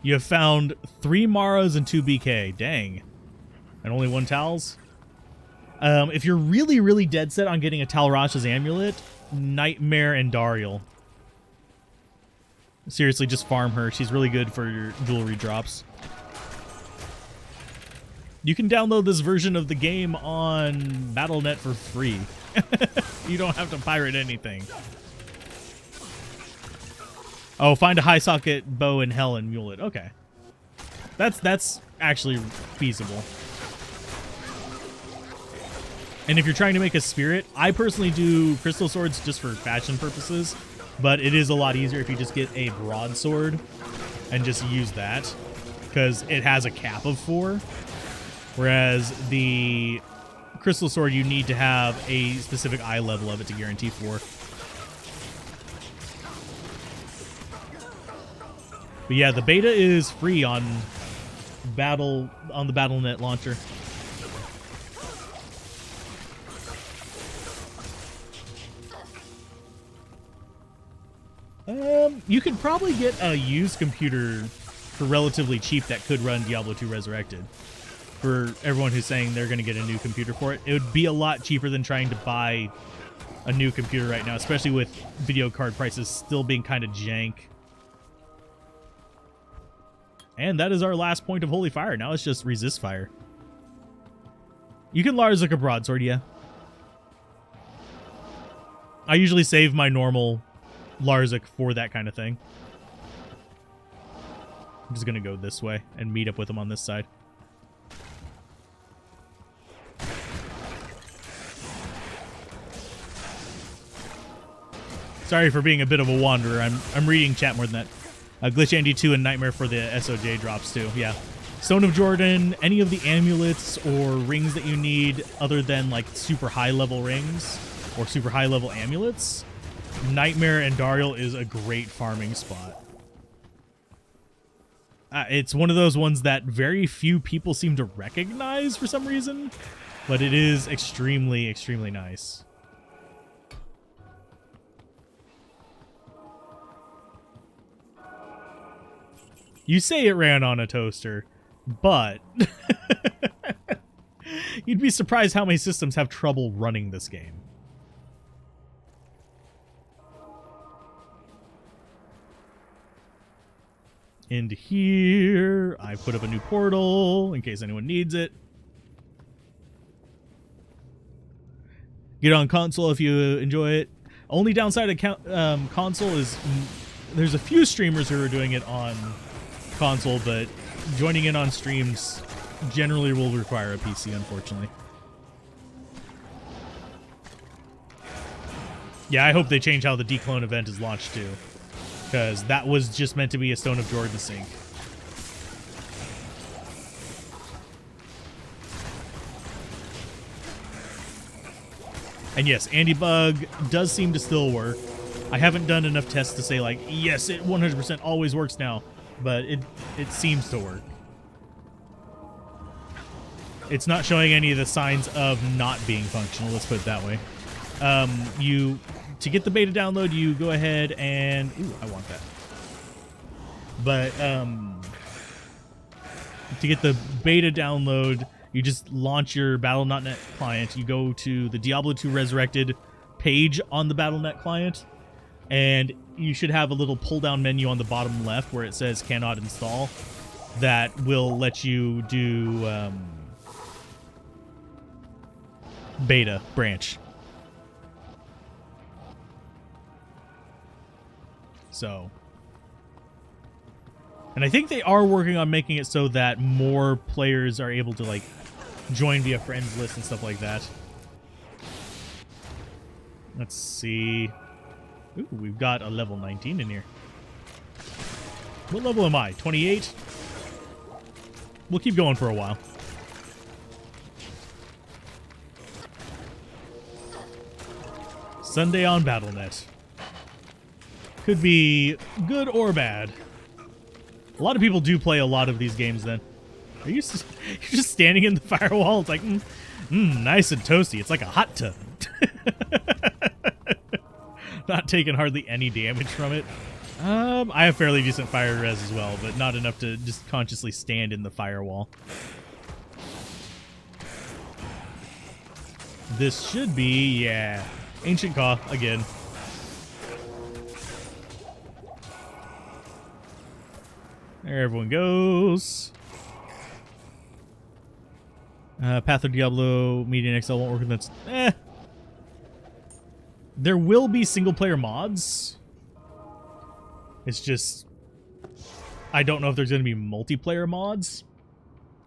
You have found 3 Maras and 2 BK. Dang. And only 1 Tal's? If you're really, really dead set on getting a Tal Rasha's Amulet, Nightmare and Dariel. Seriously, just farm her. She's really good for your jewelry drops. You can download this version of the game on Battle.net for free. You don't have to pirate anything. Oh, find a high socket bow in hell and mule it. Okay. That's actually feasible. And if you're trying to make a spirit, I personally do crystal swords just for fashion purposes. but it is a lot easier if you just get a broadsword and just use that, because it has a cap of 4, whereas the crystal sword, you need to have a specific eye level of it to guarantee 4. But yeah, the beta is free on the Battle.net launcher. You could probably get a used computer for relatively cheap that could run Diablo 2 Resurrected. For everyone who's saying they're going to get a new computer for it, it would be a lot cheaper than trying to buy a new computer right now, especially with video card prices still being kind of jank. And that is our last point of Holy Fire. Now it's just resist fire. You can Larzik a broadsword, yeah. I usually save my normal Larzik for that kind of thing. I'm just going to go this way and meet up with him on this side. Sorry for being a bit of a wanderer. I'm reading chat more than that. Glitch Andy 2 and Nightmare for the SOJ drops too. Yeah. Stone of Jordan, any of the amulets or rings that you need other than like super high level rings or super high level amulets, Nightmare and Dariel is a great farming spot. It's one of those ones that very few people seem to recognize for some reason, but it is extremely, extremely nice. You say it ran on a toaster, but you'd be surprised how many systems have trouble running this game. Into here, I put up a new portal in case anyone needs it. Get on console if you enjoy it. Only downside of console is there's a few streamers who are doing it on console, but joining in on streams generally will require a PC, unfortunately. Yeah, I hope they change how the declone event is launched too, because that was just meant to be a Stone of Jordan sync. And yes, Anti-Bug does seem to still work. I haven't done enough tests to say like, yes, it 100% always works now, but it seems to work. It's not showing any of the signs of not being functional, let's put it that way. To get the beta download, you go ahead and... Ooh, I want that. But, to get the beta download, you just launch your Battle.net client. You go to the Diablo 2 Resurrected page on the Battle.net client, and you should have a little pull-down menu on the bottom left where it says cannot install. That will let you do beta branch. So, and I think they are working on making it so that more players are able to like join via friends list and stuff like that. Let's see. Ooh, we've got a level 19 in here. What level am I? 28? We'll keep going for a while. Sunday on Battle.net. Could be good or bad. A lot of people do play a lot of these games then. Are you just, you're just standing in the firewall? It's like, nice and toasty. It's like a hot tub. Not taking hardly any damage from it. I have fairly decent fire res as well, but not enough to just consciously stand in the firewall. This should be, yeah, Ancient Caw again. There everyone goes. Path of Diablo, Median XL won't work with that. There will be single-player mods. It's just... I don't know if there's going to be multiplayer mods.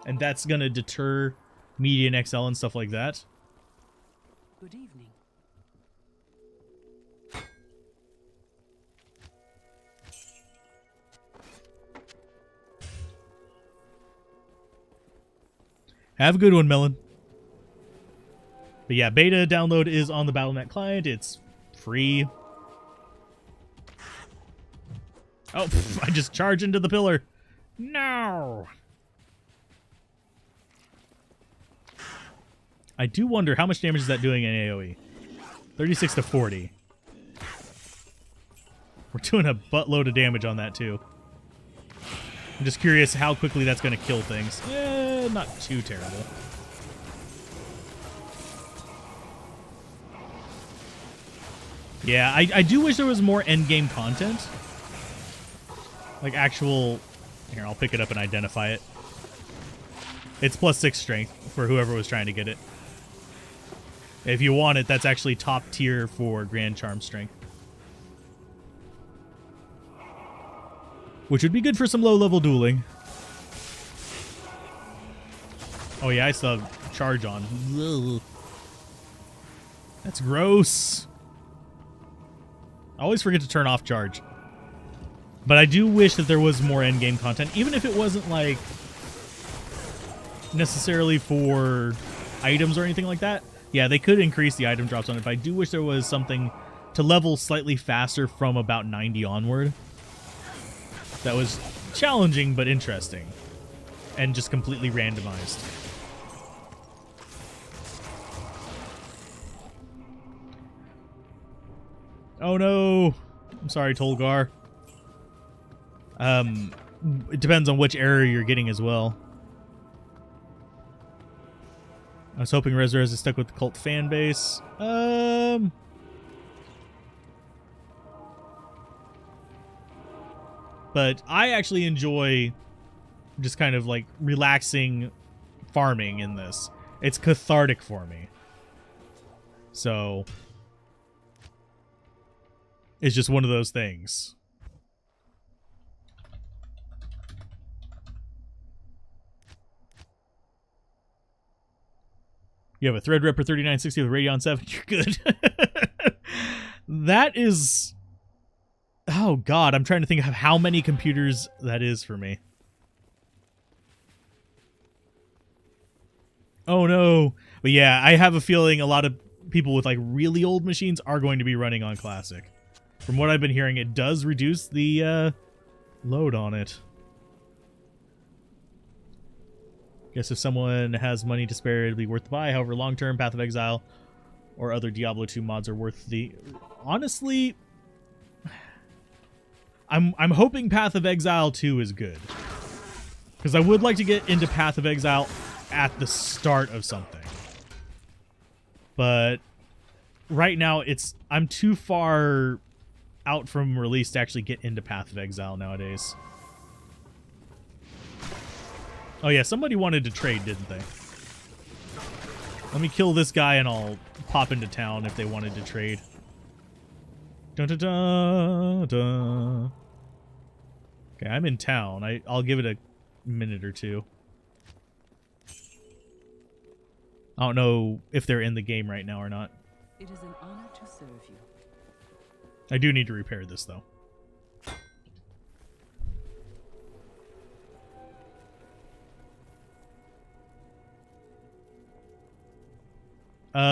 And that's going to deter Median XL and stuff like that. Good evening. Have a good one, Melon. But yeah, beta download is on the Battle.net client. It's free. Oh, I just charge into the pillar. No. I do wonder how much damage is that doing in AoE? 36 to 40. We're doing a buttload of damage on that too. I'm just curious how quickly that's going to kill things. Not too terrible. Yeah, I do wish there was more endgame content. Like actual... Here, I'll pick it up and identify it. It's +6 strength for whoever was trying to get it. If you want it, that's actually top tier for Grand Charm strength. Which would be good for some low-level dueling. Oh yeah, I still have charge on. Ugh. That's gross. I always forget to turn off charge. But I do wish that there was more endgame content, even if it wasn't like necessarily for items or anything like that. Yeah, they could increase the item drops on it, but I do wish there was something to level slightly faster from about 90 onward. That was challenging but interesting. And just completely randomized. Oh no! I'm sorry, Tolgar. It depends on which area you're getting as well. I was hoping Resurrez is stuck with the cult fan base. But I actually enjoy just kind of like relaxing farming in this. It's cathartic for me. So it's just one of those things. You have a Threadripper 3960 with Radeon 7. You're good. That is... Oh, God. I'm trying to think of how many computers that is for me. Oh, no. But yeah, I have a feeling a lot of people with like really old machines are going to be running on Classic. From what I've been hearing, it does reduce the load on it. Guess if someone has money to spare, it'd be worth the buy. However, long-term, Path of Exile or other Diablo 2 mods are worth the... Honestly, I'm hoping Path of Exile 2 is good. Because I would like to get into Path of Exile at the start of something. But right now, I'm too far out from release to actually get into Path of Exile nowadays. Oh yeah, somebody wanted to trade, didn't they? Let me kill this guy and I'll pop into town if they wanted to trade. Dun, dun, dun, dun. Okay, I'm in town. I'll give it a minute or two. I don't know if they're in the game right now or not. It is an honor to serve you. I do need to repair this, though.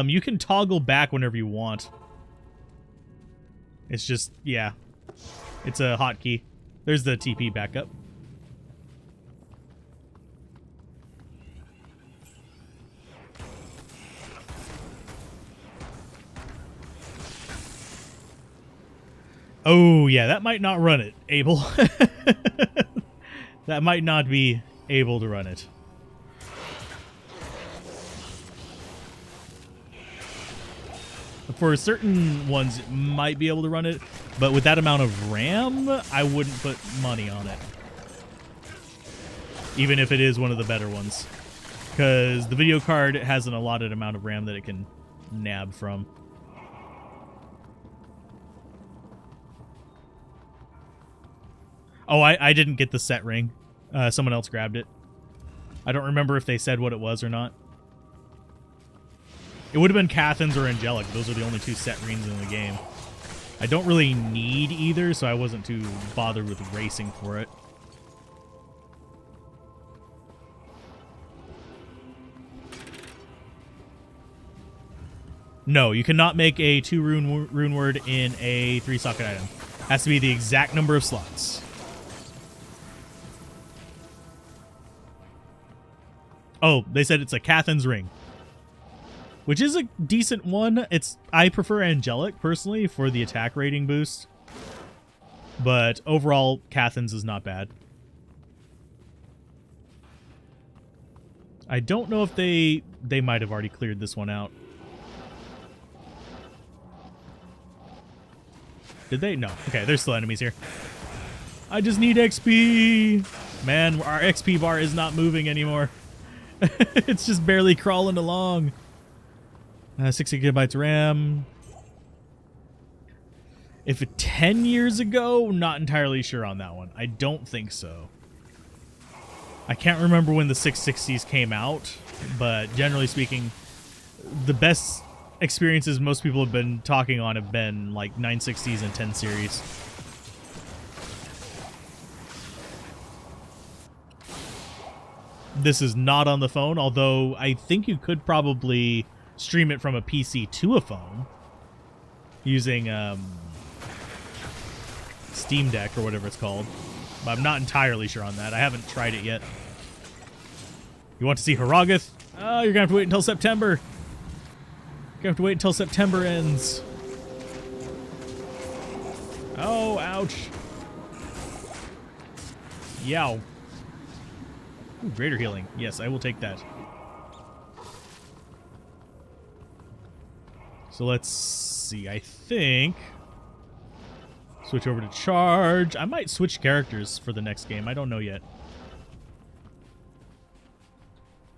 You can toggle back whenever you want. It's just, yeah. It's a hotkey. There's the TP backup. Oh, yeah, that might not run it, Abel. That might not be able to run it. For certain ones, it might be able to run it, but with that amount of RAM, I wouldn't put money on it. Even if it is one of the better ones. Because the video card has an allotted amount of RAM that it can nab from. Oh, I didn't get the set ring. Someone else grabbed it. I don't remember if they said what it was or not. It would have been Cathin's or Angelic. Those are the only two set rings in the game. I don't really need either, so I wasn't too bothered with racing for it. No, you cannot make a 2 rune word in a 3 socket item. Has to be the exact number of slots. Oh, they said it's a Cathin's Ring, which is a decent one. I prefer Angelic personally for the attack rating boost, but overall Cathin's is not bad. I don't know if they might have already cleared this one out. Did they? No. Okay, there's still enemies here. I just need XP. Man, our XP bar is not moving anymore. It's just barely crawling along. 60 gigabytes RAM. If 10 years ago, not entirely sure on that one. I don't think so. I can't remember when the 660s came out, but generally speaking, the best experiences most people have been talking on have been like 960s and 10 series. This is not on the phone, although I think you could probably stream it from a PC to a phone using Steam Deck or whatever it's called. But I'm not entirely sure on that. I haven't tried it yet. You want to see Haragoth? Oh, you're going to have to wait until September. You're going to have to wait until September ends. Oh, ouch. Yow. Ooh, greater healing. Yes, I will take that. So let's see. I think switch over to charge. I might switch characters for the next game. I don't know yet.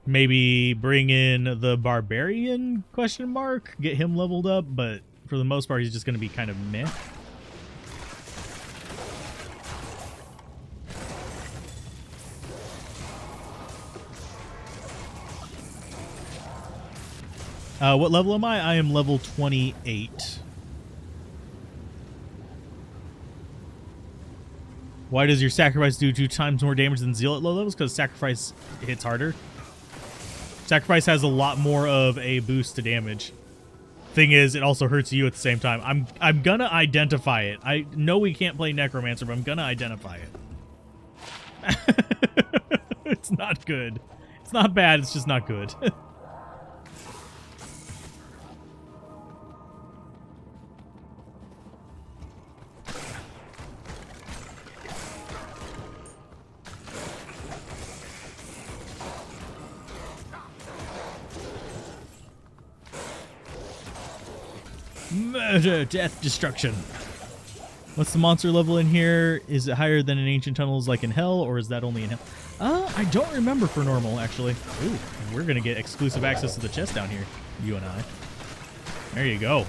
Maybe bring in the Barbarian question mark, get him leveled up, but for the most part he's just going to be kind of meh. What level am I? I am level 28. Why does your sacrifice do 2 times more damage than Zeal at low levels? Because sacrifice hits harder. Sacrifice has a lot more of a boost to damage. Thing is, it also hurts you at the same time. I'm gonna identify it. I know we can't play Necromancer, but I'm gonna identify it. It's not good. It's not bad, it's just not good. Murder, death, destruction. What's the monster level in here? Is it higher than in Ancient Tunnels like in Hell, or is that only in Hell? I don't remember for normal, actually. Ooh, we're going to get exclusive access to the chest down here, you and I. There you go.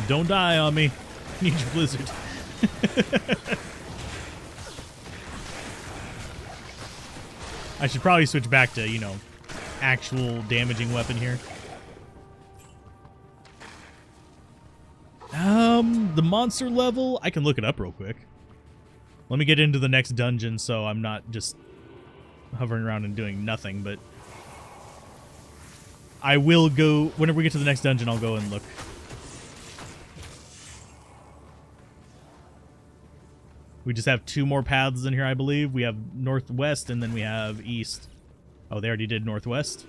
Don't die on me. Need your blizzard. I should probably switch back to, you know, actual damaging weapon here. The monster level, I can look it up real quick. Let me get into the next dungeon so I'm not just hovering around and doing nothing, but I will go, whenever we get to the next dungeon, I'll go and look. We just have 2 more paths in here, I believe. We have northwest and then we have east. Oh, they already did northwest.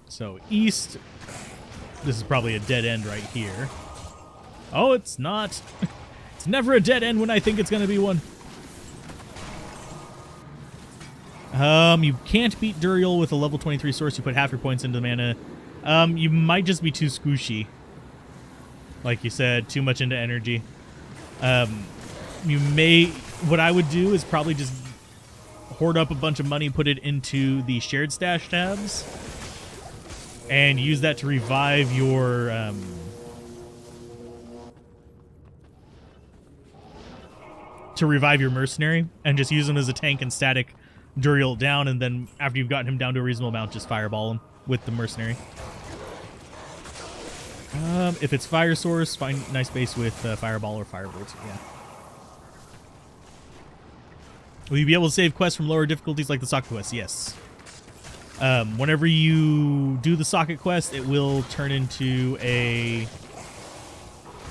So east, this is probably a dead end right here. Oh, it's not. It's never a dead end when I think it's going to be one. You can't beat Duriel with a level 23 source. You put half your points into the mana. You might just be too squishy. Like you said, too much into energy. You may, what I would do is probably just hoard up a bunch of money, put it into the shared stash tabs, and use that to revive your mercenary, and just use him as a tank and static Duriel down, and then after you've gotten him down to a reasonable amount, just fireball him with the mercenary. If it's fire source, find nice base with fireball or firebolt. Yeah. Will you be able to save quests from lower difficulties like the socket quest? Yes. Whenever you do the socket quest, it will turn into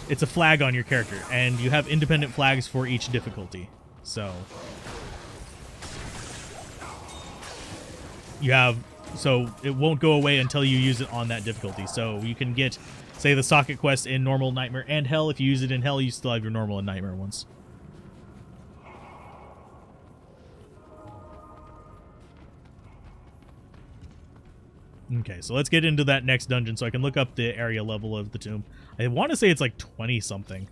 it's a flag on your character, and you have independent flags for each difficulty. So it won't go away until you use it on that difficulty. So you can get, say, the socket quest in normal, nightmare, and hell. If you use it in hell, you still have your normal and nightmare ones. Okay, so let's get into that next dungeon so I can look up the area level of the tomb. I want to say it's like 20 something,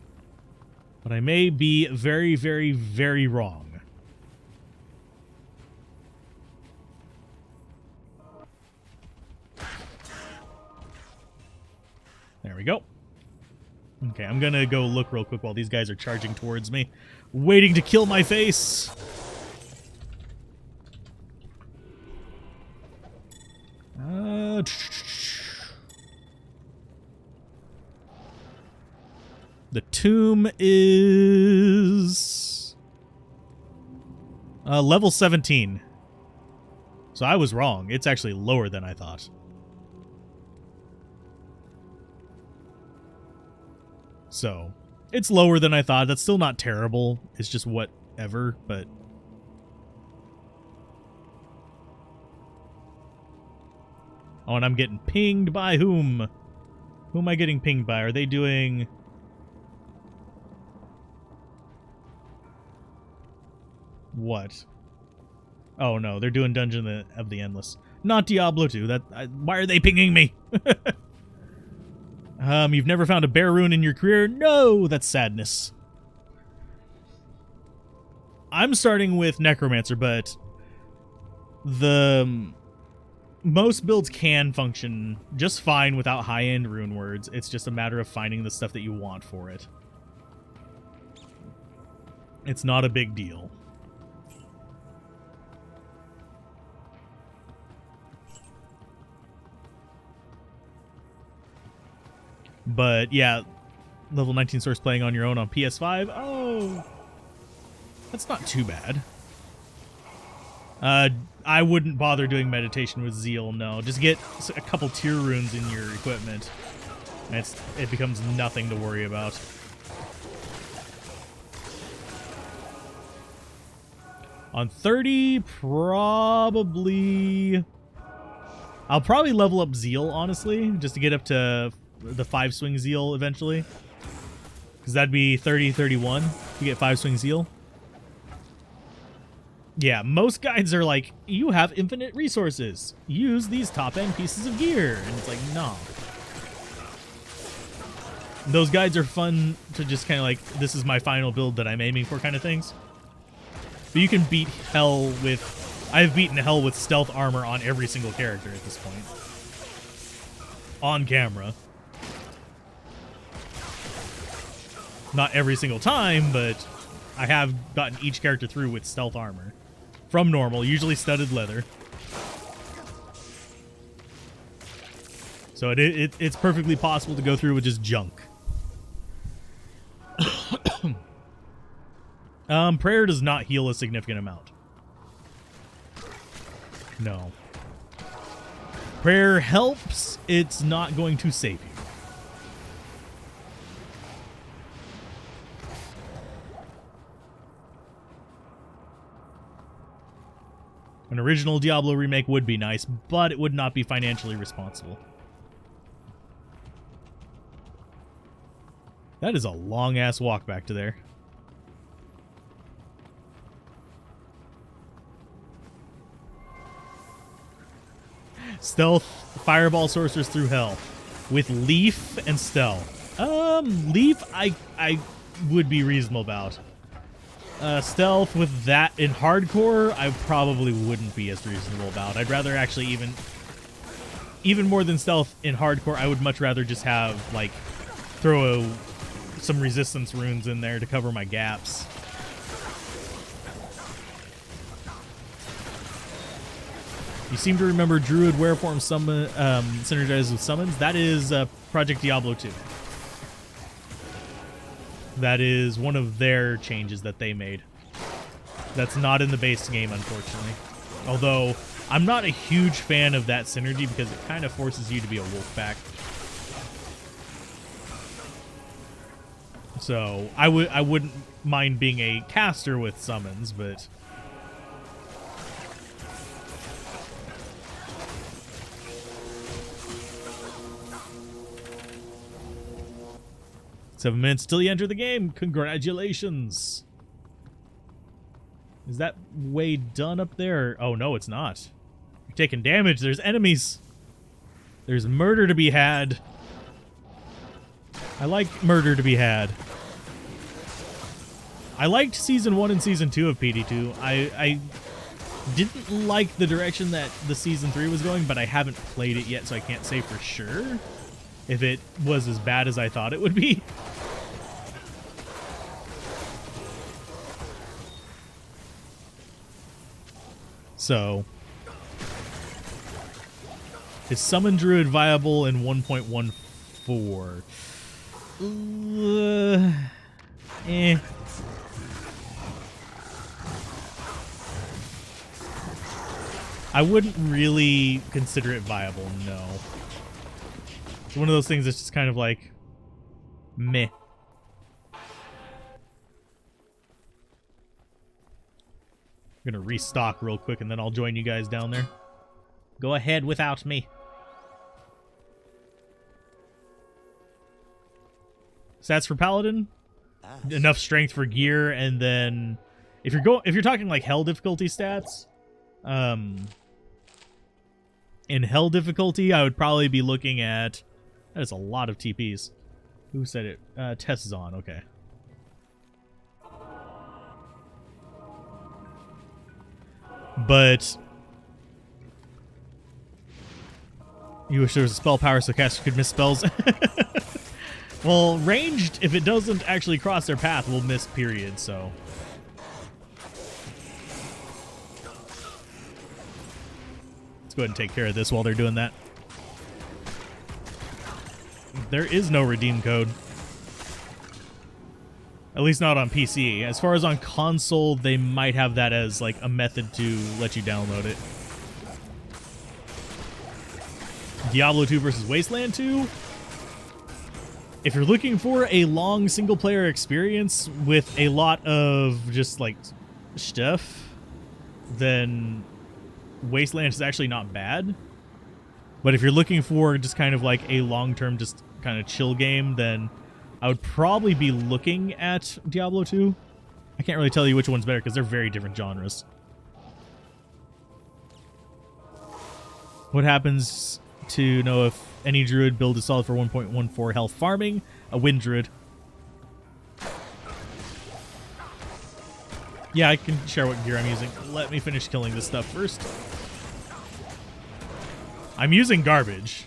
but I may be very, very, very wrong. There we go. Okay, I'm gonna go look real quick while these guys are charging towards me, waiting to kill my face. The tomb is level 17. So I was wrong. It's actually lower than I thought. So it's lower than I thought. That's still not terrible. It's just whatever, but... Oh, and I'm getting pinged by whom? Who am I getting pinged by? Are they doing... What? Oh, no. They're doing Dungeon of the Endless. Not Diablo 2. Why are they pinging me? You've never found a bear rune in your career? No! That's sadness. I'm starting with Necromancer, but... most builds can function just fine without high-end rune words. It's just a matter of finding the stuff that you want for it. It's not a big deal. But yeah, level 19 source playing on your own on PS5. Oh, that's not too bad. I wouldn't bother doing meditation with Zeal, no. Just get a couple tier runes in your equipment, and it becomes nothing to worry about. On 30, probably... I'll probably level up Zeal, honestly, just to get up to the 5-swing Zeal eventually. Because that'd be 30, 31 to get 5-swing Zeal. Yeah, most guides are like, you have infinite resources. Use these top-end pieces of gear. And it's like, no. Those guides are fun to just kind of like, this is my final build that I'm aiming for kind of things. But you can beat hell with... I've beaten hell with stealth armor on every single character at this point. On camera. Not every single time, but I have gotten each character through with stealth armor. From normal, usually studded leather. So it's perfectly possible to go through with just junk. Prayer does not heal a significant amount. No. Prayer helps, it's not going to save you. An original Diablo remake would be nice, but it would not be financially responsible. That is a long-ass walk back to there. Stealth, Fireball Sorceress through Hell. With Leaf and Stealth. Leaf, I would be reasonable about. Stealth with that in hardcore, I probably wouldn't be as reasonable about. I'd rather actually even more than stealth in hardcore, I would much rather just have, like, throw some resistance runes in there to cover my gaps. You seem to remember Druid Wareform summon, synergizes with summons. That is Project Diablo 2. That is one of their changes that they made. That's not in the base game, unfortunately. Although, I'm not a huge fan of that synergy because it kind of forces you to be a wolf pack. So, I wouldn't mind being a caster with summons, but... "7 minutes till you enter the game. Congratulations." Is that way done up there? Oh, no, it's not. You're taking damage. There's enemies. There's murder to be had. I like murder to be had. I liked Season 1 and Season 2 of PD2. I didn't like the direction that the Season 3 was going, but I haven't played it yet, so I can't say for sure if it was as bad as I thought it would be. So, is Summon Druid viable in 1.14? Eh. I wouldn't really consider it viable, no. It's one of those things that's just kind of like, meh. I'm gonna restock real quick and then I'll join you guys down there. Go ahead without me. Stats for Paladin, enough strength for gear, and then if you're talking like hell difficulty stats, in hell difficulty I would probably be looking at, that is a lot of TPs. Who said it? Tess is on, okay. But you wish there was a spell power so caster could miss spells. Well, ranged, if it doesn't actually cross their path, will miss, period, so. Let's go ahead and take care of this while they're doing that. There is no redeem code. At least not on PC. As far as on console, they might have that as like a method to let you download it. Diablo 2 versus Wasteland 2? If you're looking for a long single-player experience with a lot of just, like, stuff, then Wasteland is actually not bad. But if you're looking for just kind of like a long-term, just kind of chill game, then I would probably be looking at Diablo 2. I can't really tell you which one's better because they're very different genres. What happens to know if any druid build is solid for 1.14 health farming? A wind druid. Yeah, I can share what gear I'm using. Let me finish killing this stuff first. I'm using garbage.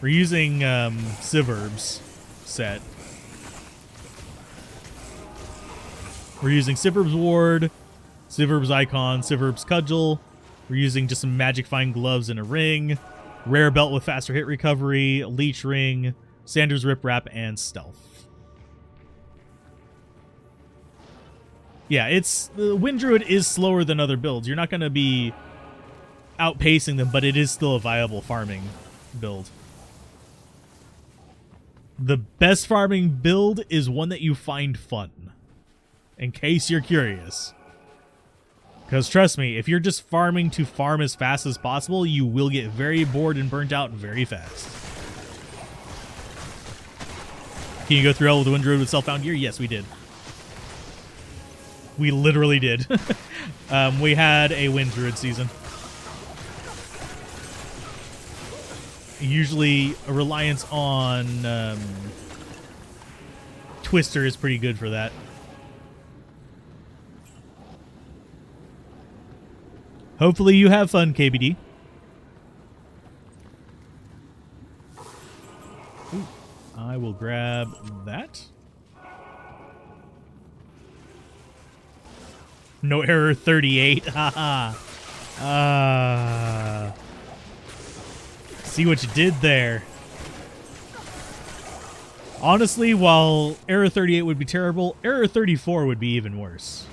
We're using Sivherb's set. We're using Sivherb's Ward, Sivherb's Icon, Sivherb's Cudgel. We're using just some Magic Fine Gloves and a ring. Rare Belt with faster hit recovery, Leech Ring, Sanders Rip Wrap, and Stealth. Yeah, Wind Druid is slower than other builds. You're not going to be outpacing them, but it is still a viable farming build. The best farming build is one that you find fun, in case you're curious. Because trust me, if you're just farming to farm as fast as possible, you will get very bored and burnt out very fast. Can you go through hell with the Wind Druid with self-found gear? Yes, we did. We literally did. We had a Wind Druid season. Usually a reliance on Twister is pretty good for that. Hopefully you have fun, KBD. Ooh, I will grab that. No error 38. Haha. See what you did there. Honestly, while error 38 would be terrible, error 34 would be even worse.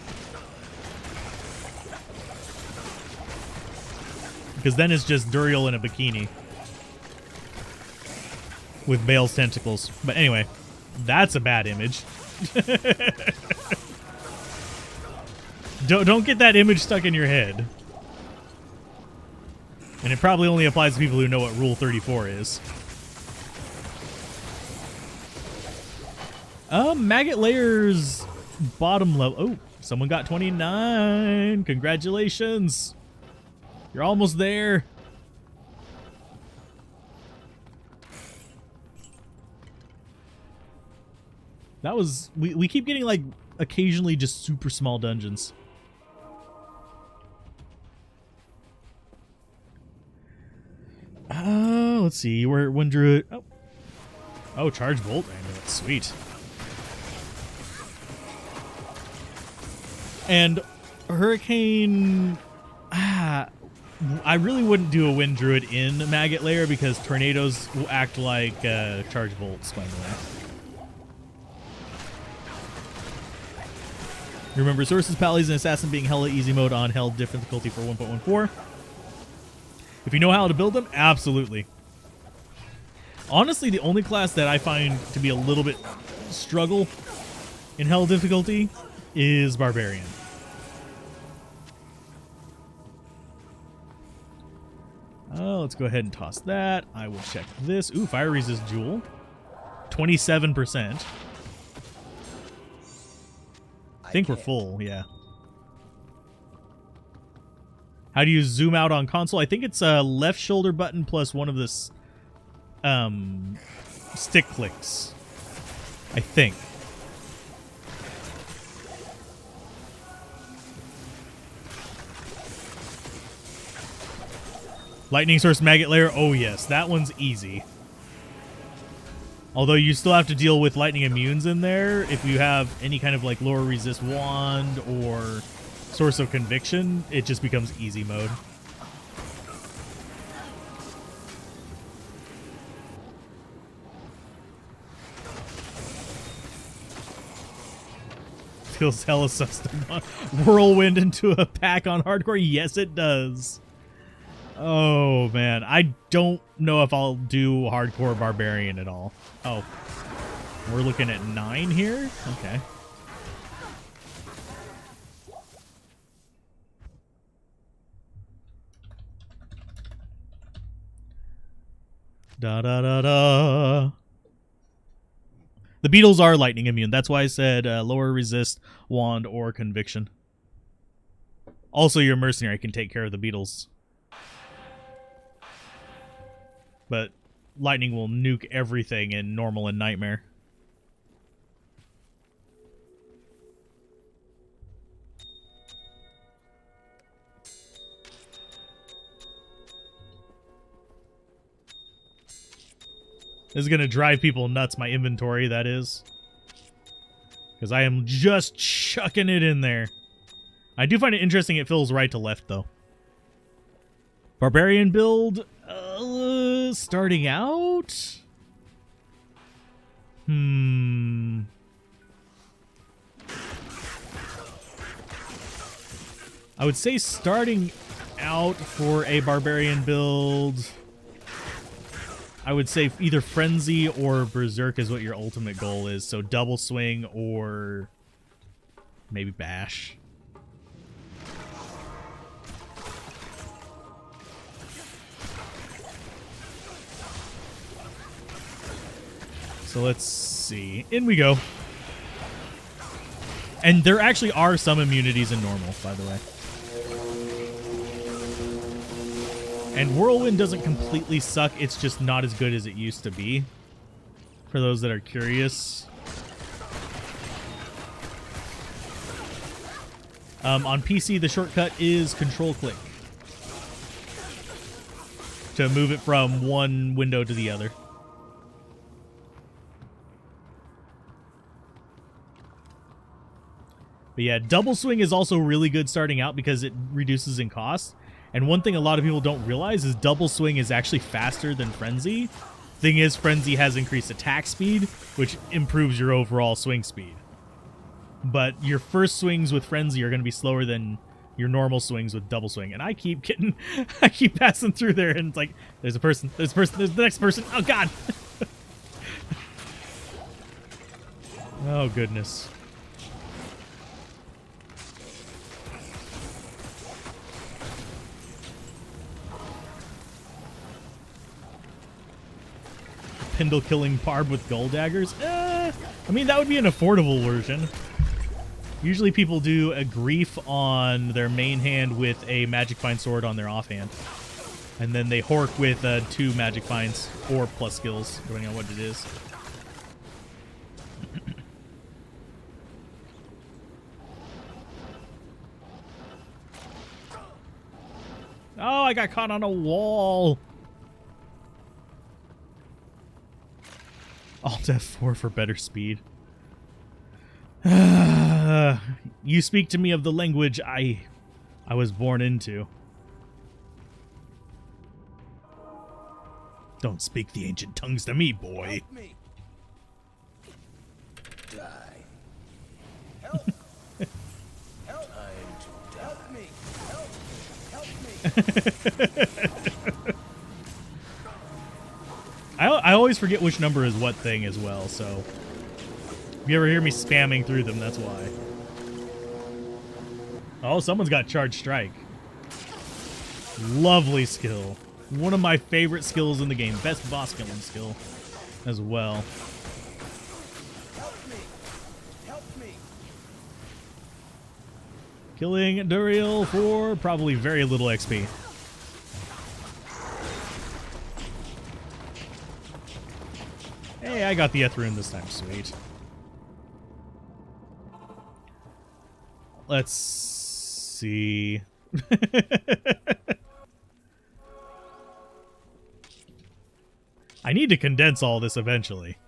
because then it's just Duriel in a bikini with Bale's tentacles. But anyway, that's a bad image. Don't get that image stuck in your head. And it probably only applies to people who know what Rule 34 is. Maggot Layer's bottom level. Oh, someone got 29. Congratulations. You're almost there. That was... We keep getting, like, occasionally just super small dungeons. Let's see. When Druid... Oh, Charge Bolt Amulet. Sweet. And Hurricane... I really wouldn't do a Wind Druid in Maggot Layer because tornadoes will act like Charge Bolts, by the way. Remember, Sorceress, Paladins, and Assassin being hella easy mode on held difficulty for 1.14. If you know how to build them, absolutely. Honestly, the only class that I find to be a little bit struggle in hell difficulty is Barbarian. Let's go ahead and toss that. I will check this. Ooh, Fire Resist Jewel. 27%. I think we're full, yeah. How do you zoom out on console? I think it's a left shoulder button plus one of the stick clicks. I think. Lightning Source Maggot Layer. Oh yes, that one's easy. Although you still have to deal with lightning immunes in there if you have any kind of like lower resist wand or Source of Conviction, it just becomes easy mode. Feels hella sus to Whirlwind into a pack on hardcore. Yes, it does. Oh man, I don't know if I'll do hardcore Barbarian at all. Oh, we're looking at 9 here. Okay. Da da da da. The beetles are lightning immune. That's why I said lower resist, wand, or conviction. Also, your mercenary can take care of the beetles. But lightning will nuke everything in normal and nightmare. This is going to drive people nuts, my inventory, that is. Because I am just chucking it in there. I do find it interesting it fills right to left, though. Barbarian build... starting out? I would say starting out for a Barbarian build, I would say either Frenzy or Berserk is what your ultimate goal is. So double swing or maybe Bash. So let's see. In we go. And there actually are some immunities in normal, by the way. And Whirlwind doesn't completely suck. It's just not as good as it used to be. For those that are curious. On PC, the shortcut is Control-Click. To move it from one window to the other. But yeah, double swing is also really good starting out because it reduces in cost. And one thing a lot of people don't realize is double swing is actually faster than Frenzy. Thing is, Frenzy has increased attack speed, which improves your overall swing speed. But your first swings with Frenzy are going to be slower than your normal swings with double swing. And I keep getting, I keep passing through there, and it's like, there's a person, there's the next person. Oh, God. Oh, goodness. Pindle killing Barb with gold daggers? I mean, that would be an affordable version. Usually people do a grief on their main hand with a magic find sword on their offhand. And then they hork with 2 magic finds or plus skills, depending on what it is. Oh, I got caught on a wall. Alt F4 for better speed. You speak to me of the language I was born into. Don't speak the ancient tongues to me, boy. Help me. Die. Help. Help. I'm to help me. Help me. I always forget which number is what thing as well, so if you ever hear me spamming through them, that's why. Oh, someone's got Charged Strike. Lovely skill. One of my favorite skills in the game. Best boss killing skill as well. Help me. Help me. Killing Duriel for probably very little XP. Hey, I got the Eth-Rune this time. Sweet. Let's see. I need to condense all this eventually.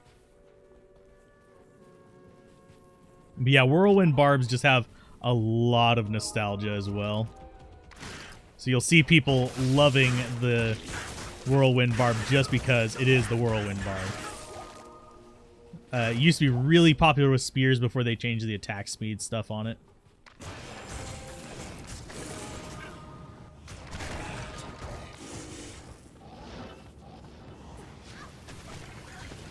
But yeah, Whirlwind Barbs just have a lot of nostalgia as well. So you'll see people loving the Whirlwind Barb just because it is the Whirlwind Barb. It used to be really popular with spears before they changed the attack speed stuff on it.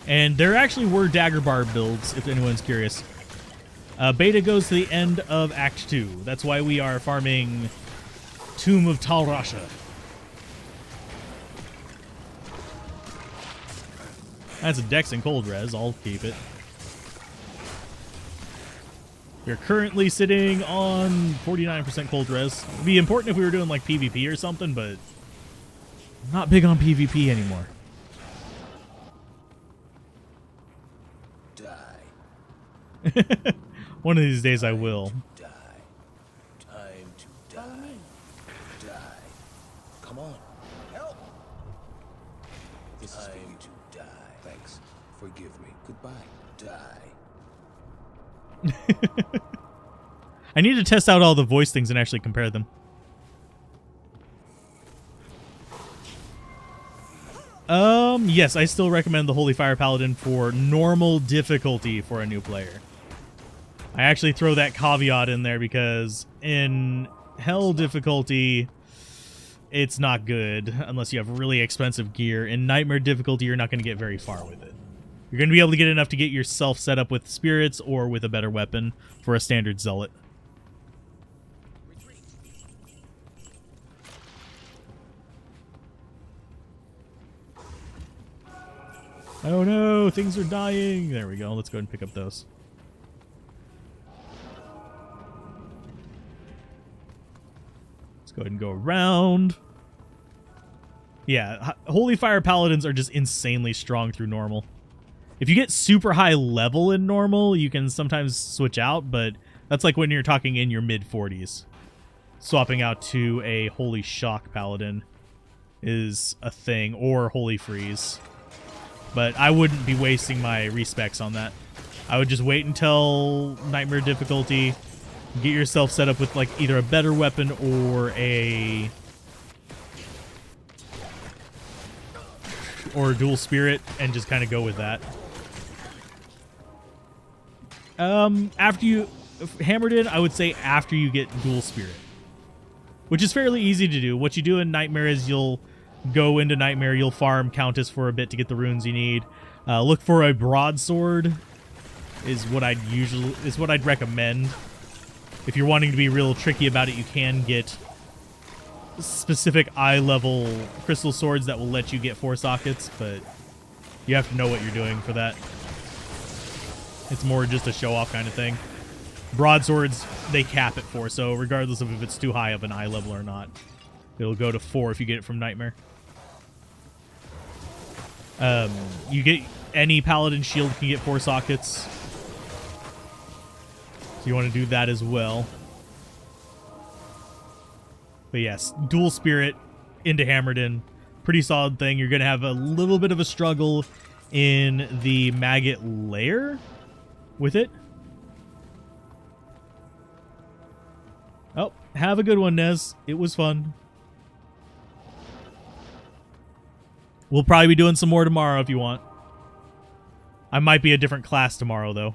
And there actually were Dagger Barb builds, if anyone's curious. Beta goes to the end of Act 2. That's why we are farming Tomb of Tal Rasha. That's a Dex and Cold Res. I'll keep it. We're currently sitting on 49% Cold Res. It'd be important if we were doing like PvP or something, but I'm not big on PvP anymore. Die. One of these days I will. Die. Time to die. Die. Come on. Help. This is time to die. Thanks. Forgive me. Goodbye. Die. I need to test out all the voice things and actually compare them. Yes, I still recommend the Holy Fire Paladin for normal difficulty for a new player. I actually throw that caveat in there because in Hell difficulty, it's not good unless you have really expensive gear. In Nightmare difficulty, you're not going to get very far with it. You're going to be able to get enough to get yourself set up with spirits or with a better weapon for a standard zealot. Oh no, things are dying. There we go. Let's go ahead and pick up those. Let's go ahead and go around. Yeah, Holy Fire Paladins are just insanely strong through normal. If you get super high level in normal, you can sometimes switch out, but that's like when you're talking in your mid-40s. Swapping out to a Holy Shock Paladin is a thing, or Holy Freeze. But I wouldn't be wasting my respecs on that. I would just wait until Nightmare difficulty, get yourself set up with like either a better weapon or a dual spirit, and just kind of go with that. After you hammered in, I would say after you get dual spirit. which is fairly easy to do. What you do in Nightmare is you'll go into Nightmare, you'll farm Countess for a bit to get the runes you need. Look for a broadsword is what I'd recommend. If you're wanting to be real tricky about it, you can get specific eye level crystal swords that will let you get 4 sockets, but you have to know what you're doing for that. It's more just a show off kind of thing. Broadswords, they cap it 4, so regardless of if it's too high of an eye level or not, it'll go to 4 if you get it from Nightmare. You get any Paladin shield can get 4 sockets. So you want to do that as well. But yes, dual spirit into Hammerden. Pretty solid thing. You're going to have a little bit of a struggle in the maggot lair with it. Oh, have a good one, Nez. It was fun. We'll probably be doing some more tomorrow if you want. I might be a different class tomorrow, though.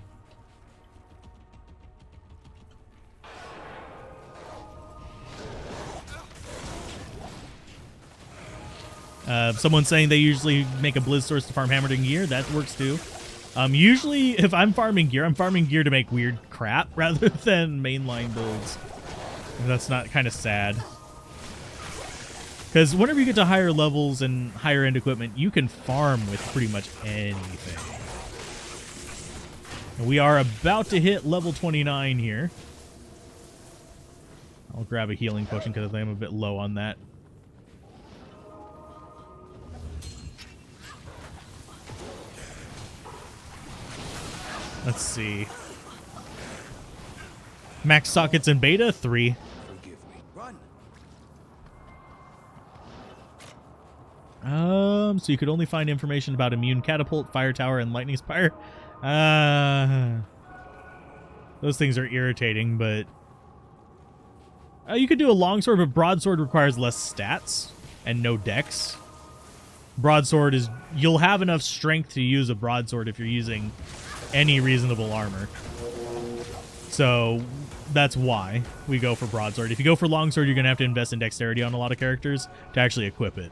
Someone's saying they usually make a Blizz source to farm Hammerden gear. That works too. Usually, if I'm farming gear to make weird crap rather than mainline builds. And that's not kind of sad. Because whenever you get to higher levels and higher end equipment, you can farm with pretty much anything. And we are about to hit level 29 here. I'll grab a healing potion because I'm a bit low on that. Let's see. Max sockets in beta, 3. Forgive me. Run. So you could only find information about immune catapult, fire tower, and lightning spire. Those things are irritating, but you could do a longsword, but broadsword requires less stats and no dex. Broadsword is, you'll have enough strength to use a broadsword if you're using any reasonable armor. So that's why we go for broadsword. If you go for longsword, you're going to have to invest in dexterity on a lot of characters to actually equip it.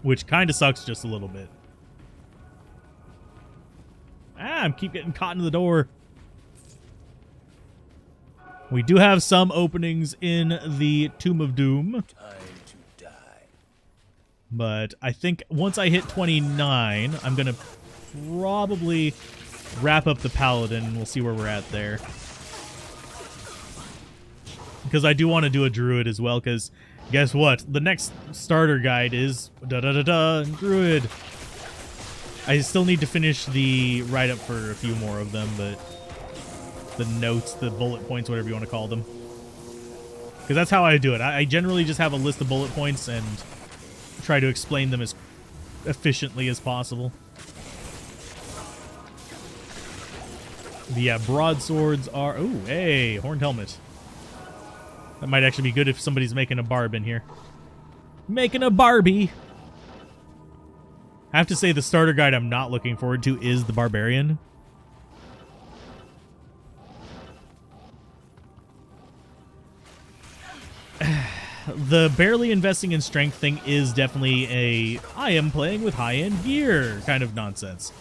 Which kind of sucks just a little bit. I keep getting caught in the door. We do have some openings in the Tomb of Doom. Time to die. But I think once I hit 29, I'm going to probably wrap up the Paladin, and we'll see where we're at there. Because I do want to do a Druid as well, because guess what? The next starter guide is Druid. I still need to finish the write-up for a few more of them, but the notes, the bullet points, whatever you want to call them. Because that's how I do it. I generally just have a list of bullet points and try to explain them as efficiently as possible. But yeah, broadswords are... Oh, hey, horned helmet. That might actually be good if somebody's making a barb in here. Making a Barbie! I have to say the starter guide I'm not looking forward to is the Barbarian. The barely investing in strength thing is definitely a I am playing with high-end gear kind of nonsense.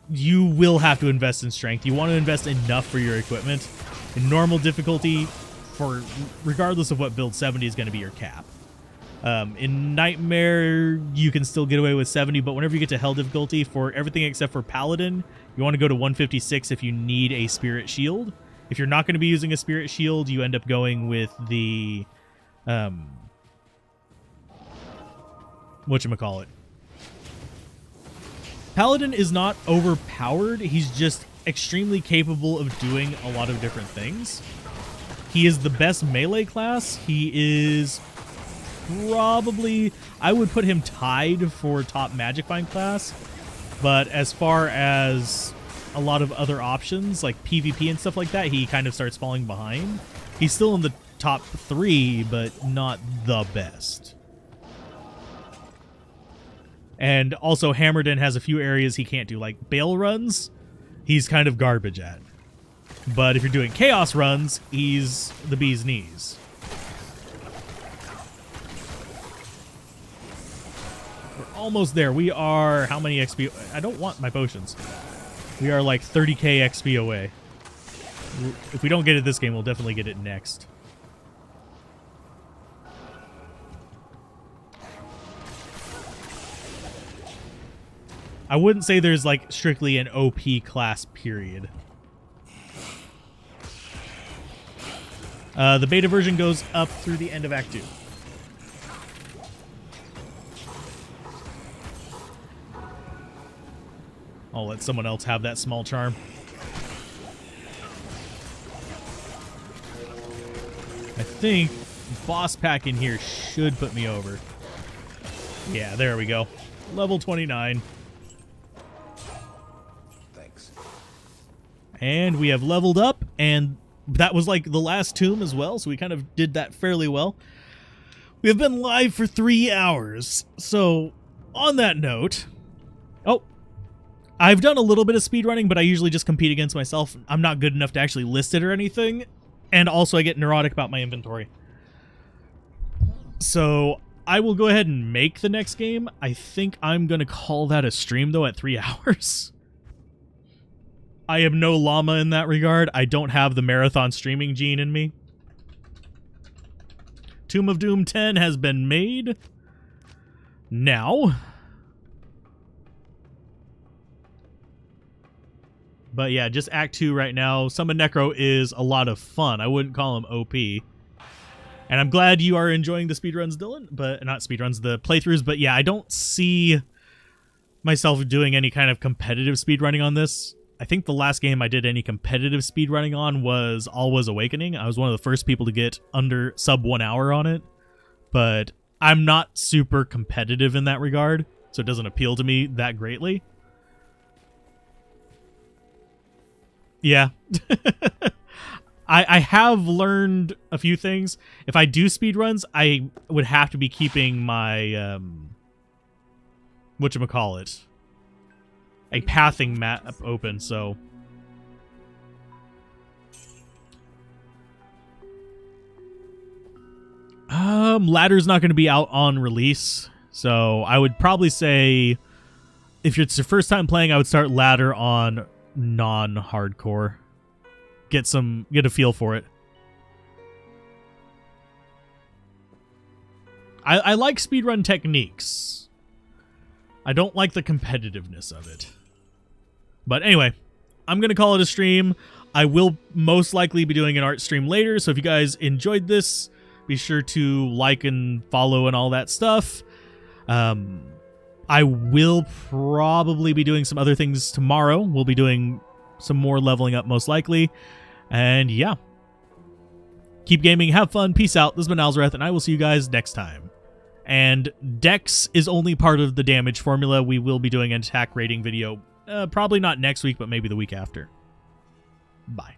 You will have to invest in strength. You want to invest enough for your equipment. In normal difficulty, for regardless of what build, 70 is going to be your cap. In Nightmare, you can still get away with 70, but whenever you get to Hell difficulty, for everything except for Paladin, you want to go to 156 if you need a Spirit Shield. If you're not going to be using a Spirit Shield, you end up going with the... whatchamacallit. Paladin is not overpowered. He's just extremely capable of doing a lot of different things. He is the best melee class. He is probably... I would put him tied for top Magic Find class. But as far as a lot of other options, like PvP and stuff like that, he kind of starts falling behind. He's still in the top 3, but not the best. And also, Hammerden has a few areas he can't do, like bail runs. He's kind of garbage at. But if you're doing chaos runs, he's the bee's knees. We're almost there. We are, how many XP? I don't want my potions. We are like 30k XP away. If we don't get it this game, we'll definitely get it next. I wouldn't say there's like strictly an OP class period. The beta version goes up through the end of Act 2. I'll let someone else have that small charm. I think boss pack in here should put me over. Yeah, there we go. Level 29. Thanks. And we have leveled up, and that was like the last tomb as well, so we kind of did that fairly well. We have been live for 3 hours. So, on that note... Oh, I've done a little bit of speedrunning, but I usually just compete against myself. I'm not good enough to actually list it or anything. And also, I get neurotic about my inventory. So, I will go ahead and make the next game. I think I'm going to call that a stream, though, at 3 hours. I am no llama in that regard. I don't have the marathon streaming gene in me. Tomb of Doom 10 has been made. Now... But yeah, just Act 2 right now. Summon Necro is a lot of fun. I wouldn't call him OP. And I'm glad you are enjoying the speedruns, Dylan. But not speedruns, the playthroughs. But yeah, I don't see myself doing any kind of competitive speedrunning on this. I think the last game I did any competitive speedrunning on was Alwa's Awakening. I was one of the first people to get under sub 1 hour on it. But I'm not super competitive in that regard. So it doesn't appeal to me that greatly. Yeah. I have learned a few things. If I do speedruns, I would have to be keeping my, whatchamacallit, a pathing map open, so. Ladder's not going to be out on release, so I would probably say, if it's your first time playing, I would start ladder on non-hardcore. Get a feel for it. I like speedrun techniques. I don't like the competitiveness of it. But anyway, I'm going to call it a stream. I will most likely be doing an art stream later, so if you guys enjoyed this, be sure to like and follow and all that stuff. I will probably be doing some other things tomorrow. We'll be doing some more leveling up most likely. And yeah. Keep gaming, have fun, peace out. This has been Alzorath, and I will see you guys next time. And Dex is only part of the damage formula. We will be doing an attack rating video. Probably not next week, but maybe the week after. Bye.